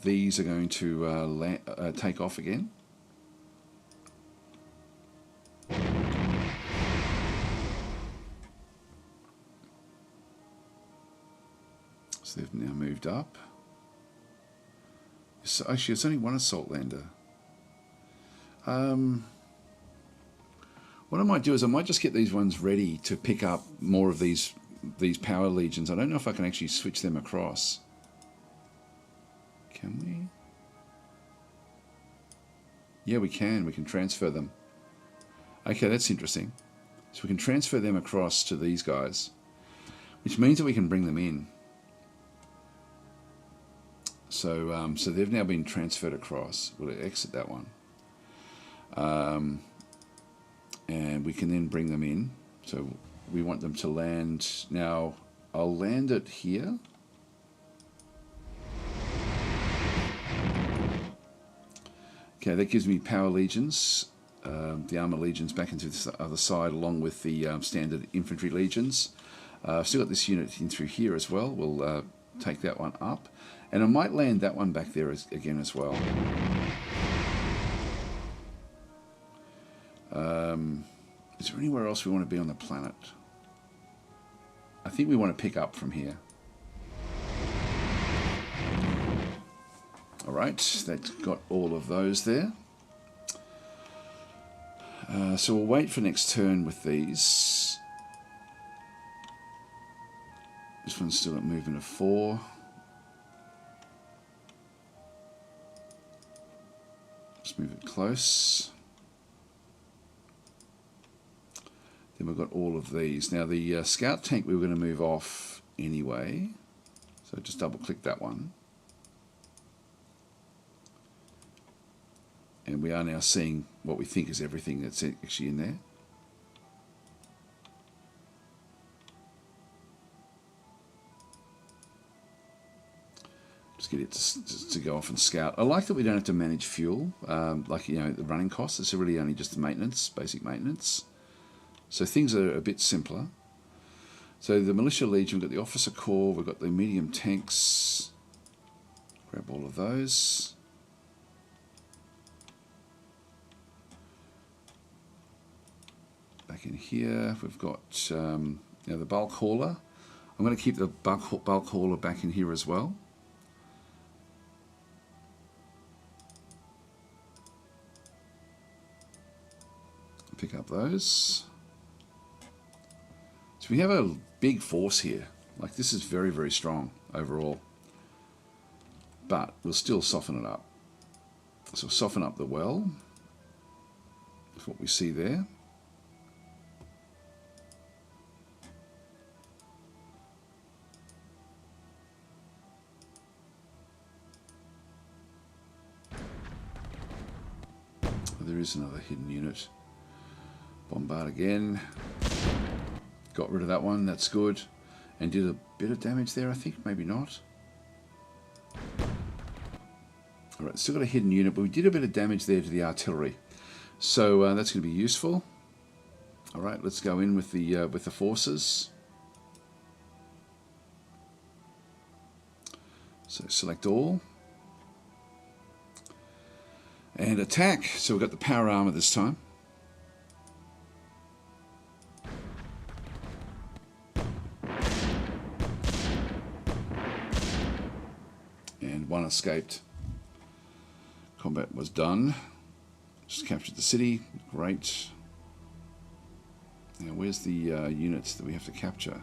These are going to take off again. So they've now moved up. So actually, it's only one assault lander. What I might do is I might just get these ones ready to pick up more of these power legions. I don't know if I can actually switch them across. Can we? Yeah, we can. We can transfer them. Okay, that's interesting. So we can transfer them across to these guys, which means that we can bring them in. So, so they've now been transferred across. We'll exit that one. And we can then bring them in. So we want them to land. Now, I'll land it here. Okay, that gives me power legions, the armor legions back into this other side, along with the standard infantry legions. I've still got this unit in through here as well. We'll take that one up. And I might land that one back there again as well. Is there anywhere else we want to be on the planet? I think we want to pick up from here. All Alright, that's got all of those there. So we'll wait for next turn with these. This one's still at movement of 4. Let's move it close. Then we've got all of these. Now the scout tank we were going to move off anyway. So just double click that one. And we are now seeing what we think is everything that's actually in there. Just get it to go off and scout. I like that we don't have to manage fuel, like, you know, the running costs. It's really only just the maintenance, basic maintenance. So things are a bit simpler. So the Militia Legion, we've got the Officer Corps, we've got the medium tanks. Grab all of those. Back in here, we've got the bulk hauler. I'm going to keep the bulk hauler back in here as well. Pick up those. So we have a big force here. Like, this is very, very strong overall. But we'll still soften it up. So we'll soften up the well. That's what we see there. There is another hidden unit. Bombard again. Got rid of that one, that's good. And did a bit of damage there, I think, maybe not. Alright, still got a hidden unit, but we did a bit of damage there to the artillery. So that's going to be useful. Alright, let's go in with the forces. So select all. And attack. So we've got the power armor this time. And one escaped. Combat was done. Just captured the city. Great. Now where's the units that we have to capture?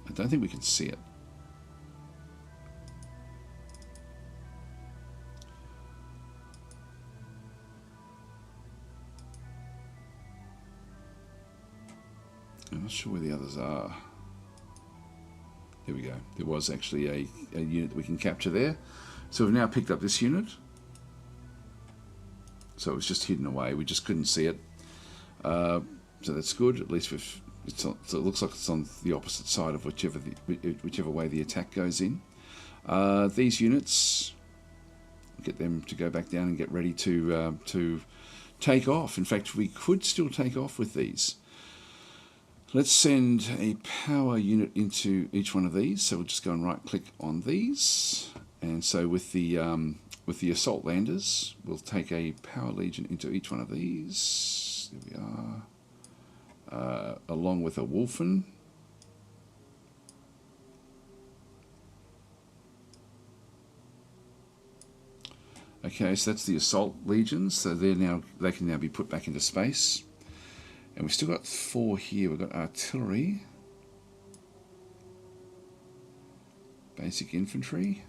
I don't think we can see it. I'm not sure where the others are. There we go. There was actually a unit that we can capture there. So we've now picked up this unit. So it was just hidden away. We just couldn't see it. So that's good. At least so it looks like it's on the opposite side of whichever way the attack goes in. These units, get them to go back down and get ready to take off. In fact, we could still take off with these. Let's send a power unit into each one of these. So we'll just go and right click on these. And so with the assault landers, we'll take a power legion into each one of these. There we are. Along with a Wolfen. Okay, so that's the assault legions. So they can now be put back into space. And we've still got 4 here. We've got artillery, basic infantry,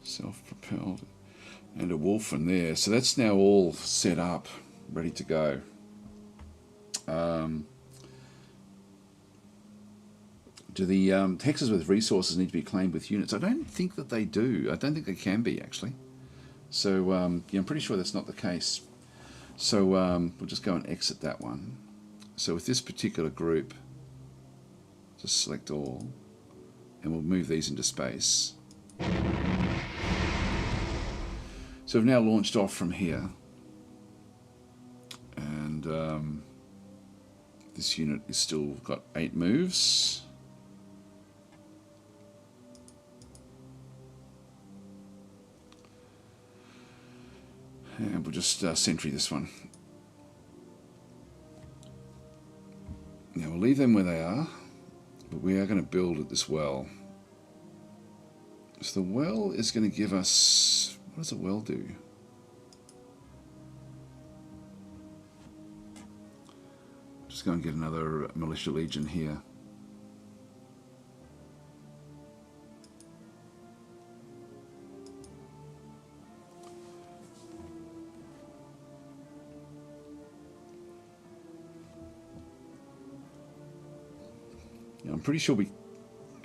self-propelled, and a Wolfen there. So that's now all set up, ready to go. Do the hexes with resources need to be claimed with units? I don't think that they do. I don't think they can be, actually. So yeah, I'm pretty sure that's not the case. So we'll just go and exit that one. So with this particular group, just select all, and we'll move these into space. So we've now launched off from here. And this unit is still got 8 moves. And we'll just sentry this one. Now we'll leave them where they are, but we are going to build at this well. So the well is going to give us... What does the well do? Just go and get another militia legion here. I'm pretty sure we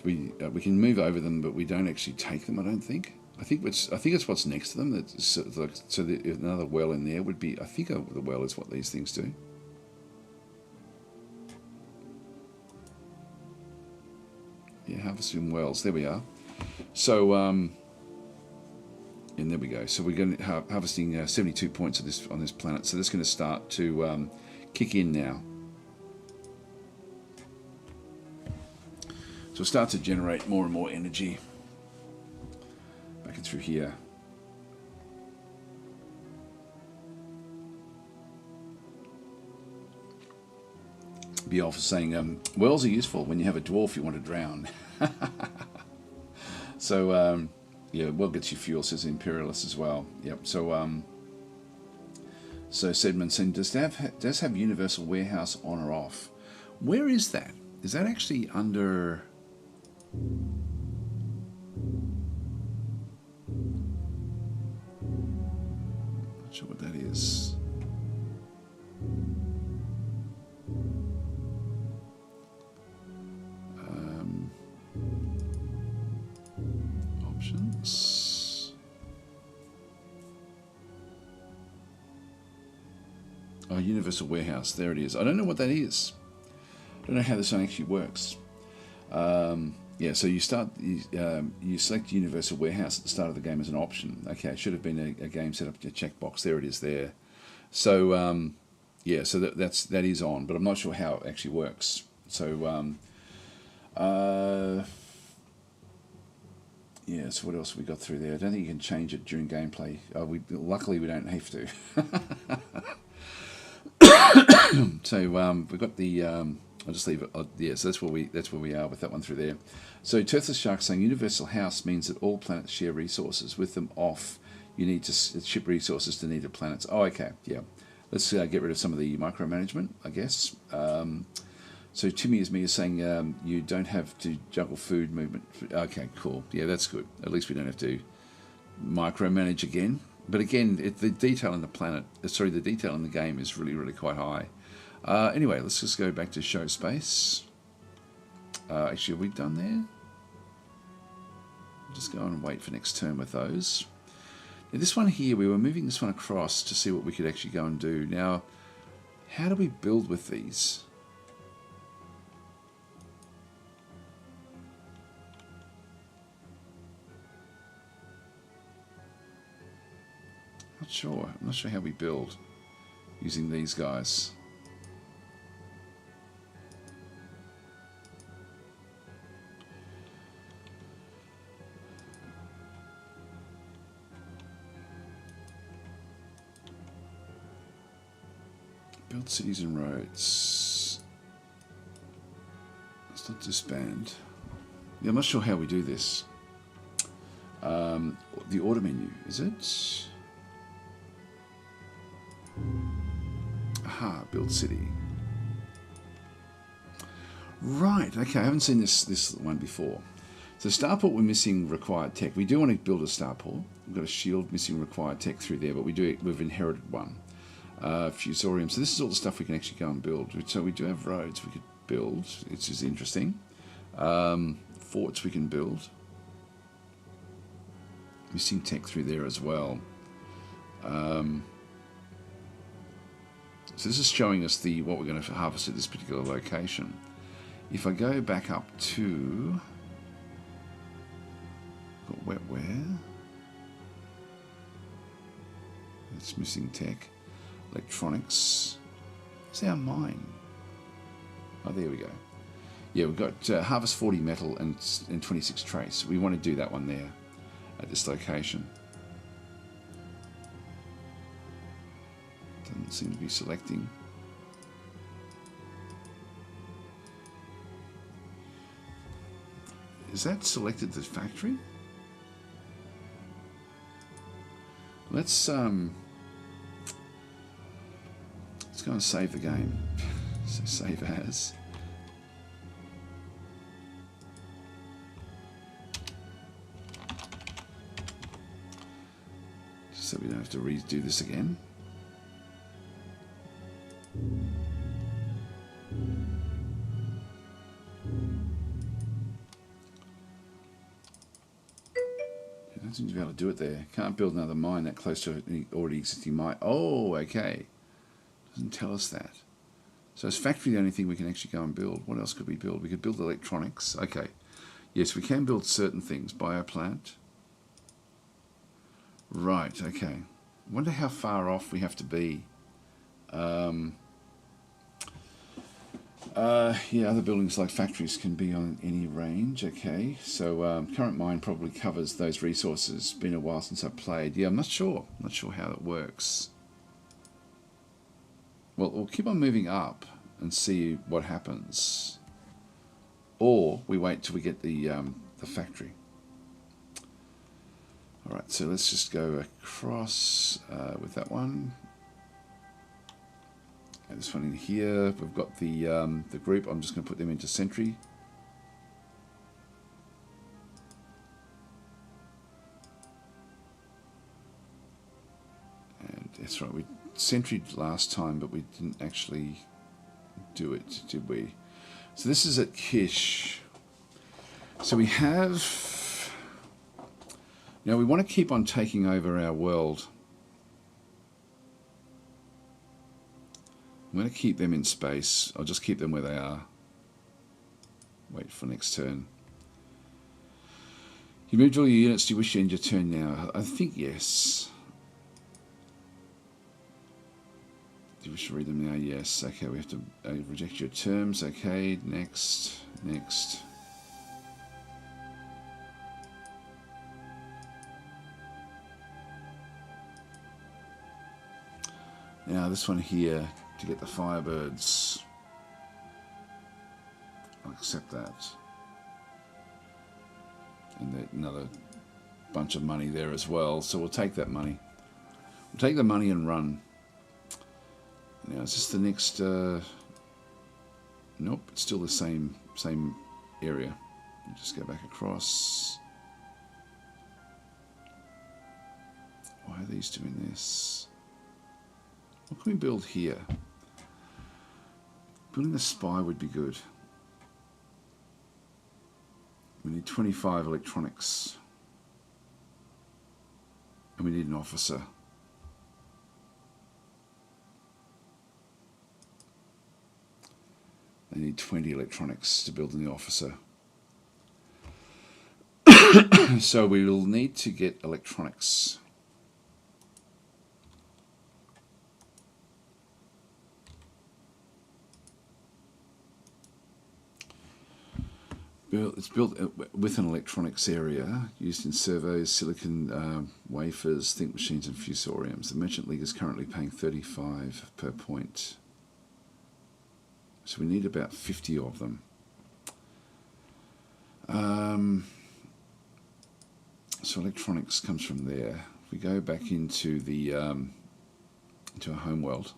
can move over them, but we don't actually take them. I don't think. I think it's what's next to them. That's so another well in there would be. I think the well is what these things do. Yeah, harvesting wells. There we are. So and there we go. So we're going to harvesting 72 points on this planet. So that's going to start to kick in now. So we'll start to generate more and more energy back and through here. Beowulf is saying, wells are useful when you have a dwarf you want to drown. So, yeah, well gets you fuel, says the Imperialist as well. Yep, so Sedman saying, does have Universal Warehouse on or off? Where is that? Is that actually under... Not sure what that is. Options. Oh, Universal Warehouse. There it is. I don't know what that is. I don't know how this one actually works. Yeah, so you select Universal Warehouse at the start of the game as an option. Okay, it should have been a game set up a checkbox. There it is there. So yeah, so that is on, but I'm not sure how it actually works. So yeah, so what else have we got through there? I don't think you can change it during gameplay. Luckily we don't have to. So we've got the I'll just leave it. Yeah, so that's where we are with that one through there. So Toothless Shark saying Universal House means that all planets share resources. With them off, you need to ship resources to needed planets. Oh, okay, yeah. Let's get rid of some of the micromanagement, I guess. So Timmy is saying you don't have to juggle food movement. Okay, cool. Yeah, that's good. At least we don't have to micromanage again. But again, the detail in the planet, the detail in the game is really, really quite high. Anyway, let's just go back to show space. Actually, are we done there? Just go and wait for next turn with those. Now, this one here, we were moving this one across to see what we could actually go and do. Now, how do we build with these? Not sure. I'm not sure how we build using these guys. Build cities and roads. Let's not disband. Yeah, I'm not sure how we do this. The order menu, is it? Aha, build city. Right, okay, I haven't seen this one before. So starport, we're missing required tech. We do want to build a starport. We've got a shield missing required tech through there, but we've inherited one. Fusorium. So this is all the stuff we can actually go and build. So we do have roads we could build, which is interesting. Forts we can build. Missing tech through there as well. So this is showing us what we're going to harvest at this particular location. If I go back up to got wetware. It's missing tech. Electronics. It's our mine. Oh, there we go. Yeah, we've got harvest 40 metal and 26 trace. We want to do that one there at this location. Doesn't seem to be selecting. Is that selected the factory? Let's go and save the game. So save as. Just so we don't have to redo this again. Don't seem to be able to do it there. Can't build another mine that close to an already existing mine. Oh, okay. Doesn't tell us that. So is factory the only thing we can actually go and build? What else could we build? We could build electronics. Okay. Yes, we can build certain things. Bioplant. Right, okay. Wonder how far off we have to be. Yeah, other buildings like factories can be on any range. Okay, so current mine probably covers those resources. Been a while since I've played. Yeah, I'm not sure. Not sure how that works. Well, we'll keep on moving up and see what happens, or we wait till we get the factory. All right, so let's just go across with that one. And this one in here, we've got the group. I'm just going to put them into sentry. And that's right, we sentryed last time, but we didn't actually do it, did we? So this is at Kish. So we have... Now we want to keep on taking over our world. I'm going to keep them in space. I'll just keep them where they are. Wait for next turn. You moved all your units. Do you wish to end your turn now? I think yes. Do you wish to read them now? Yes. Okay, we have to reject your terms. Okay, next. Next. Now this one here, to get the Firebirds. I'll accept that. And another bunch of money there as well. So we'll take that money. We'll take the money and run. Now is this the next... Nope, it's still the same area. You just go back across. Why are these doing this? What can we build here? Building a spy would be good. We need 25 electronics. And we need an officer. They need 20 electronics to build the officer. So we will need to get electronics. It's built with an electronics area used in servos, silicon wafers, think machines, and fusoriums. The Merchant League is currently paying 35 per point. So we need about 50 of them. So electronics comes from there. If we go back into the into our home world.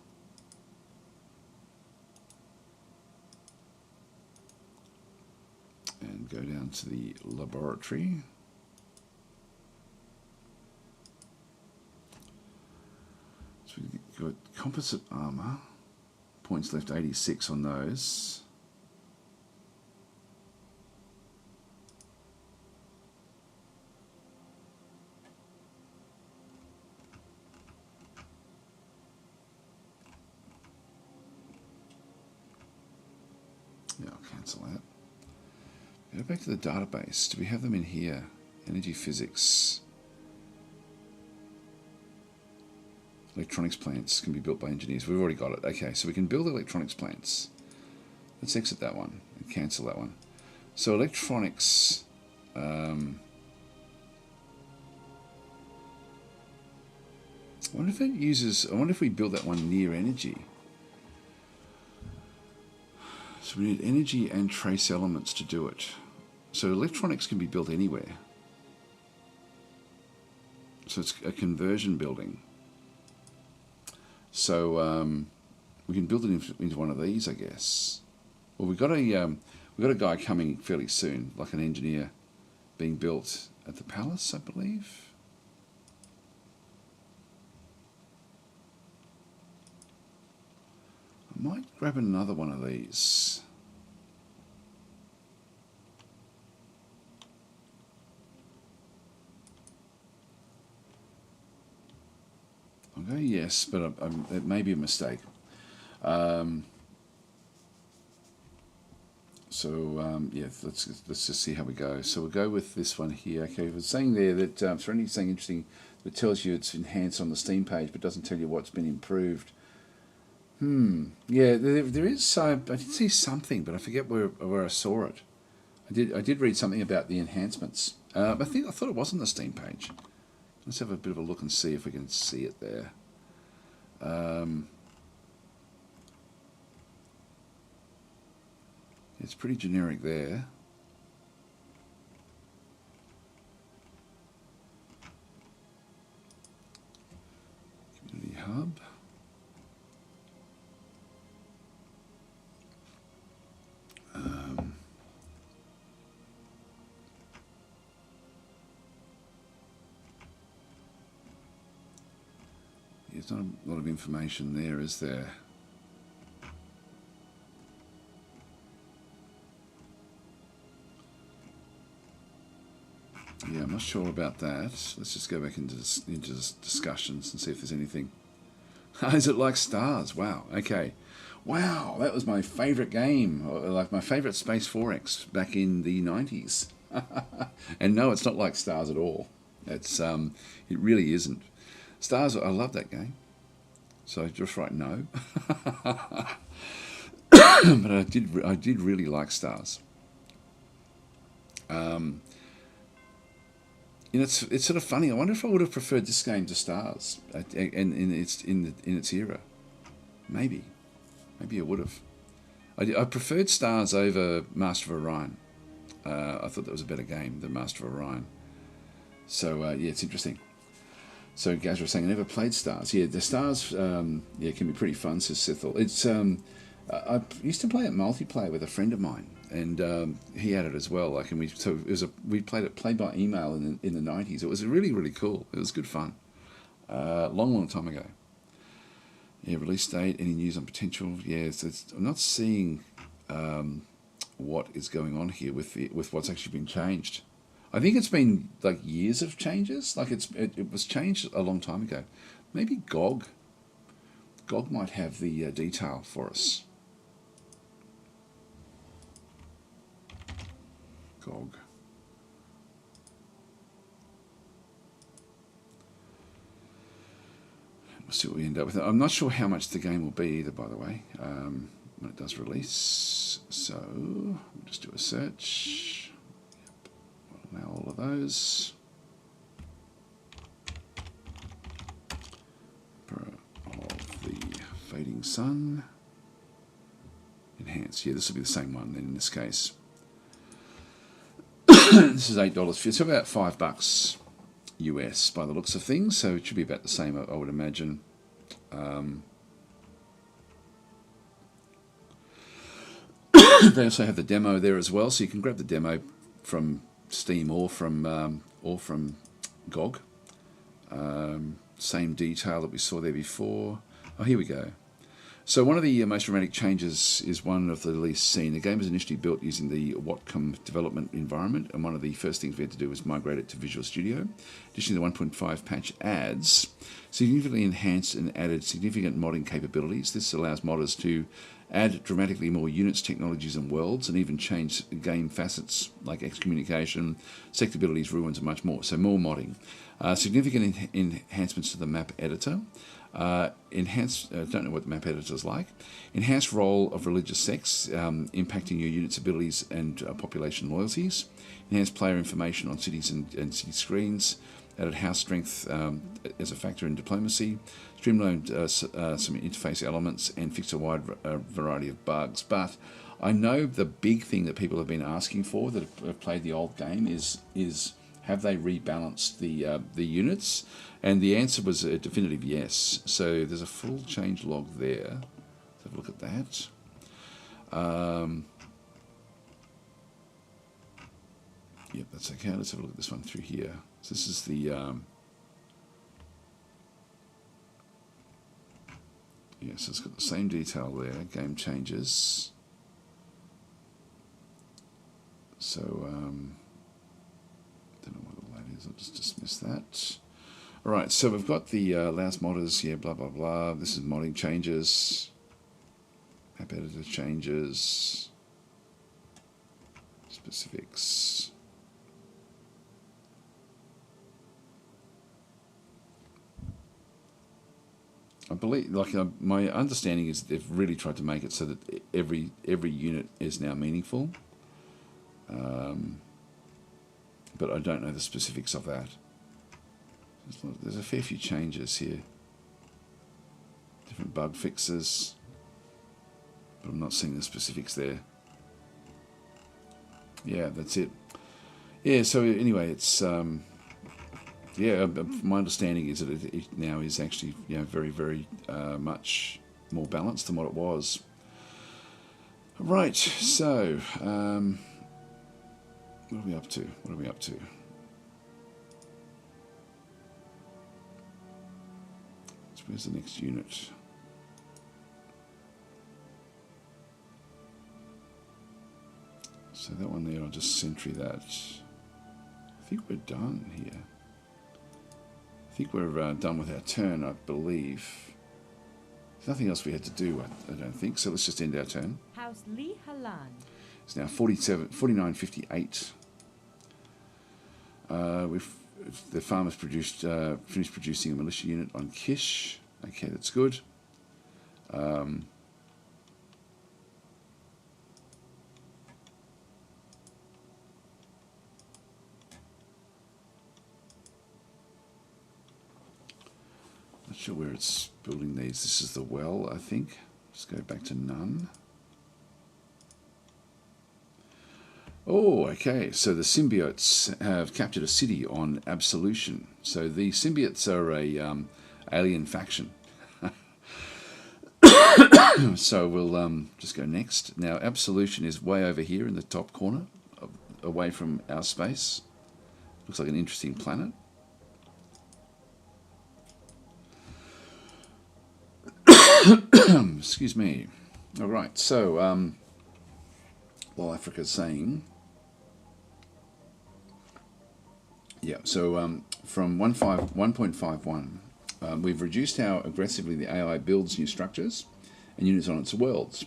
And go down to the laboratory. So we've got composite armor. Points left 86 on those. Yeah, I'll cancel that. Go back to the database. Do we have them in here? Energy physics. Electronics plants can be built by engineers. We've already got it. Okay, so we can build electronics plants. Let's exit that one and cancel that one. So electronics... I wonder if it uses... I wonder if we build that one near energy. So we need energy and trace elements to do it. So electronics can be built anywhere. So it's a conversion building. So we can build it into one of these, I guess. Well, we've got a guy coming fairly soon, like an engineer, being built at the palace, I believe. I might grab another one of these. I'll go yes, but it may be a mistake. Yeah, let's just see how we go. So we'll go with this one here. Okay, it was saying there that Serenity's saying interesting. It tells you it's enhanced on the Steam page, but doesn't tell you what's been improved. Yeah, there is. I did see something, but I forget where I saw it. I did read something about the enhancements. I thought it was on the Steam page. Let's have a bit of a look and see if we can see it there. It's pretty generic there. Community Hub. There's not a lot of information there, is there? Yeah, I'm not sure about that. Let's just go back into discussions and see if there's anything. Is it like Stars? Wow. Okay. Wow, that was my favourite game, like my favourite Space 4X back in the 90s. And no, it's not like Stars at all. It really isn't. Stars, I love that game. So just write no. But I did really like Stars. It's sort of funny. I wonder if I would have preferred this game to Stars, and in its era. Maybe I would have. I preferred Stars over Master of Orion. I thought that was a better game than Master of Orion. So yeah, it's interesting. So Gaz was saying, I never played Stars. Yeah, the Stars, can be pretty fun, says Sithel. It's I used to play it multiplayer with a friend of mine, and he had it as well. Like, and we played it by email in the 90s. It was really, really cool. It was good fun. Long time ago. Yeah, release date. Any news on potential? Yeah, I'm not seeing what is going on here with what's actually been changed. I think it's been like years of changes. Like it was changed a long time ago. Maybe GOG might have the detail for us. GOG. We'll see what we end up with. I'm not sure how much the game will be either, by the way, when it does release. So we'll just do a search. Now all of those. Of the Fading Sun. Enhance. Yeah, this will be the same one then in this case. This is $8. It's about $5 US by the looks of things, so it should be about the same, I would imagine. They also have the demo there as well, so you can grab the demo from Steam or from GOG. Same detail that we saw there before. Oh, here we go. So one of the most dramatic changes is one of the least seen. The game was initially built using the Whatcom development environment, and one of the first things we had to do was migrate it to Visual Studio. Additionally, the 1.5 patch adds significantly enhanced and added significant modding capabilities. This allows modders to add dramatically more units, technologies, and worlds, and even change game facets like excommunication, sector abilities, ruins, and much more. So more modding. Significant enhancements to the map editor. Don't know what the map editor is like. Enhanced role of religious sects, impacting your unit's abilities and population loyalties. Enhanced player information on cities and city screens. Added house strength as a factor in diplomacy. Streamlined some interface elements and fixed a wide variety of bugs. But I know the big thing that people have been asking for that have played the old game is have they rebalanced the units? And the answer was a definitive yes. So there's a full change log there. Let's have a look at that. Yep, that's okay. Let's have a look at this one through here. So this is the yes, it's got the same detail there. Game changes. So don't know what all that is. I'll just dismiss that. All right, so we've got the last modders, yeah, blah blah blah. This is modding changes. App editor changes. Specifics. I believe, like, my understanding is they've really tried to make it so that every unit is now meaningful. But I don't know the specifics of that. There's a fair few changes here. Different bug fixes. But I'm not seeing the specifics there. Yeah, that's it. Yeah, so anyway, it's... yeah, my understanding is that it now is actually, you know, very, very much more balanced than what it was. Right, so... what are we up to? What are we up to? So where's the next unit? So that one there, I'll just sentry that. I think we're done here. I think we're done with our turn, I believe. There's nothing else we had to do, I don't think, so let's just end our turn. House Li Halan. It's now 49.58. The farmer's finished producing a militia unit on Kish. Okay, that's good. Not sure where it's building these. This is the well, I think. Just go back to none. Oh, okay. So the symbiotes have captured a city on Absolution. So the symbiotes are a alien faction. So we'll just go next. Now, Absolution is way over here in the top corner, away from our space. Looks like an interesting planet. Excuse me. All right. So, while Africa's saying... Yeah, so from 1.51, we've reduced how aggressively the AI builds new structures and units on its worlds.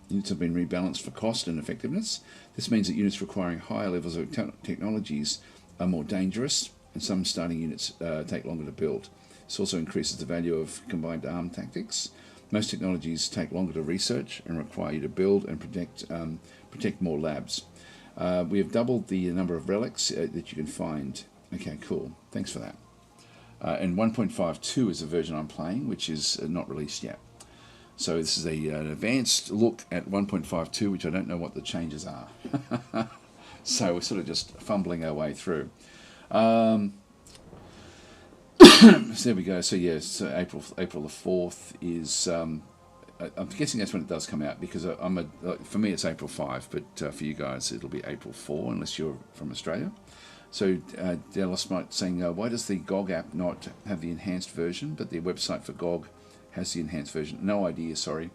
Units have been rebalanced for cost and effectiveness. This means that units requiring higher levels of technologies are more dangerous, and some starting units take longer to build. This also increases the value of combined arm tactics. Most technologies take longer to research and require you to build and protect more labs. We have doubled the number of relics that you can find. Okay, cool. Thanks for that. And 1.52 is the version I'm playing, which is not released yet. So this is an advanced look at 1.52, which I don't know what the changes are. So we're sort of just fumbling our way through. So there we go. So yes, so April the 4th is... I'm guessing that's when it does come out, because for me it's April 5, but for you guys it'll be April 4, unless you're from Australia. So Dallas might saying, why does the GOG app not have the enhanced version, but the website for GOG has the enhanced version? No idea, sorry.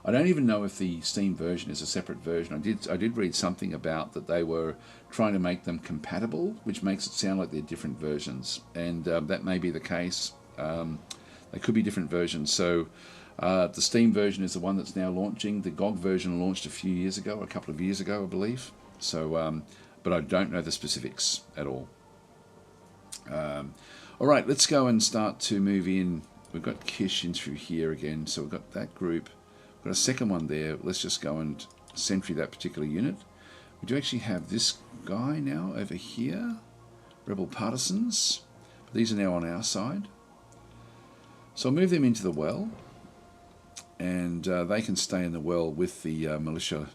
I don't even know if the Steam version is a separate version. I did read something about that they were trying to make them compatible, which makes it sound like they're different versions, and that may be the case. They could be different versions. So the Steam version is the one that's now launching. The GOG version launched a couple of years ago, I believe. So, but I don't know the specifics at all. All right, let's go and start to move in. We've got Kish in through here again, so we've got that group. We've got a second one there. Let's just go and sentry that particular unit. We do actually have this guy now over here, Rebel Partisans. But these are now on our side. So I'll move them into the well, and they can stay in the well with the militia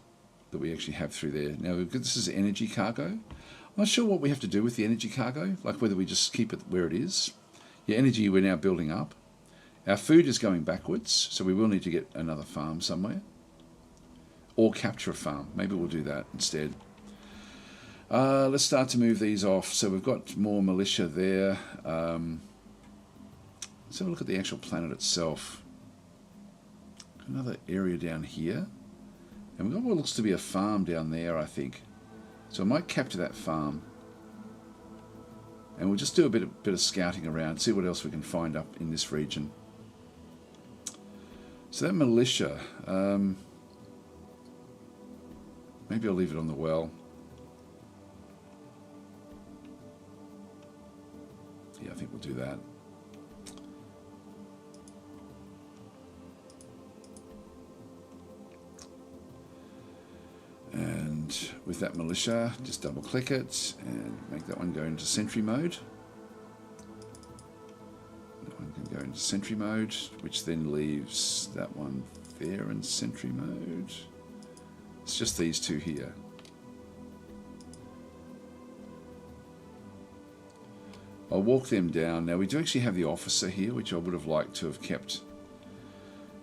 that we actually have through there. Now, this is energy cargo. I'm not sure what we have to do with the energy cargo, like whether we just keep it where it is. Yeah, energy we're now building up. Our food is going backwards, so we will need to get another farm somewhere. Or capture a farm. Maybe we'll do that instead. Let's start to move these off. So we've got more militia there. Let's have a look at the actual planet itself. Another area down here. And we've got what looks to be a farm down there, I think. So I might capture that farm. And we'll just do a bit of scouting around, see what else we can find up in this region. So that militia, maybe I'll leave it on the well. Yeah, I think we'll do that. And with that militia, just double click it and make that one go into sentry mode. That one can go into sentry mode, which then leaves that one there in sentry mode. It's just these two here. I'll walk them down. Now we do actually have the officer here, which I would have liked to have kept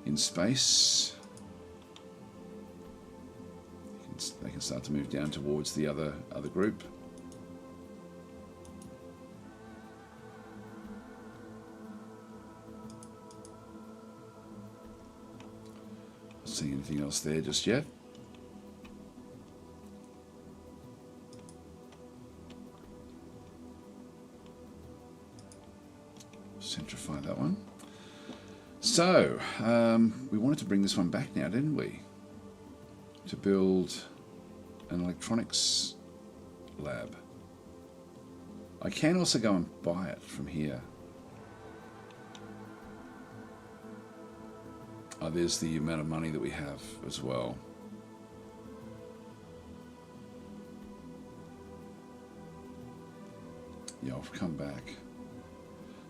in space. They can start to move down towards the other group. Not seeing anything else there just yet. Centrify that one. So, we wanted to bring this one back now, didn't we? To build an electronics lab. I can also go and buy it from here. Oh, there's the amount of money that we have as well. Yeah, I'll come back.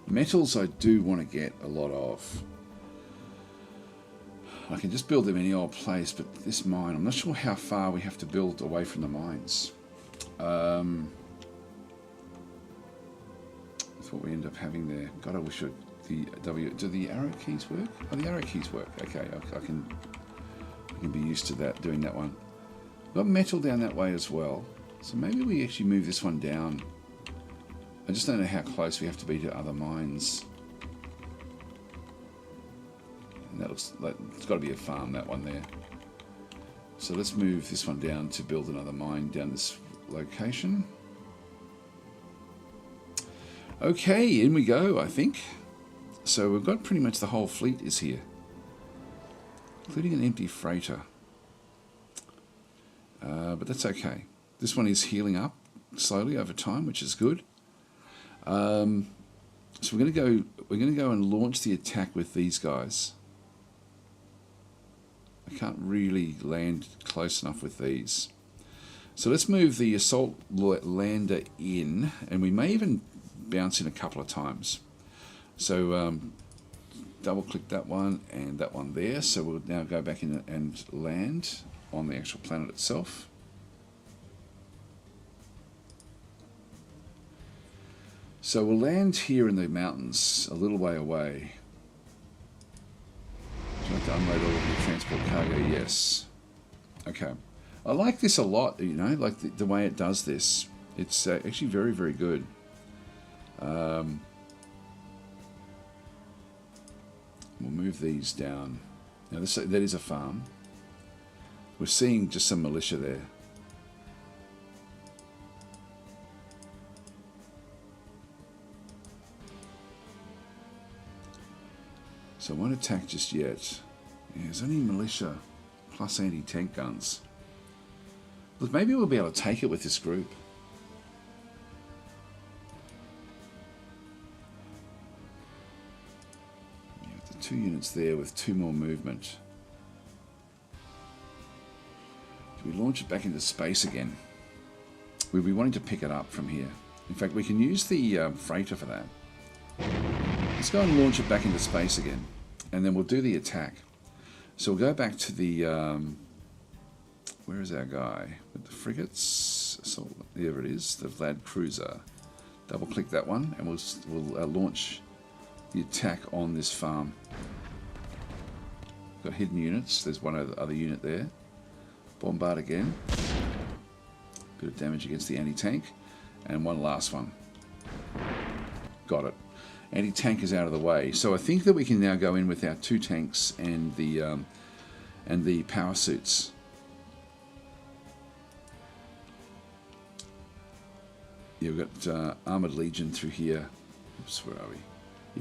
Metals I do want to get a lot of. I can just build them any old place, but this mine, I'm not sure how far we have to build away from the mines. That's what we end up having there. God, I wish do the arrow keys work? Oh, the arrow keys work. Okay, I can be used to that, doing that one. We've got metal down that way as well. So maybe we actually move this one down. I just don't know how close we have to be to other mines. And that looks like it's got to be a farm, that one there. So let's move this one down to build another mine down this location. Okay, in we go, I think. So we've got pretty much the whole fleet is here, including an empty freighter. But that's okay. This one is healing up slowly over time, which is good. So we're going to go and launch the attack with these guys. I can't really land close enough with these. So let's move the assault lander in, and we may even bounce in a couple of times. So double click that one and that one there. So we'll now go back in and land on the actual planet itself. So we'll land here in the mountains, a little way away. Do you have to unload all of your transport cargo? Yes. Okay. I like this a lot, you know, like the way it does this. It's actually very, very good. We'll move these down. Now that is a farm. We're seeing just some militia there. So I won't attack just yet. Yeah, there's only militia plus anti-tank guns. Look, maybe we'll be able to take it with this group. Yeah, the 2 units there with 2 more movement. Do we launch it back into space again? We'll be wanting to pick it up from here. In fact, we can use the freighter for that. Let's go and launch it back into space again. And then we'll do the attack. So we'll go back to the Where is our guy with the frigates? So there it is, the Vlad cruiser. Double click that one, and we'll launch the attack on this farm. Got hidden units. There's one other unit there. Bombard again. Bit of damage against the anti-tank, and one last one. Got it. Anti-tank is out of the way, so I think that we can now go in with our 2 tanks and the power suits. Yeah, we've got Armored Legion through here. Oops, where are we?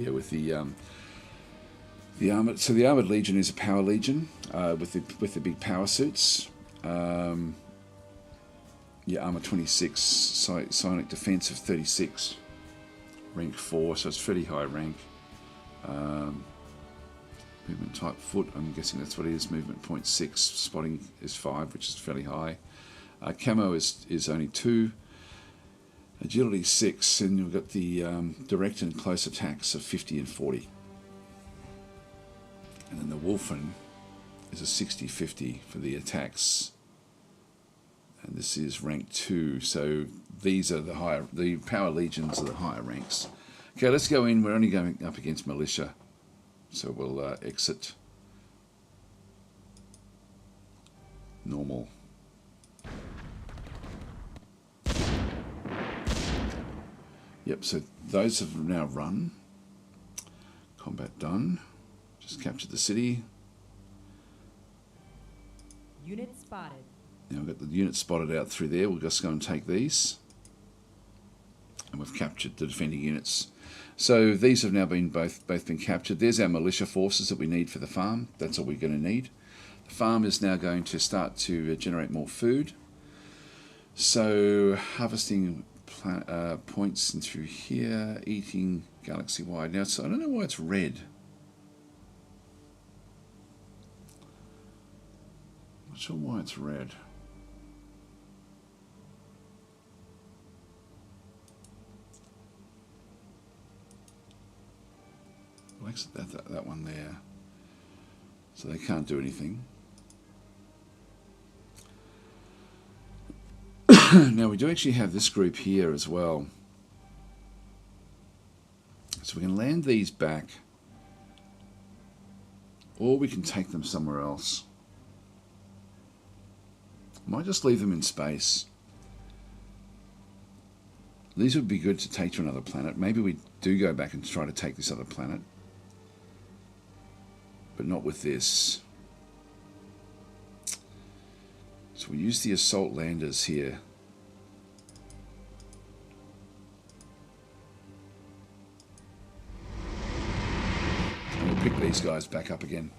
Yeah, with the armored. So the Armored Legion is a power legion with the big power suits. Yeah, armor 26, psionic defense of 36, rank 4, so it's fairly high rank. Movement type foot, I'm guessing that's what it is. Movement 0.6, spotting is 5, which is fairly high. Camo is only 2. Agility 6, and you've got the direct and close attacks of 50 and 40. And then the Wolfen is a 60-50 for the attacks. And this is rank 2, so these are the power legions are the higher ranks. Okay, let's go in. We're only going up against militia, so we'll exit normal. Yep, so those have now run. Combat done. Just captured the city. Unit spotted. Now we've got the unit spotted out through there. We'll just go and take these. And we've captured the defending units. So these have now been both been captured. There's our militia forces that we need for the farm. That's all we're going to need. The farm is now going to start to generate more food. So harvesting points in through here, eating galaxy-wide. Now, so I don't know why it's red. Not sure why it's red. We'll exit that one there. So they can't do anything. Now we do actually have this group here as well. So we can land these back, or we can take them somewhere else. Might just leave them in space. These would be good to take to another planet. Maybe we do go back and try to take this other planet, but not with this. So we use the assault landers here. And we'll pick these guys back up again.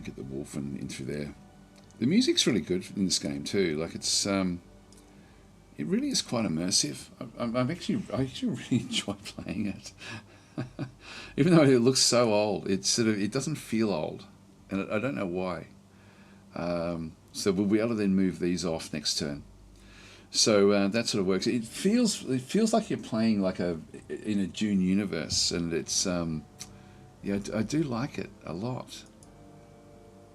Get the Wolfen in through there. The music's really good in this game too. Like it's, it really is quite immersive. I actually really enjoy playing it, even though it looks so old. It doesn't feel old, and I don't know why. So we'll be able to then move these off next turn. So that sort of works. It feels like you're playing like in a Dune universe, and it's yeah, I do like it a lot.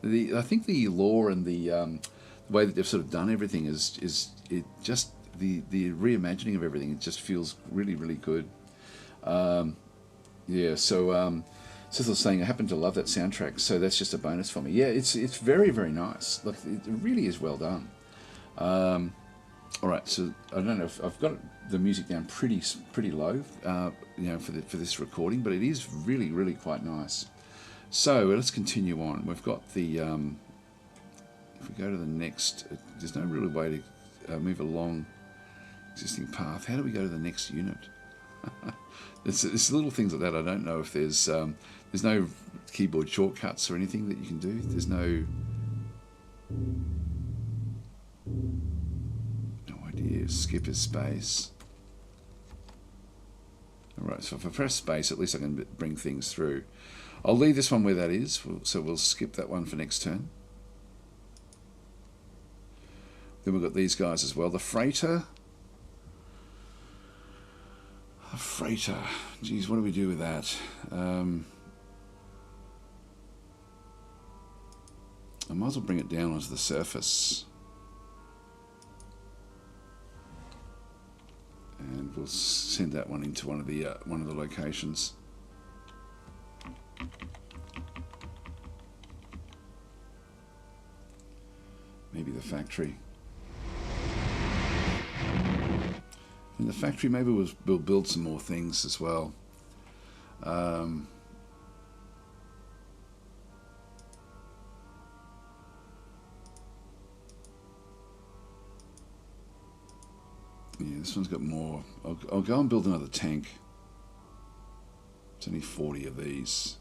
I think the lore and the way that they've sort of done everything is it just the reimagining of everything. It just feels really, really good. Yeah. So Cecil's saying I happen to love that soundtrack, so that's just a bonus for me. Yeah, it's very, very nice. Look, it really is well done. All right, so I don't know if I've got the music down pretty low, you know, for this recording, but it is really, really quite nice. So let's continue on. We've got the, if we go to the next, there's no real way to move along existing path. How do we go to the next unit? It's little things like that. I don't know if there's no keyboard shortcuts or anything that you can do. There's no idea. Skip a space. All right, so if I press space, at least I can bring things through. I'll leave this one where that is, so we'll skip that one for next turn. Then we've got these guys as well. The freighter. A freighter. Geez, what do we do with that? I might as well bring it down onto the surface. And we'll send that one into one of the locations. Maybe the factory. In the factory, maybe we'll build some more things as well. Yeah, this one's got more. I'll go and build another tank. It's only 40 of these.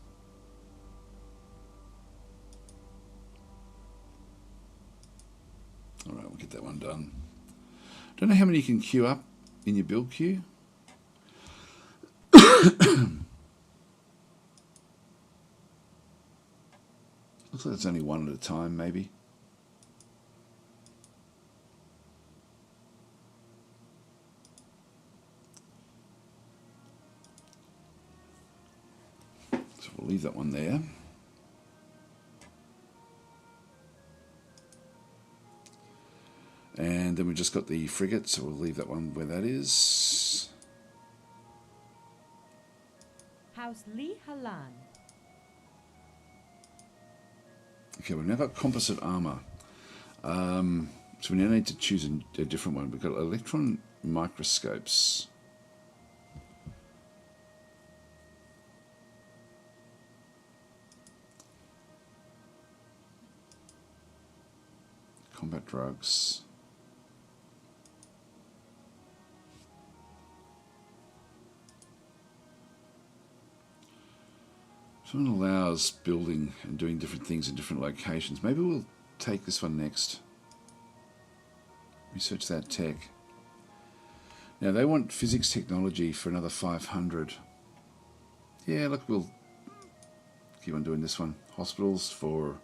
Alright, we'll get that one done. Don't know how many you can queue up in your build queue. Looks like it's only one at a time, maybe. So we'll leave that one there. And then we just got the frigate, so we'll leave that one where that is. House Li Halan. Okay, we've now got composite armor. So we now need to choose a different one. We've got electron microscopes. Combat drugs. So it allows building and doing different things in different locations. Maybe we'll take this one next. Research that tech. Now they want physics technology for another 500. Yeah, look, we'll keep on doing this one. Hospitals for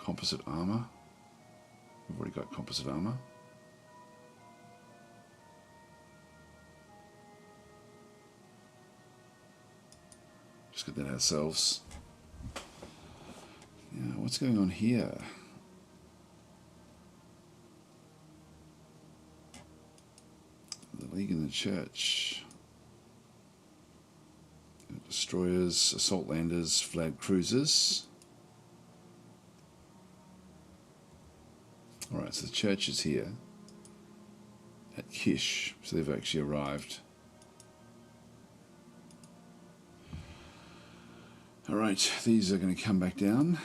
composite armor. We've already got composite armor. Just got that ourselves. Yeah, what's going on here? The League and the Church. Destroyers, assault landers, flag cruisers. Alright, so the church is here at Kish, so they've actually arrived. Alright, these are going to come back down.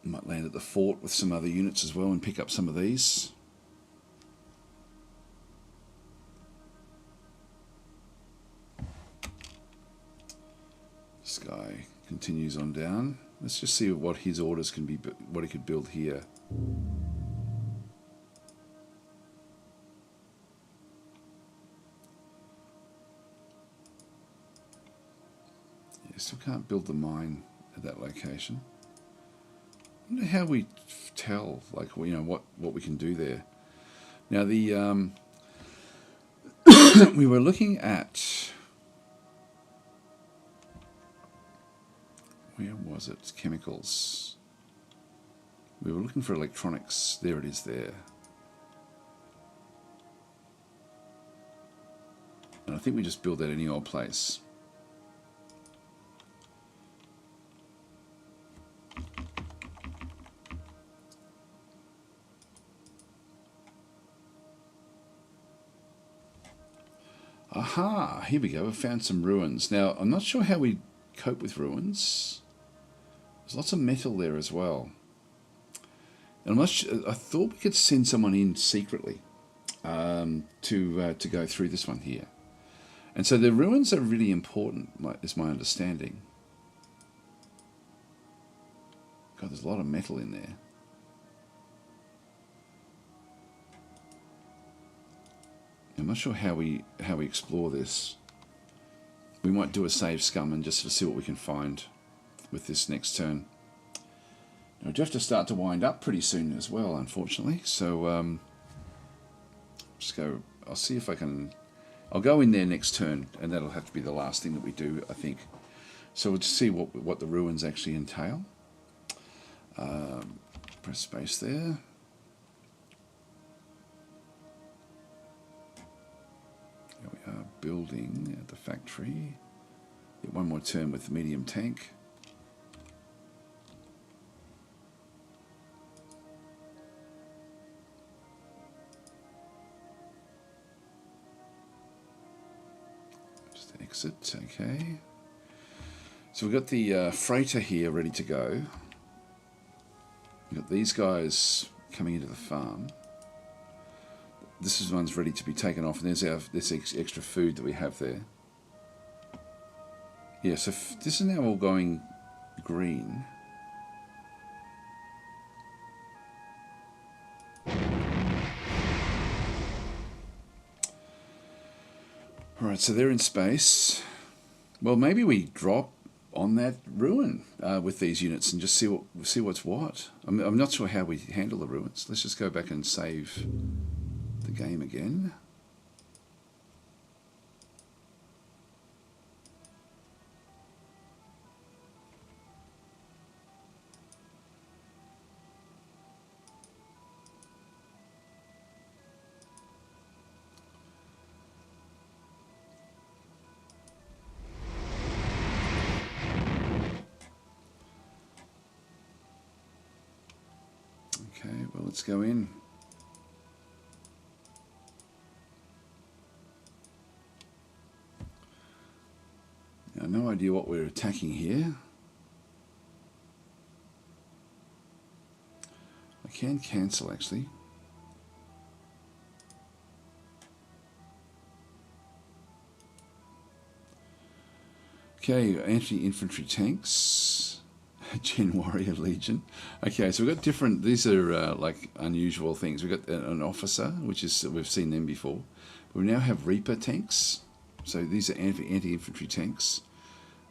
Might land at the fort with some other units as well and pick up some of these. This guy continues on down. Let's just see what his orders can be, what he could build here. Yeah, still can't build the mine at that location. I wonder how we tell, like, you know, what we can do there. Now the we were looking at. Where was it? Chemicals. We were looking for electronics. There it is there. And I think we just build that any old place. Aha! Here we go. We found some ruins. Now, I'm not sure how we cope with ruins. There's lots of metal there as well. And I thought we could send someone in secretly to go through this one here. And so the ruins are really important, is my understanding. God, there's a lot of metal in there. I'm not sure how we explore this. We might do a save scum and just to see what we can find with this next turn. Now, we do have to start to wind up pretty soon as well, unfortunately. So just go. I'll see if I can I'll go in there next turn, and that'll have to be the last thing that we do, I think. So we'll just see what the ruins actually entail. Press space there. Here we are, building at the factory. Get one more turn with the medium tank. Just exit, okay. So we've got the freighter here ready to go. We've got these guys coming into the farm. This is one's ready to be taken off, and there's this extra food that we have there. Yeah, so this is now all going green. Alright, so they're in space. Well, maybe we drop on that ruin with these units and just see what's what. I'm not sure how we handle the ruins. Let's just go back and save the game again. Okay, well, let's go in. Now, no idea what we're attacking here. I can cancel, actually. Okay, anti-infantry tanks. Gen Warrior Legion. Okay, so we've got different, these are like unusual things. We've got an officer, which is, we've seen them before. But we now have Reaper tanks. So these are anti-infantry tanks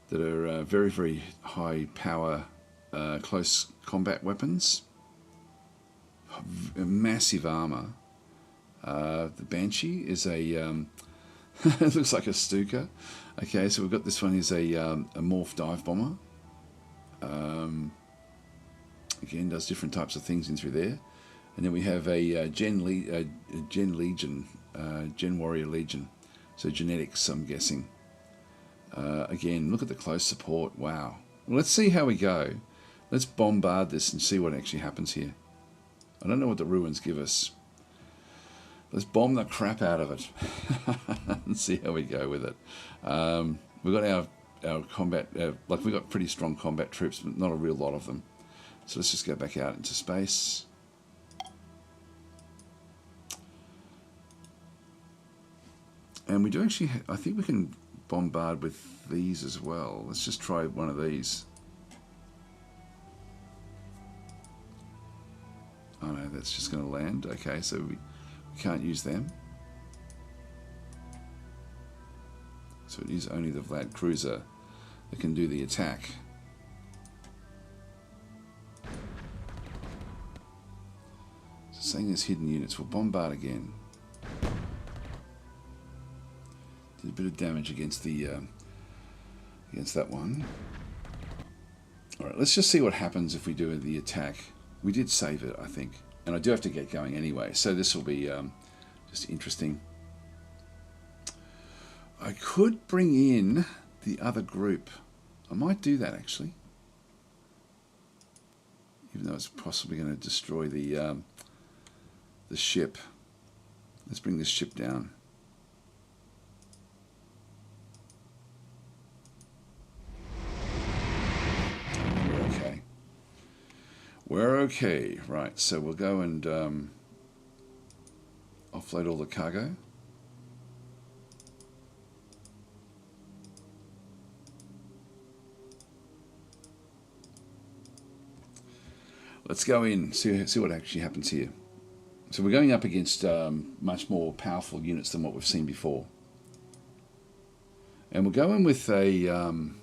that are very, very high power, close combat weapons. Massive armor. The Banshee is a, it looks like a Stuka. Okay, so we've got this one is a morph dive bomber. Again, does different types of things in through there. And then we have a Gen Legion, Gen Warrior Legion. So genetics, I'm guessing. Again, look at the close support. Wow. Well, let's see how we go. Let's bombard this and see what actually happens here. I don't know what the ruins give us. Let's bomb the crap out of it and see how we go with it. We've got our combat, like we've got pretty strong combat troops, but not a real lot of them. So let's just go back out into space. And we do actually, I think we can bombard with these as well. Let's just try one of these. Oh no, that's just going to land. Okay, so we can't use them. So it is only the Vlad Cruiser that can do the attack. So saying there's hidden units, we'll bombard again. Did a bit of damage against the against that one. All right, let's just see what happens if we do the attack. We did save it, I think, and I do have to get going anyway. So this will be just interesting. I could bring in the other group. I might do that actually, even though it's possibly going to destroy the ship. Let's bring this ship down. We're okay. We're okay. Right, so we'll go and offload all the cargo. Let's go in, see what actually happens here. So we're going up against much more powerful units than what we've seen before. And we'll go in with a... God,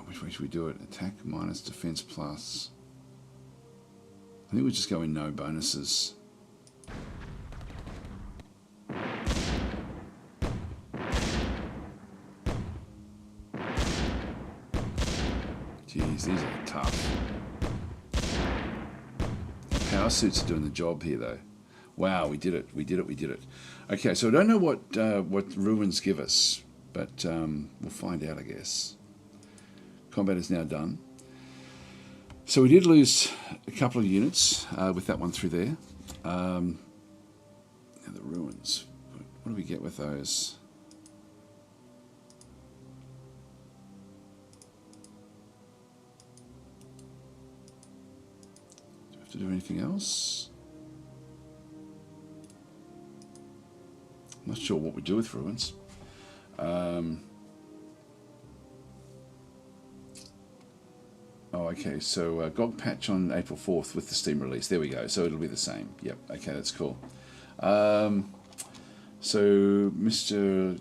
which way should we do it? Attack minus defense plus. I think we'll just go in no bonuses. Jeez, these are tough. Power suits are doing the job here, though. Wow, we did it. We did it. We did it. Okay, so I don't know what ruins give us, but we'll find out, I guess. Combat is now done. So we did lose a couple of units with that one through there. Now the ruins. What do we get with those? Do we have to do anything else? I'm not sure what we do with ruins. Oh, okay, so GOG patch on April 4th with the Steam release. There we go, so it'll be the same. Yep, okay, that's cool. So Mr.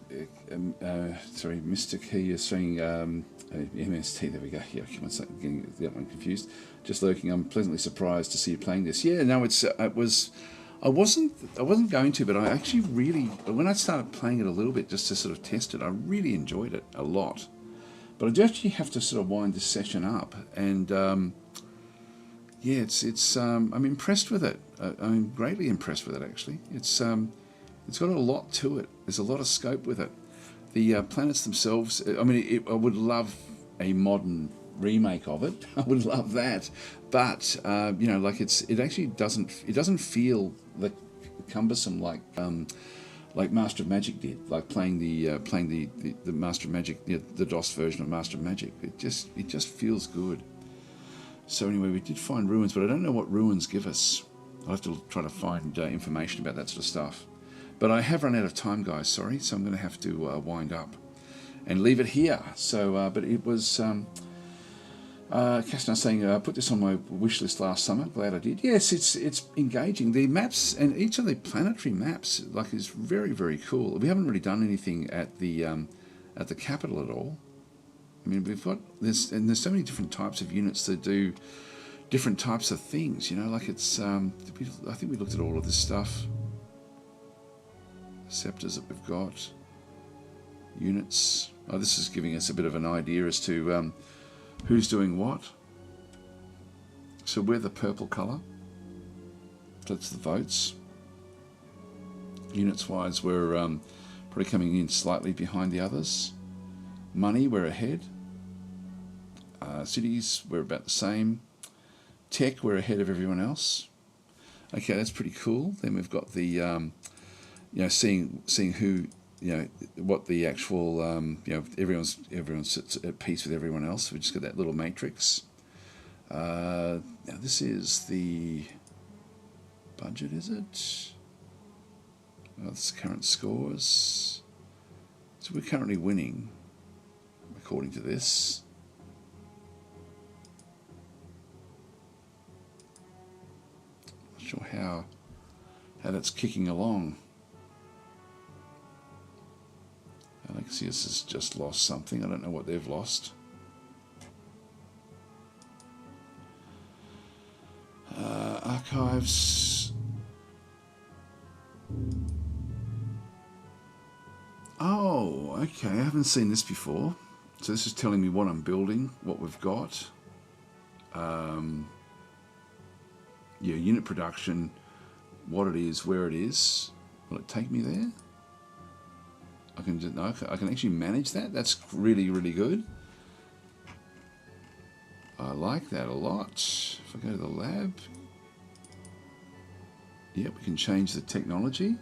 Mr. Key is saying MST, there we go. Yeah, keep on getting that one confused. Just lurking, I'm pleasantly surprised to see you playing this. Yeah, no, I wasn't going to, but I actually really, when I started playing it a little bit just to sort of test it, I really enjoyed it a lot. But I do actually have to sort of wind this session up, and yeah, it's I'm impressed with it. I'm greatly impressed with it, actually. It's got a lot to it. There's a lot of scope with it. The planets themselves, I mean, I would love a modern remake of it. I would love that, but you know, like it actually doesn't feel like cumbersome like Master of Magic did, like playing the Master of Magic, you know, the DOS version of Master of Magic. It just feels good. So anyway, we did find ruins, but I don't know what ruins give us. I'll have to try to find information about that sort of stuff. But I have run out of time, guys. Sorry, so I'm going to have to wind up and leave it here. So, but it was. Kastner saying, put this on my wish list last summer. Glad I did. Yes, it's engaging. The maps and each of the planetary maps is very, very cool. We haven't really done anything at the capital at all. I mean, there's so many different types of units that do different types of things. You know, like it's. I think we looked at all of this stuff. Scepters that we've got. Units. Oh, this is giving us a bit of an idea as to. Who's doing what? So we're the purple colour. That's the votes. Units wise, we're probably coming in slightly behind the others. Money, we're ahead. Cities, we're about the same. Tech, we're ahead of everyone else. Okay, that's pretty cool. Then we've got the, you know, seeing who. You know what the actual you know, everyone sits at peace with everyone else. We just got that little matrix. Now this is the budget, is it? Well, it's current scores. So we're currently winning, according to this. Not sure how that's kicking along. Alexius has just lost something. I don't know what they've lost. Archives. Oh, okay. I haven't seen this before. So this is telling me what I'm building, what we've got. Yeah, unit production, what it is, where it is. Will it take me there? I can actually manage that. That's really, really good. I like that a lot. If I go to the lab, yep, we can change the technology.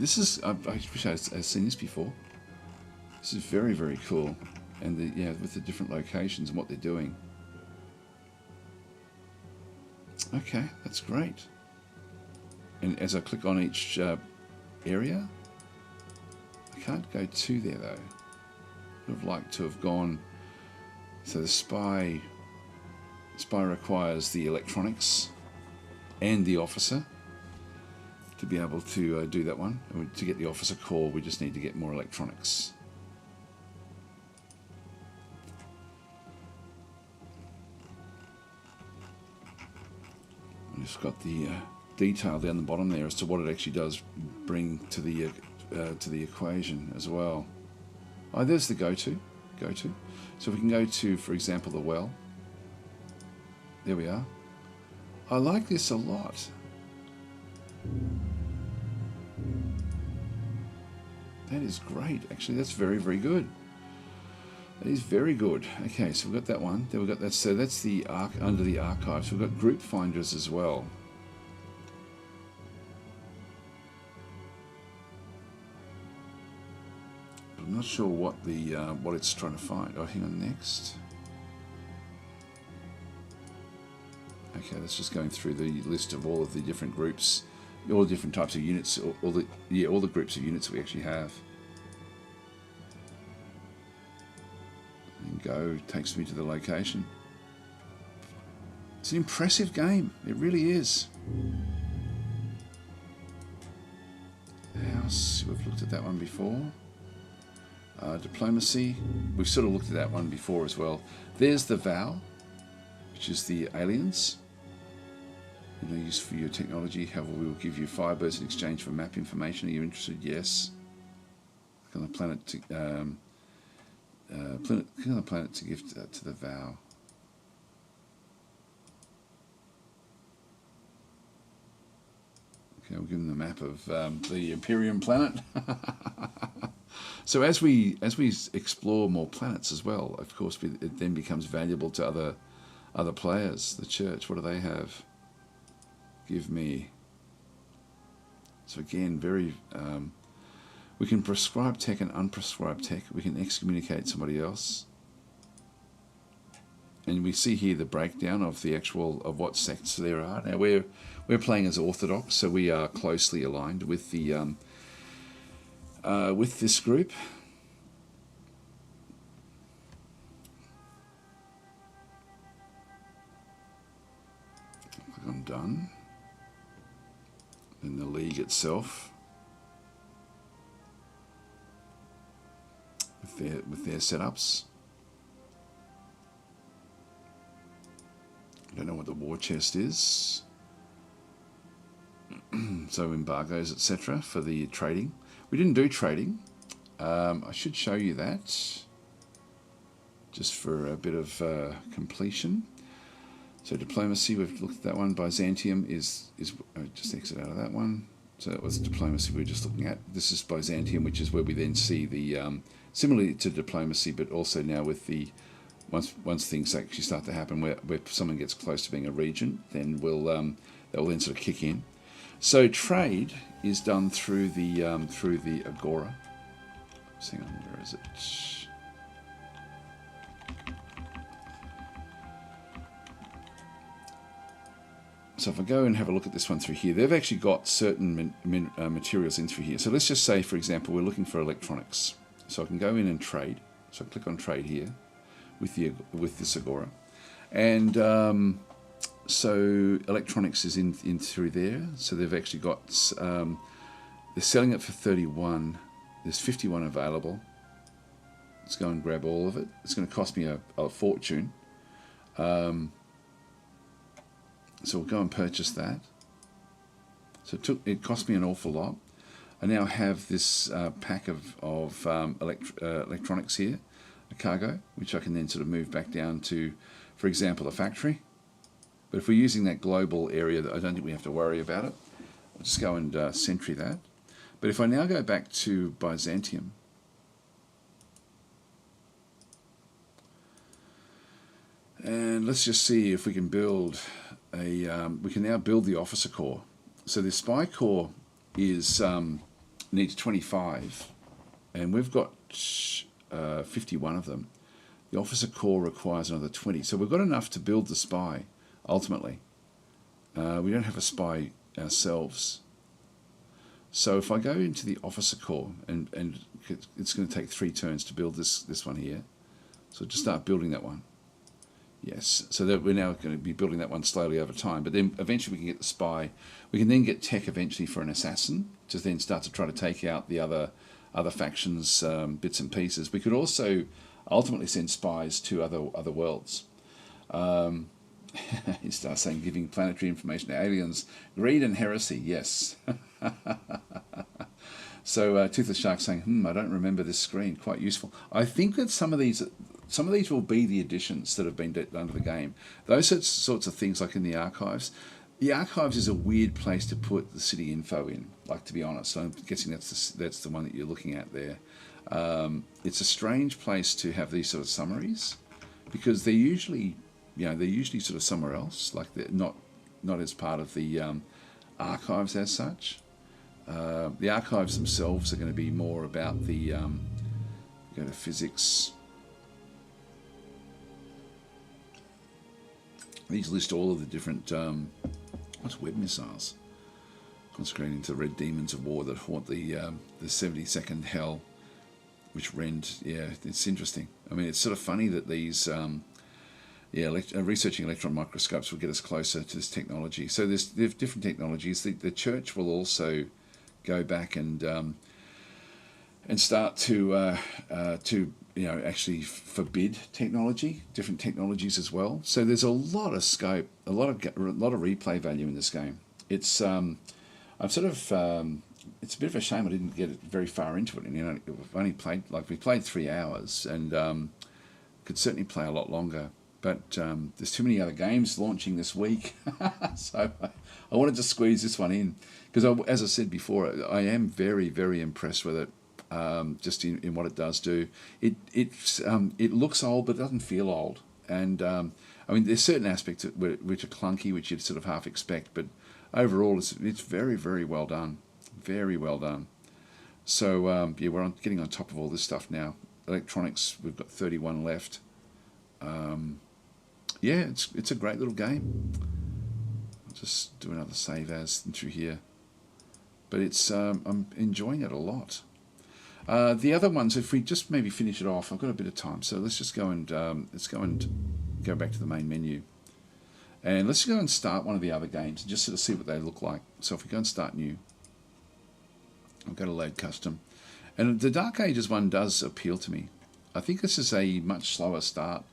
This is, I wish I'd seen this before. This is very, very cool. And yeah, with the different locations and what they're doing. Okay, that's great. And as I click on each area, I can't go to there though. Would have liked to have gone. So the spy requires the electronics and the officer to be able to do that one. And to get the officer core, we just need to get more electronics. And it's got the detail down the bottom there as to what it actually does bring to the equation as well. Oh, there's the go-to. go to. So we can go to, for example, the well. There we are. I like this a lot. That is great. Actually, that's very, very good. That is very good. Okay, so we've got that one. Then we've got that. So that's the under the archives. We've got group finders as well. But I'm not sure what the what it's trying to find. Oh, hang on. Next. Okay, that's just going through the list of all of the different groups, all the different types of units, all the groups of units we actually have. And go takes me to the location. It's an impressive game. It really is. House, we've looked at that one before. Diplomacy, we've sort of looked at that one before as well. There's the vow, which is the aliens. Use for your technology. However, we will give you Firebirds in exchange for map information. Are you interested? Yes. Click on the planet to click on the planet to give to the vow. Okay, we'll give them the map of the Imperium planet. So as we explore more planets as well, of course, it then becomes valuable to other players. The church, what do they have? Give me. So again, very. We can prescribe tech and unprescribed tech. We can excommunicate somebody else. And we see here the breakdown of the actual of what sects there are. Now we're playing as Orthodox, so we are closely aligned with the with this group. Click on done. Then the league itself. With their setups. I don't know what the war chest is. So embargoes, etc. for the trading. We didn't do trading. I should show you that. Just for a bit of completion. So diplomacy, we've looked at that one. Byzantium is just exit out of that one. So that was diplomacy we were just looking at. This is Byzantium, which is where we then see the similarly to diplomacy, but also now with the once things actually start to happen, where someone gets close to being a regent, then that will then sort of kick in. So trade is done through the agora. Hang on, where is it? So if I go and have a look at this one through here, they've actually got certain materials in through here. So let's just say, for example, we're looking for electronics. So I can go in and trade. So I click on trade here with this agora, and so electronics is in through there. So they've actually got they're selling it for 31. There's 51 available. Let's go and grab all of it. It's going to cost me a fortune. So we'll go and purchase that. So it cost me an awful lot. I now have this pack of electronics here, a cargo, which I can then sort of move back down to, for example, a factory. But if we're using that global area, I don't think we have to worry about it. I'll just go and sentry that. But if I now go back to Byzantium, and let's just see if we can build we can now build the officer corps. So the spy corps needs 25, and we've got 51 of them. The officer corps requires another 20. So we've got enough to build the spy, ultimately. We don't have a spy ourselves. So if I go into the officer corps, and it's going to take 3 turns to build this one here. So just start building that one. Yes, so that we're now going to be building that one slowly over time. But then eventually we can get the spy. We can then get tech eventually for an assassin to then start to try to take out the other factions, bits and pieces. We could also ultimately send spies to other worlds. You start saying giving planetary information to aliens. Greed and heresy, yes. So Toothless Shark saying, I don't remember this screen. Quite useful. I think that some of these will be the additions that have been done to the game. Those sorts of things, like in the archives. The archives is a weird place to put the city info in. Like, to be honest, I'm guessing that's the one that you're looking at there. It's a strange place to have these sort of summaries, because they're usually sort of somewhere else. Like, they're not as part of the archives as such. The archives themselves are going to be more about the go to physics. These list all of the different what's web missiles consecrating to the red demons of war that haunt the 72nd hell, which rend. Yeah, it's interesting. I mean, it's sort of funny that these researching electron microscopes will get us closer to this technology. So there's different technologies. The church will also go back and start to actually forbid different technologies as well. So there's a lot of scope, a lot of replay value in this game. It's it's a bit of a shame I didn't get very far into it. And we've only played 3 hours, and could certainly play a lot longer. But there's too many other games launching this week, so I wanted to squeeze this one in, because as I said before, I am very, very impressed with it. Just in what it does do. It looks old, but it doesn't feel old. And I mean, there's certain aspects which are clunky, which you'd sort of half expect, but overall, it's very, very well done. Very well done. So we're getting on top of all this stuff now. Electronics, we've got 31 left. It's a great little game. I'll just do another save as through here. But I'm enjoying it a lot. The other ones, if we just maybe finish it off, I've got a bit of time, so let's just go and go back to the main menu, and let's go and start one of the other games and just sort of see what they look like. So if we go and start new, I'll go to load custom, and the Dark Ages one does appeal to me. I think this is a much slower start,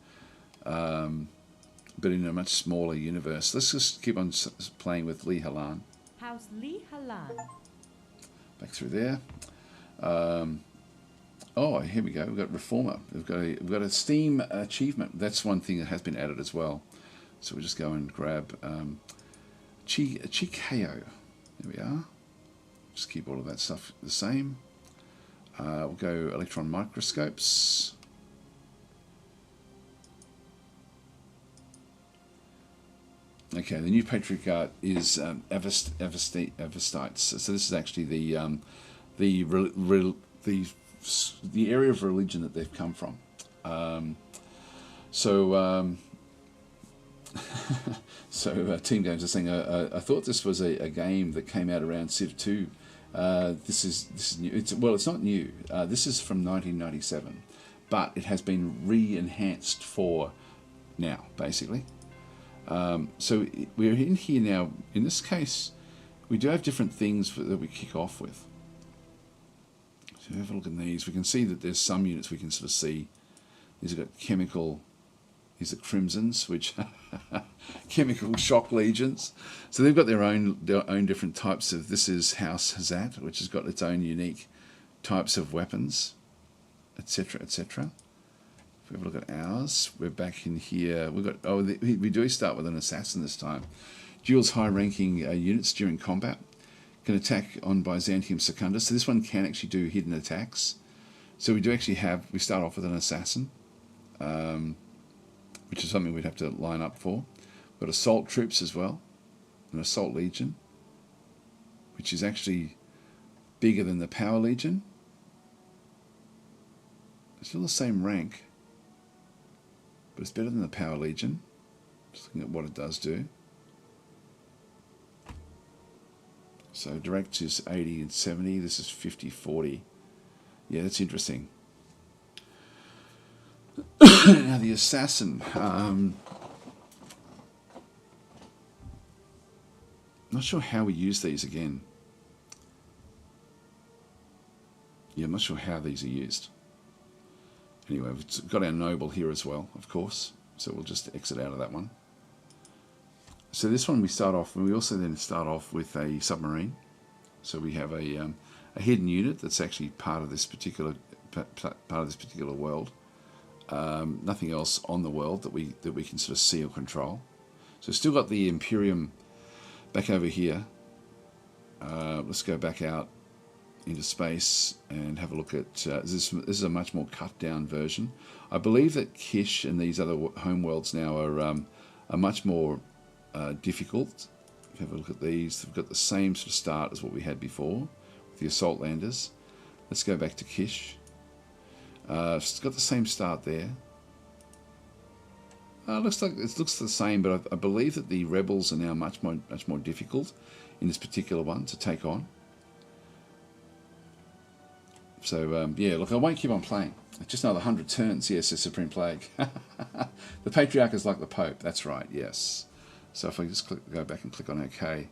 but in a much smaller universe. Let's just keep on playing with Lee Halan. House Lee Halan. Back through there. Here we go. We've got Reformer. We've got a Steam achievement. That's one thing that has been added as well. So we'll just go and grab Chikeo. There we are. Just keep all of that stuff the same. We'll go electron microscopes. Okay, the new patriarch is Avestites. So this is actually the area of religion that they've come from. Team Games are saying, I thought this was a game that came out around Civ 2. This is new. It's not new. This is from 1997, but it has been re-enhanced for now, basically. So we're in here now. In this case, we do have different things that we kick off with. So have a look at these. We can see that there's some units we can sort of see. These have got chemical. These are crimsons, which chemical shock legions. So they've got their own different types of. This is House Hazat, which has got its own unique types of weapons, etc., etc. If we have a look at ours, we're back in here. We've got we do start with an assassin this time. Duels high-ranking units during combat. Can attack on Byzantium Secundus. So this one can actually do hidden attacks. So we do actually we start off with an assassin, which is something we'd have to line up for. We've got assault troops as well, an assault legion, which is actually bigger than the power legion. It's still the same rank, but it's better than the power legion. Just looking at what it does do. So direct is 80 and 70. This is 50, 40. Yeah, that's interesting. Now the assassin. Not sure how we use these again. Yeah, I'm not sure how these are used. Anyway, we've got our noble here as well, of course. So we'll just exit out of that one. So this one we start off, and we also then start off with a submarine. So we have a a hidden unit that's actually part of this particular world. Nothing else on the world that we can sort of see or control. So still got the Imperium back over here. Let's go back out into space and have a look at this is a much more cut down version. I believe that Kish and these other home worlds now are much more difficult. Have a look at these. They've got the same sort of start as what we had before with the assault landers. Let's go back to Kish. It's got the same start there. Looks the same, but I believe that the rebels are now much more difficult in this particular one to take on. So yeah, look, I won't keep on playing. Just another 100 turns. Yes, the Supreme Plague. The Patriarch is like the Pope. That's right. Yes. So if I just go back and click on OK.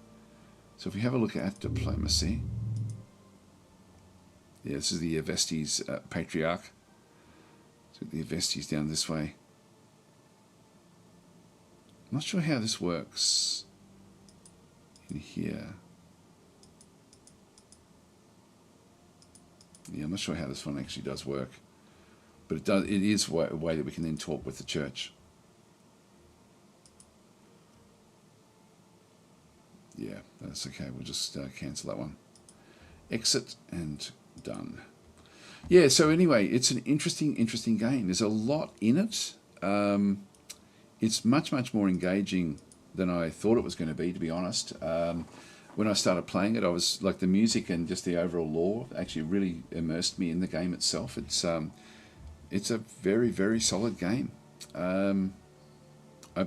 So if we have a look at diplomacy, yeah, this is the Avestes Patriarch. So the Avestes down this way. I'm not sure how this works in here. Yeah, I'm not sure how this one actually does work, but it does. It is a way that we can then talk with the church. Yeah, that's okay. We'll just cancel that one. Exit and done. Yeah. So anyway, it's an interesting game. There's a lot in it. It's much more engaging than I thought it was going to be honest. When I started playing it, I was like, the music and just the overall lore actually really immersed me in the game itself. It's a very solid game. I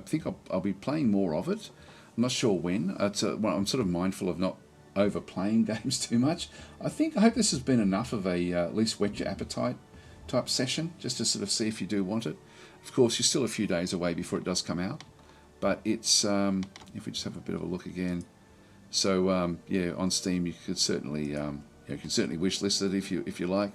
think I'll be playing more of it. I'm not sure when. Well, I'm sort of mindful of not overplaying games too much. I hope this has been enough of a at least whet your appetite type session, just to sort of see if you do want it. Of course, you're still a few days away before it does come out, but it's if we just have a bit of a look again. So yeah, on Steam you could certainly wishlist it if you like.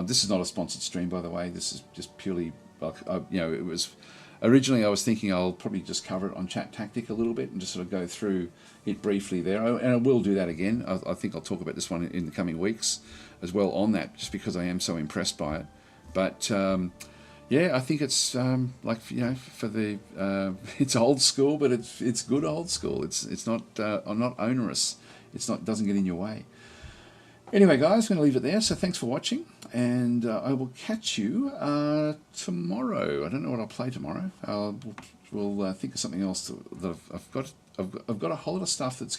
This is not a sponsored stream, by the way. This is just purely like it was. Originally, I was thinking I'll probably just cover it on DasTactic a little bit and just sort of go through it briefly there. And I will do that again. I think I'll talk about this one in the coming weeks as well on that, just because I am so impressed by it. But yeah, I think it's like, for the it's old school, but it's good old school. It's not onerous. Doesn't get in your way. Anyway, guys, I'm going to leave it there. So thanks for watching, and I will catch you tomorrow. I don't know what I'll play tomorrow. We'll think of something else that I've got a whole lot of stuff that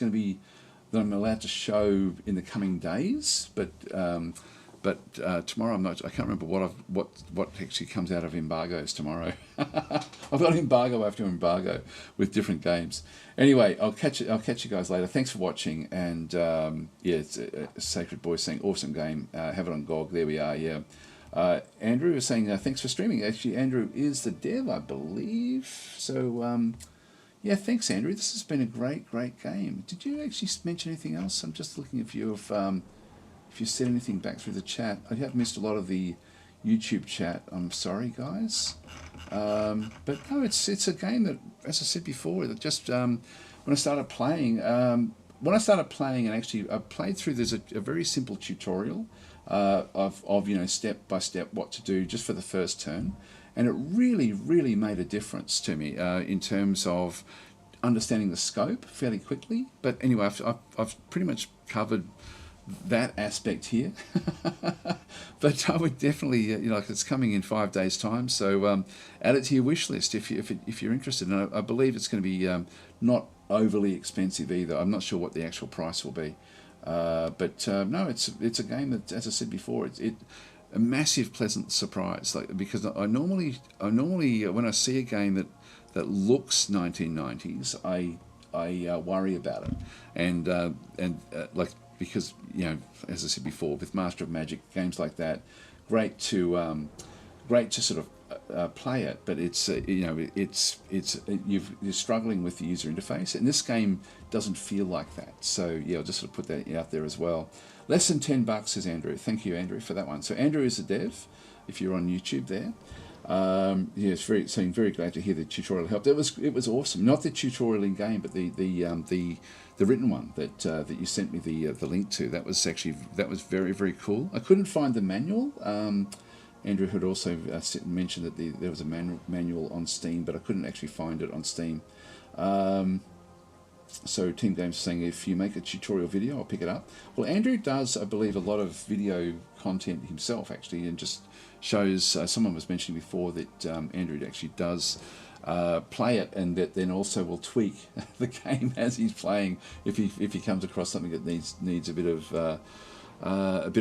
I'm allowed to show in the coming days, but tomorrow I can't remember what actually comes out of embargoes tomorrow. I've got embargo after embargo with different games. Anyway, I'll catch you guys later. Thanks for watching, and yeah, it's a Sacred Boy saying awesome game. Have it on GOG. There we are. Yeah. Andrew is saying thanks for streaming. Actually, Andrew is the dev, I believe. So yeah, thanks, Andrew. This has been a great game. Did you actually mention anything else? I'm just looking if you said anything back through the chat. I have missed a lot of the YouTube chat. I'm sorry, guys. But no, it's a game that, as I said before, that just when I started playing, and actually I played through, there's a very simple tutorial of step by step what to do just for the first turn, and it really made a difference to me in terms of understanding the scope fairly quickly. But anyway, I've pretty much covered that aspect here. But I would definitely it's coming in 5 days time, so add it to your wish list if you're interested. And I believe it's going to be not overly expensive either. I'm not sure what the actual price will be, but no, it's a game that, as I said before, it's a massive pleasant surprise, because I normally when I see a game that looks 1990s, I worry about it, and because as I said before, with Master of Magic games like that, great to sort of play it, but you're struggling with the user interface, and this game doesn't feel like that. So yeah, I'll just sort of put that out there as well. Less than $10, says Andrew. Thank you, Andrew, for that one. So Andrew is the dev, if you're on YouTube there. Yeah, seemed very glad to hear the tutorial helped. It was awesome. Not the tutorial in game, but the written one that you sent me the link to. That was very, very cool. I couldn't find the manual. Andrew had also mentioned that there was a manual on Steam, but I couldn't actually find it on Steam. So Team Games is saying, if you make a tutorial video, I'll pick it up. Well, Andrew does, I believe, a lot of video content himself, actually, and just shows, someone was mentioning before that Andrew actually does play it, and that then also will tweak the game as he's playing if he comes across something that needs a bit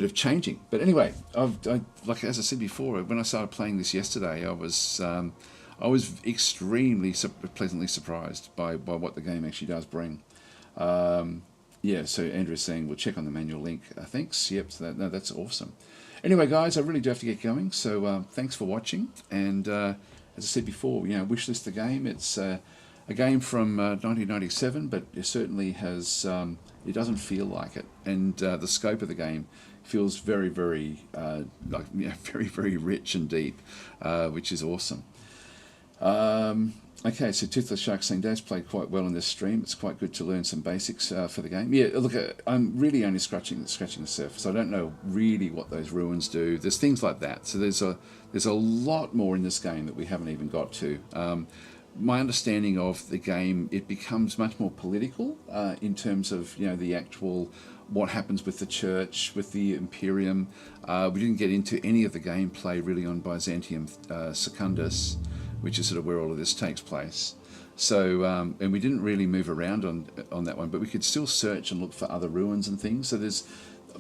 of changing. But anyway, like as I said before, when I started playing this yesterday, I was extremely pleasantly surprised by what the game actually does bring. Yeah, so Andrew's saying we'll check on the manual link. Thanks. Yep, so that's awesome. Anyway, guys, I really do have to get going. So thanks for watching. And as I said before, wishlist the game. It's a game from 1997, but it certainly has. It doesn't feel like it, and the scope of the game feels very, very, very, very rich and deep, which is awesome. Okay, so Toothless Shark saying, Daz played quite well in this stream. It's quite good to learn some basics for the game. Yeah, look, I'm really only scratching the surface. I don't know really what those ruins do. There's things like that. So there's a lot more in this game that we haven't even got to. My understanding of the game, it becomes much more political in terms of the actual what happens with the church, with the Imperium. We didn't get into any of the gameplay really on Byzantium Secundus, which is sort of where all of this takes place. So, and we didn't really move around on that one, but we could still search and look for other ruins and things. So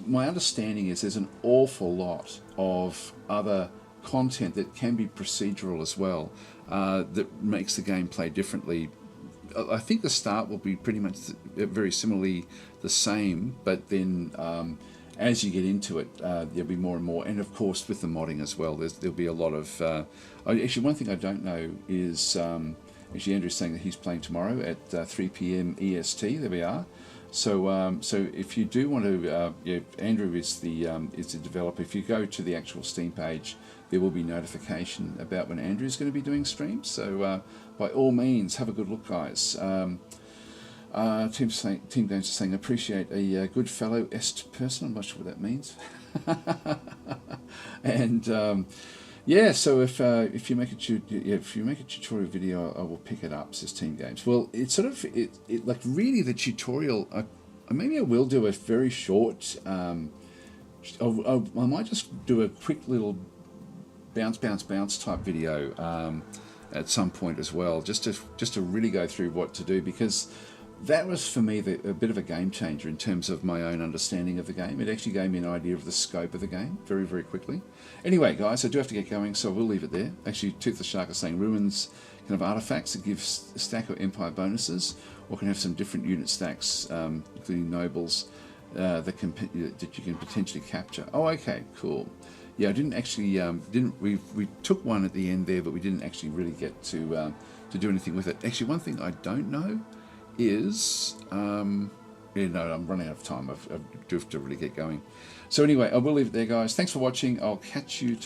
my understanding is there's an awful lot of other content that can be procedural as well, that makes the game play differently. I think the start will be pretty much very similarly the same, but then as you get into it, there'll be more and more, and of course with the modding as well, there'll be a lot of. Actually, one thing I don't know is actually Andrew's saying that he's playing tomorrow at 3 p.m. EST. There we are. So if you do want to, Andrew is the developer. If you go to the actual Steam page, there will be notification about when Andrew's going to be doing streams. So by all means, have a good look, guys. Team Games is saying, appreciate a good fellow est person. I'm not sure what that means. And yeah, so if you make a tutorial video, I will pick it up, says Team Games. Well, it's sort of like really the tutorial. Maybe I will do a very short. I might just do a quick little bounce type video at some point as well, just to really go through what to do, because that was for me a bit of a game changer in terms of my own understanding of the game. It actually gave me an idea of the scope of the game very, very quickly. Anyway, guys, I do have to get going, so we'll leave it there. Actually, Toothless Shark is saying ruins can have artifacts that give stack or empire bonuses, or can have some different unit stacks, including nobles, that you can potentially capture. Oh, okay, cool. Yeah, I didn't actually we took one at the end there, but we didn't actually really get to do anything with it. Actually, one thing I don't know is I'm running out of time. I do have to really get going. So anyway, I will leave it there, guys. Thanks for watching. I'll catch you